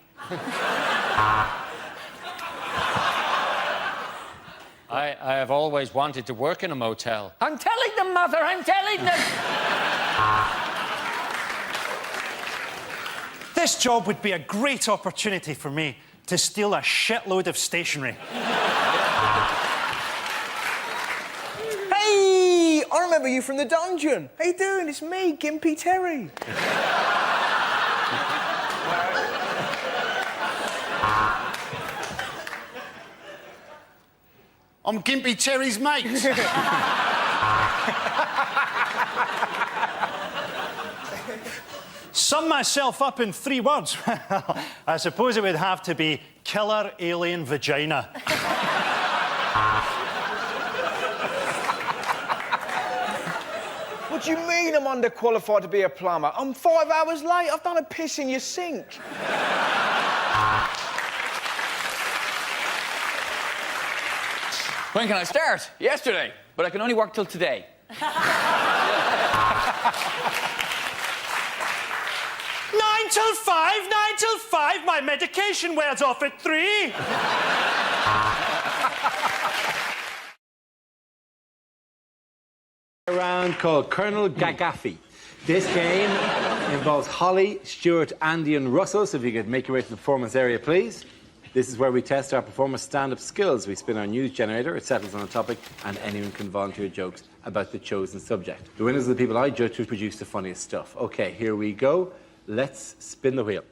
I have always wanted to work in a motel. I'm telling them, Mother, I'm telling them. This job would be a great opportunity for me to steal a shitload of stationery. Hey, I remember you from the dungeon. How you doing? It's me, Gimpy Terry. I'm Gimpy Terry's mate. Sum myself up in 3 words. I suppose it would have to be killer alien vagina. What do you mean I'm underqualified to be a plumber? I'm 5 hours late. I've done a piss in your sink. When can I start? Yesterday, but I can only work till today. 9 till 5, 9 till 5. My medication wears off at 3. A round called Colonel Gagaffey. This game involves Holly, Stuart, Andy and Russell, so if you could make your way to the performance area, please. This is where we test our performers' stand-up skills. We spin our news generator, it settles on a topic, and anyone can volunteer jokes about the chosen subject. The winners are the people I judge who produce the funniest stuff. OK, here we go. Let's spin the wheel.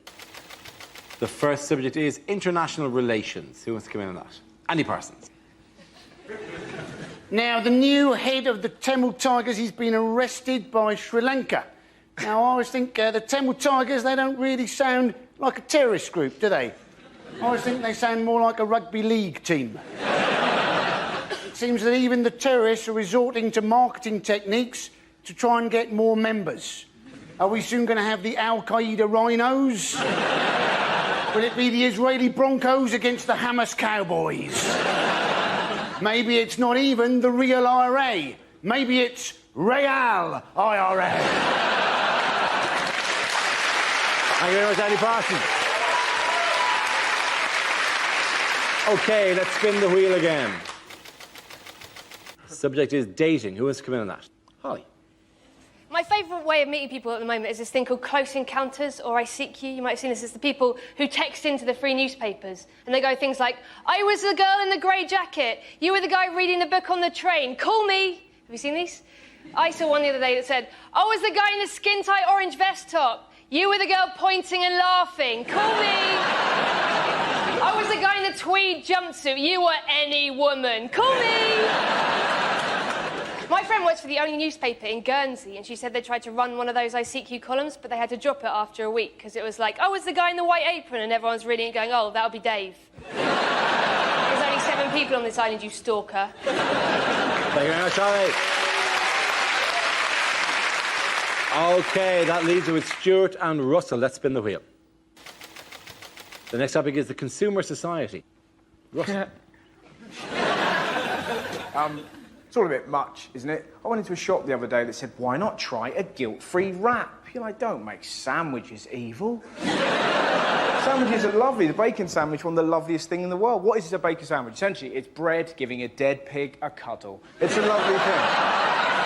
The first subject is international relations. Who wants to come in on that? Andy Parsons. Now, the new head of the Tamil Tigers, he's been arrested by Sri Lanka. Now, I always think the Tamil Tigers, they don't really sound like a terrorist group, do they? I always think they sound more like a rugby league team. It seems that even the terrorists are resorting to marketing techniques to try and get more members. Are we soon going to have the Al-Qaeda rhinos? Will it be the Israeli Broncos against the Hamas Cowboys? Maybe it's not even the real IRA. Maybe it's Real IRA. Thank you very much, Andy Parsons. OK, let's spin the wheel again. Subject is dating. Who wants to come in on that? Holly. My favourite way of meeting people at the moment is this thing called Close Encounters, or I Seek You. You might have seen this. It's the people who text into the free newspapers. And they go things like, I was the girl in the grey jacket. You were the guy reading the book on the train. Call me. Have you seen these? I saw one the other day that said, I was the guy in the skin-tight orange vest top. You were the girl pointing and laughing. Call me. I was the guy in the tweed jumpsuit. You were any woman. Call me. My friend works for the only newspaper in Guernsey, and she said they tried to run one of those I Seek You columns, but they had to drop it after a week, because it was like, I was the guy in the white apron, and everyone's reading it going, oh, that'll be Dave. There's only 7 people on this island, you stalker. Thank you very much, Charlie. OK, that leaves it with Stuart and Russell. Let's spin the wheel. The next topic is the Consumer Society. Russell. It's all a bit much, isn't it? I went into a shop the other day that said, why not try a guilt-free wrap? You're like, don't make sandwiches evil. Sandwiches are lovely. The bacon sandwich, one of the loveliest things in the world. What is a bacon sandwich? Essentially, it's bread giving a dead pig a cuddle. It's a lovely thing.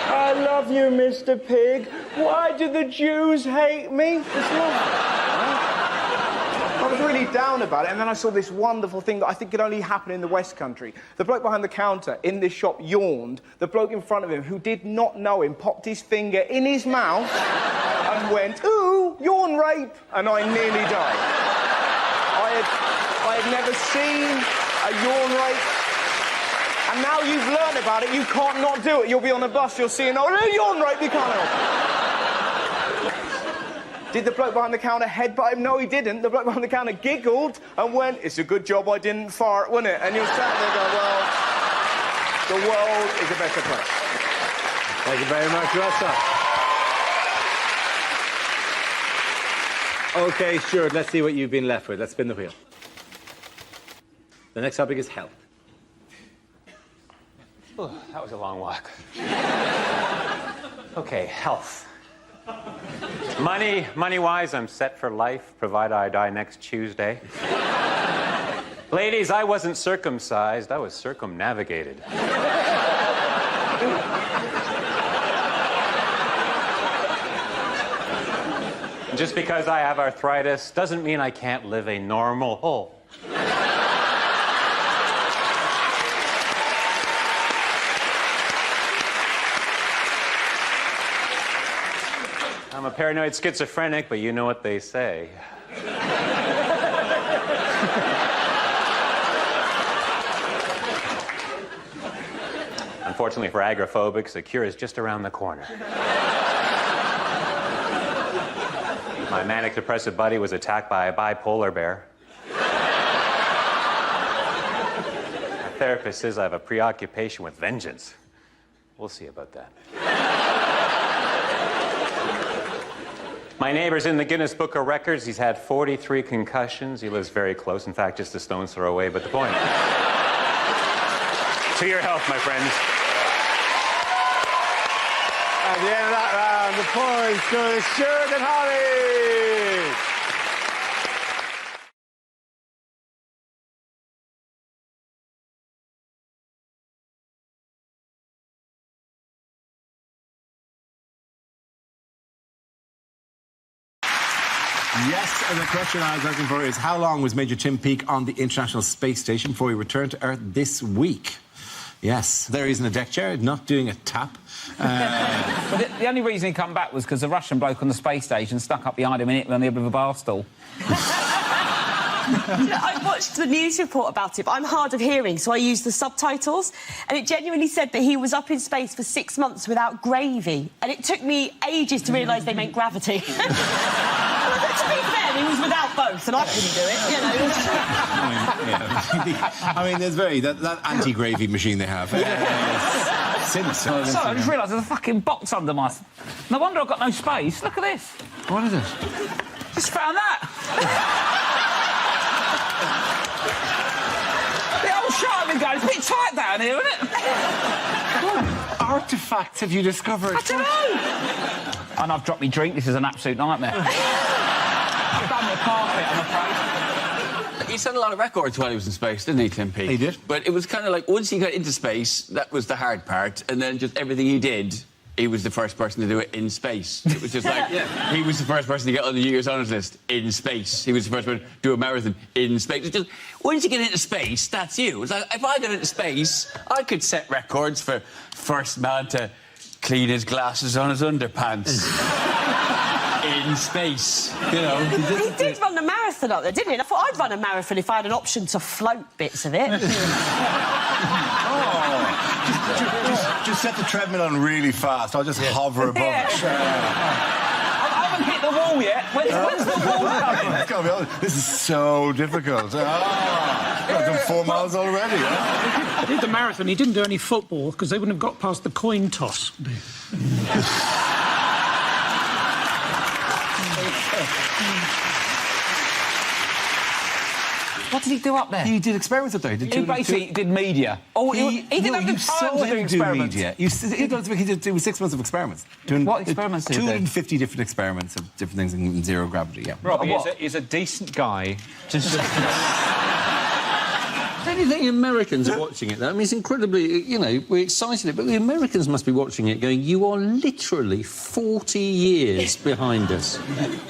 I love you, Mr. Pig. Why do the Jews hate me? It's lovely. I was really down about it, and then I saw this wonderful thing that I think could only happen in the West Country. The bloke behind the counter in this shop yawned. The bloke in front of him, who did not know him, popped his finger in his mouth and went, ooh, yawn rape, and I nearly died. I had never seen a yawn rape, and now you've learned about it, you can't not do it. You'll be on a bus, you'll see an old yawn rape, you can't help it. Did the bloke behind the counter headbutt him? No, he didn't. The bloke behind the counter giggled and went, "It's a good job I didn't fart, wasn't it?" And you're sat there going, well, the world is a better place. Thank you very much, Russell. OK, sure, let's see what you've been left with. Let's spin the wheel. The next topic is health. Oh, that was a long walk. OK, health. Money-wise, I'm set for life, provided I die next Tuesday. Ladies, I wasn't circumcised, I was circumnavigated. Just because I have arthritis doesn't mean I can't live a normal whole. I'm a paranoid schizophrenic, but you know what they say. Unfortunately for agoraphobics, the cure is just around the corner. My manic depressive buddy was attacked by a bipolar bear. My therapist says I have a preoccupation with vengeance. We'll see about that. My neighbor's in the Guinness Book of Records. He's had 43 concussions. He lives very close. In fact, just a stone's throw away, but the point. To your health, my friends. At the end of that round, the points go to Stuart and Holly. Yes, and the question I was looking for is how long was Major Tim Peake on the International Space Station before he returned to Earth this week? Yes, there he's in a deck chair, not doing a tap. But the only reason he come back was because the Russian bloke on the space station stuck up behind him in it on the end of a bar stool. I watched the news report about it, but I'm hard of hearing, so I used the subtitles, and it genuinely said that he was up in space for 6 months without gravy, and it took me ages to realise they meant gravity. To be fair, he was without both, and I couldn't do it, you know. I mean, there's that anti-gravy machine they have. Simpson. So I just realised there's a fucking box under my... No wonder I've got no space. Look at this. What is it? Just found that. The old sharpening guy, it's a bit tight down here, isn't it? What artefacts have you discovered? I don't know. And I've dropped my drink. This is an absolute nightmare. I've done the carpet, I'm afraid. He set a lot of records while he was in space, didn't he, Tim Peake? He did. But it was kind of like, once he got into space, that was the hard part, and then just everything he did, he was the first person to do it in space. It was just like, he was the first person to get on the New Year's Honours list in space. He was the first person to do a marathon in space. It's just, once you get into space, that's you. It's like, if I got into space, I could set records for first man to clean his glasses on his underpants. In space, you know. He did run a marathon up there, didn't he? And I thought I'd run a marathon if I had an option to float bits of it. Just set the treadmill on really fast. I'll just hover above it. I haven't hit the wall yet. When's the wall coming? It's gotta be honest. This is so difficult. I've done 4 miles already. I did the marathon. He didn't do any football because they wouldn't have got past the coin toss. What did he do up there? He did experiments up there. He basically did media. Oh, he didn't have the time to do experiments. Media. He did 6 months of experiments. What experiments did he do? 250 different experiments of different things in zero gravity, yeah. Robbie is a decent guy. If anything, Americans are watching it, though. I mean, it's incredibly, you know, we're excited, but the Americans must be watching it going, you are literally 40 years behind us.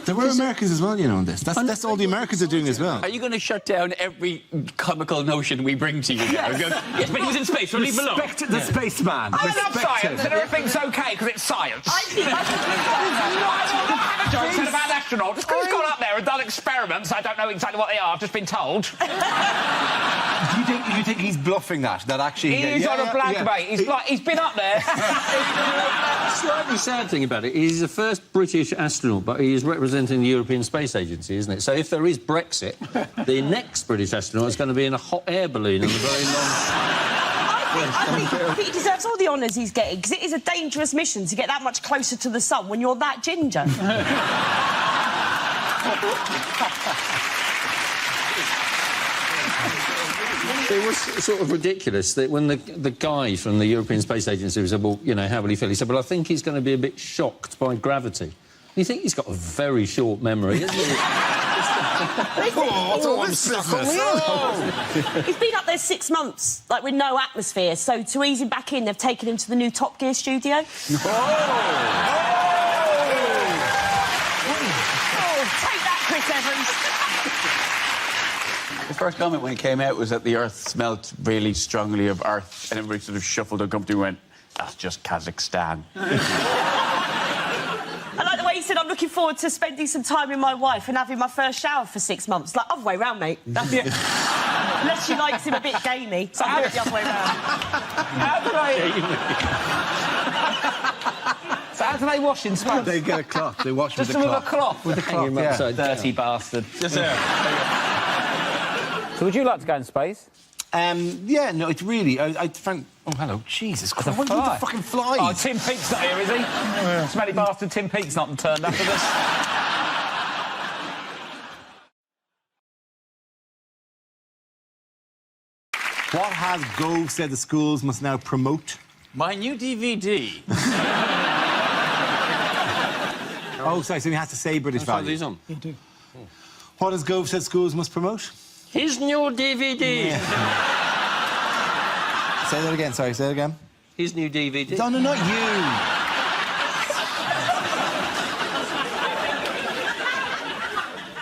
There were Americans as well, you know, on this. That's all the Americans are doing as well. Are you going to shut down every comical notion we bring to you now? Yes, but he's in space, so leave him alone. Respect the spaceman. I love science, and everything's OK because it's science. I think not have a joke said about astronauts. Just because he's gone up there and done experiments, I don't know exactly what they are, I've just been told. You think he's bluffing that actually... He's on a blank, mate. He's been up there. The slightly sad thing about it, he's the first British astronaut, but he is representing the European Space Agency, isn't it? So if there is Brexit, the next British astronaut is going to be in a hot air balloon on a very long... I think he deserves all the honours he's getting, because it is a dangerous mission to get that much closer to the sun when you're that ginger. It was sort of ridiculous that when the guy from the European Space Agency said, well, you know, how will he feel? He said, well, I think he's going to be a bit shocked by gravity. You think he's got a very short memory, isn't he? He's been up there 6 months, like, with no atmosphere, so to ease him back in, they've taken him to the new Top Gear studio. Take that, Chris Evans! The first comment when it came out was that the Earth smelt really strongly of Earth, and everybody sort of shuffled and come to and went, that's just Kazakhstan. I like the way he said, I'm looking forward to spending some time with my wife and having my first shower for 6 months. Like, other way round, mate. That's it. Unless she likes him a bit gamey. So I'm the other way round. So how do they wash in space? They get a cloth. They wash just with a cloth. cloth. With a cloth, yeah. Dirty bastard. Just there. So would you like to go in space? Yeah, no, it's really... I found... Oh, hello. Jesus Christ. What are the fucking flies? Oh, Tim Peake's not here, is he? Smelly bastard Tim Peake's not turned up with us. What has Gove said the schools must now promote? My new DVD. Oh, sorry, so he has to say British values. on. You do. What has Gove said schools must promote? His new DVD. Yeah. Say that again, sorry, say it again. His new DVD. No, not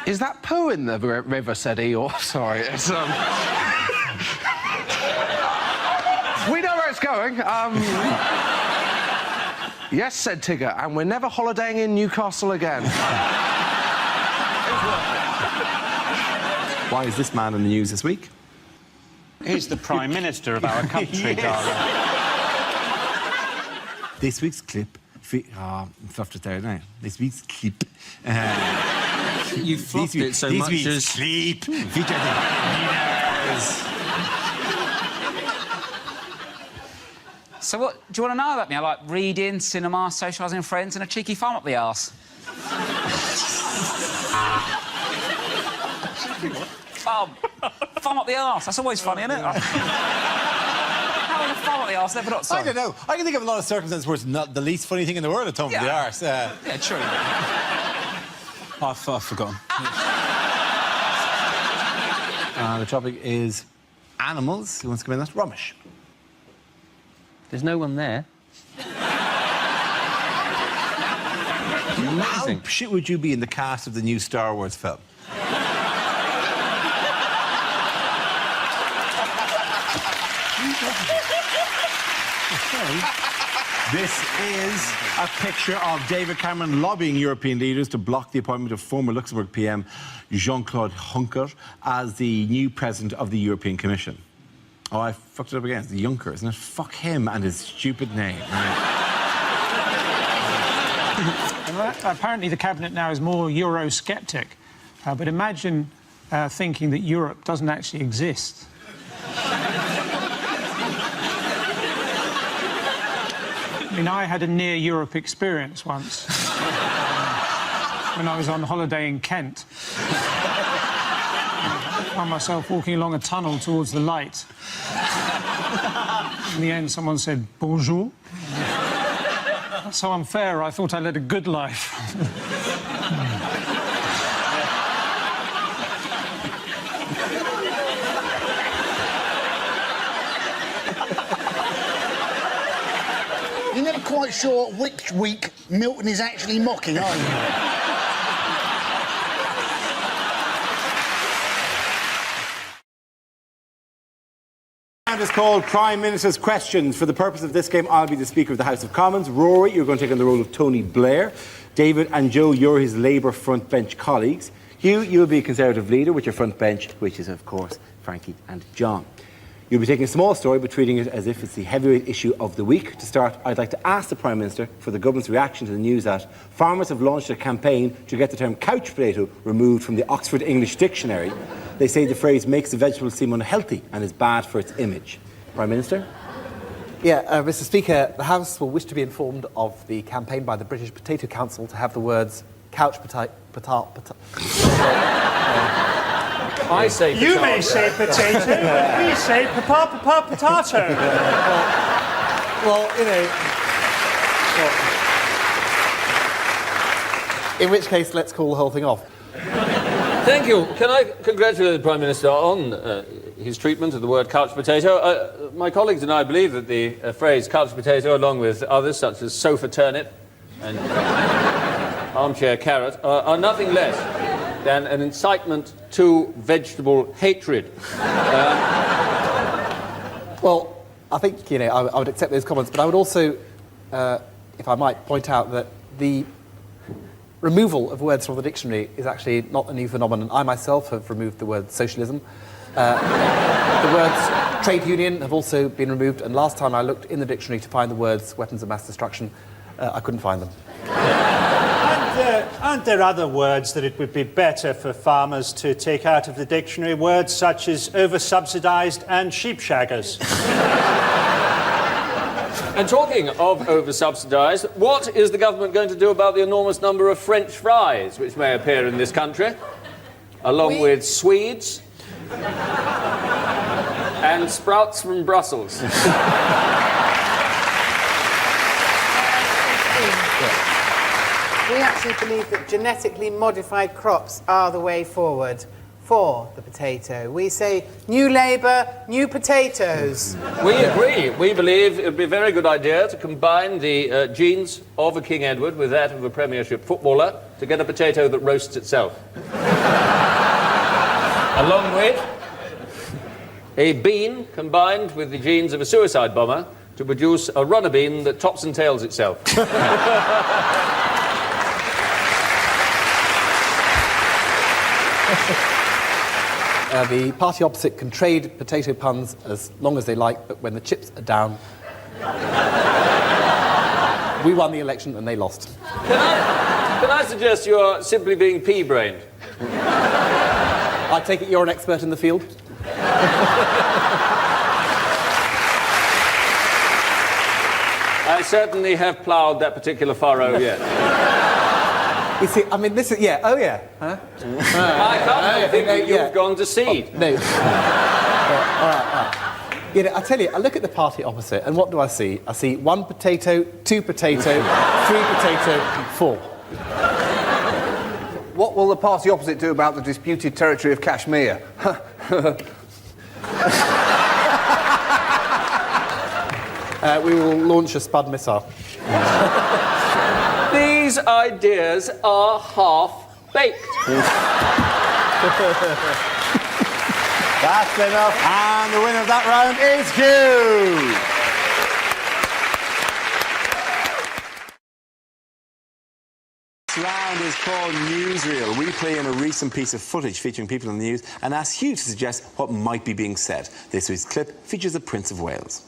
you. Is that poo in the river, said he, or... Sorry, it's, We know where it's going. Yes, said Tigger, and we're never holidaying in Newcastle again. Why is this man in the news this week? He's the Prime Minister of our country, darling. This week's clip... fluffed it there now. This week's clip... You fluffed it so much week's as... clip featured the leaders. So what do you want to know about me? I like reading, cinema, socialising with friends and a cheeky farm up the arse. Farm up the arse. That's always funny, isn't it? How would a farm up the arse never not so? I don't know. I can think of a lot of circumstances where it's not the least funny thing in the world at home with the arse. Yeah, true. I've forgotten. The topic is animals. Who wants to come in? That's Romish. There's no one there. How shit would you be in the cast of the new Star Wars film? This is a picture of David Cameron lobbying European leaders to block the appointment of former Luxembourg PM Jean-Claude Juncker as the new president of the European Commission. Oh, I fucked it up again. It's the Juncker, isn't it? Fuck him and his stupid name. Apparently the cabinet now is more Eurosceptic, but imagine thinking that Europe doesn't actually exist. I mean, I had a near Europe experience once when I was on holiday in Kent. I found myself walking along a tunnel towards the light. In the end, someone said, bonjour. That's so unfair, I thought I led a good life. You're never quite sure which week Milton is actually mocking, are you? It's called Prime Minister's Questions. For the purpose of this game, I'll be the Speaker of the House of Commons. Rory, you're going to take on the role of Tony Blair. David and Joe, you're his Labour front bench colleagues. Hugh, you'll be Conservative leader with your front bench, which is, of course, Frankie and John. You'll be taking a small story but treating it as if it's the heavyweight issue of the week. To start, I'd like to ask the Prime Minister for the government's reaction to the news that farmers have launched a campaign to get the term couch potato removed from the Oxford English Dictionary. They say the phrase makes the vegetable seem unhealthy and is bad for its image. Prime Minister? Yeah, Mr. Speaker, the House will wish to be informed of the campaign by the British Potato Council to have the words couch potato. I say potato. You may say potato, but we say potato. Well, you know... Well, in which case, let's call the whole thing off. Thank you. Can I congratulate the Prime Minister on his treatment of the word couch potato? My colleagues and I believe that the phrase couch potato, along with others such as sofa turnip and armchair carrot, are nothing less than an incitement to vegetable hatred. Well, I think, you know, I would accept those comments, but I would also, if I might, point out that the removal of words from the dictionary is actually not a new phenomenon. I myself have removed the word socialism. The words trade union have also been removed, and last time I looked in the dictionary to find the words weapons of mass destruction, I couldn't find them. Aren't there other words that it would be better for farmers to take out of the dictionary? Words such as over-subsidised and sheep-shaggers. And talking of over-subsidised, what is the government going to do about the enormous number of French fries which may appear in this country, along with Swedes and sprouts from Brussels? We actually believe that genetically modified crops are the way forward for the potato. We say, new Labour, new potatoes. We agree. We believe it would be a very good idea to combine the genes of a King Edward with that of a Premiership footballer to get a potato that roasts itself. Along with a bean combined with the genes of a suicide bomber to produce a runner bean that tops and tails itself. The party opposite can trade potato puns as long as they like, but when the chips are down, we won the election and they lost. Can I suggest you're simply being pea-brained? I take it you're an expert in the field? I certainly have ploughed that particular furrow yet. You see, I mean, this is... Yeah, oh yeah. Huh? I can't think that you've gone to seed. No. All right. You know, I tell you, I look at the party opposite, and what do I see? I see 1 potato, 2 potato, 3 potato, 4. What will the party opposite do about the disputed territory of Kashmir? We will launch a Spud missile. These ideas are half-baked. That's enough. And the winner of that round is Hugh. This round is called Newsreel. We play in a recent piece of footage featuring people in the news and ask Hugh to suggest what might be being said. This week's clip features the Prince of Wales.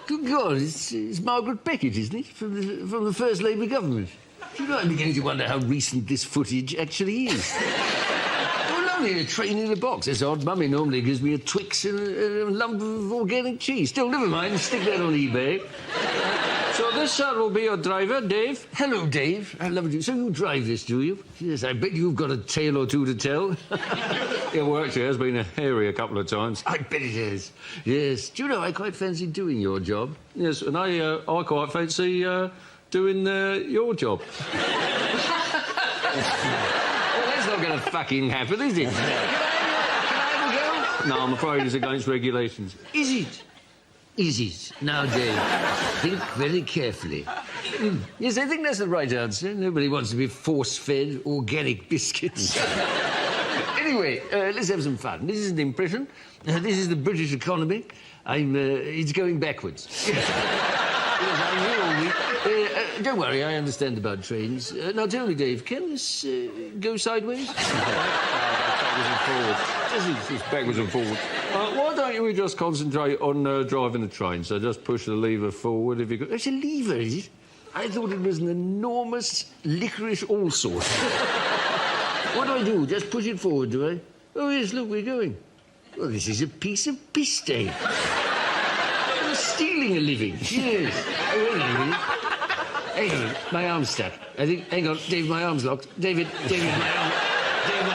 Good God, it's Margaret Beckett, isn't it? From the first Labour government. Do you know, I'm beginning to wonder how recent this footage actually is. Oh, lovely, a train in a box. That's odd. Mummy normally gives me a Twix and a lump of organic cheese. Still, never mind. Stick that on eBay. So this will be your driver, Dave. Hello, Dave. I love you. So you drive this, do you? Yes, I bet you've got a tale or two to tell. Your work here has been hairy a couple of times. I bet it has. Yes. Do you know, I quite fancy doing your job. Yes, and I quite fancy doing your job. Well, that's not going to fucking happen, is it? Can I have a go? No, I'm afraid it's against regulations. Is it? Is it? Now, Dave, think very carefully. Yes, I think that's the right answer. Nobody wants to be force-fed organic biscuits. Anyway, let's have some fun. This is an impression. This is the British economy. It's going backwards. Yes, I'm here all week. Don't worry, I understand about trains. Now tell me, Dave, can this go sideways? It's backwards and forwards. Why don't we just concentrate on driving the train? So just push the lever forward if you could. It's a lever, is it? I thought it was an enormous licorice all-sort. What do? Just push it forward, do I? Oh, yes, look, we're going. Well, this is a piece of piss day. I'm stealing a living. Yes. Oh, wait a minute. Hang on, my arm's stuck. I think... Hang on, Dave, my arm's locked. David, my arm... Dave, my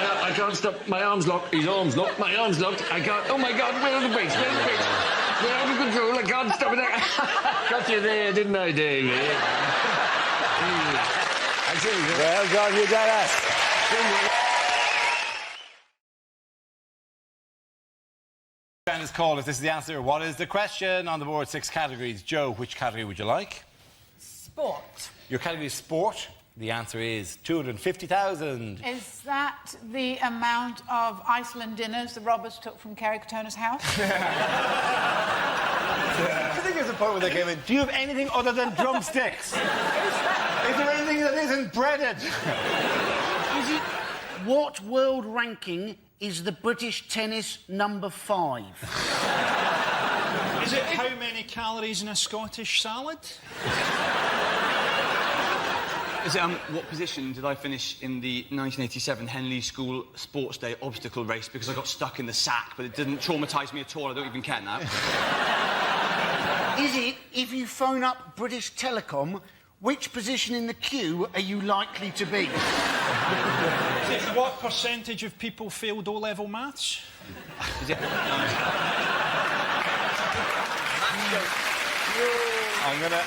arm... I can't stop. My arm's locked. His arm's locked. My arm's locked. I can't... Oh, my God, where are the brakes? Where are the brakes? They're out of control. I can't stop it. Got you there, didn't I, Dave? I tell you... Well done, you got us. Is called. If this is the answer, what is the question? On the board, 6 categories. Joe, which category would you like? Sport. Your category is sport. The answer is 250,000. Is that the amount of Iceland dinners the robbers took from Kerry Katona's house? I think there's a point where they came in. Do you have anything other than drumsticks? Is there anything that isn't breaded? Is it what world ranking is the British tennis number 5? Is it how many calories in a Scottish salad? Is it, what position did I finish in the 1987 Henley School Sports Day obstacle race because I got stuck in the sack, but it didn't traumatise me at all. I don't even care now. Is it, if you phone up British Telecom, which position in the queue are you likely to be? Is it what percentage of people failed O-level maths? Is it... I'm gonna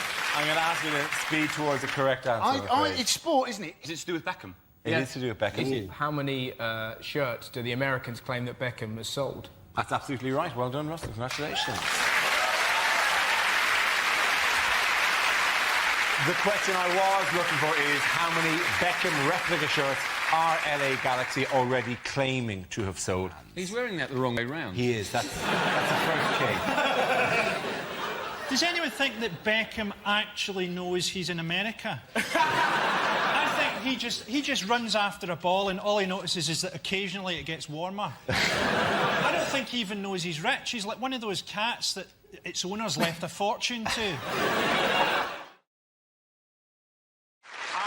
ask you to speed towards the correct answer. It's sport, isn't it? Is it to do with Beckham? It is to do with Beckham. How many shirts do the Americans claim that Beckham has sold? That's absolutely right. Well done, Russell. Congratulations. The question I was looking for is how many Beckham replica shirts are LA Galaxy already claiming to have sold? He's wearing that the wrong way round. He is. That's the first case. Does anyone think that Beckham actually knows he's in America? I think he just runs after a ball and all he notices is that occasionally it gets warmer. I don't think he even knows he's rich. He's like one of those cats that its owners left a fortune to.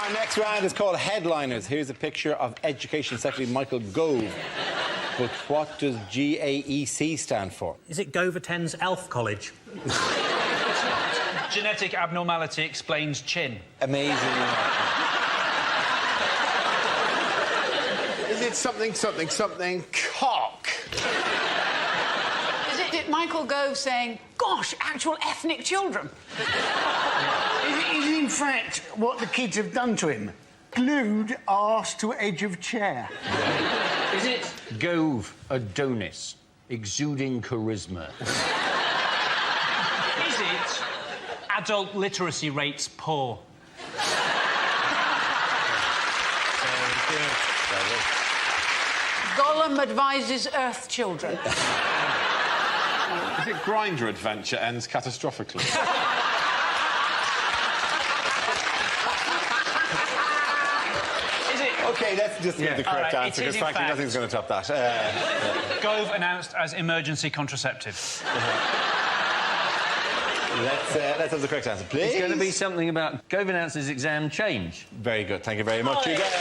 Our next round is called Headliners. Here's a picture of Education Secretary Michael Gove. But what does GAEC stand for? Is it Goverton's Elf College? Genetic abnormality explains chin. Amazing. Is it something cock? Is it Michael Gove saying, gosh, actual ethnic children? Is it in fact what the kids have done to him? Glued arse to edge of chair. Is it Gove Adonis, exuding charisma? Is it adult literacy rates poor? Gollum advises Earth children. Is it Grindr adventure ends catastrophically? Is it... OK, let's just give the correct answer, because frankly, nothing's going to top that. Gove announced as emergency contraceptive. Let's have the correct answer, please. It's going to be something about Gove announces exam change. Very good. Thank you very much. You get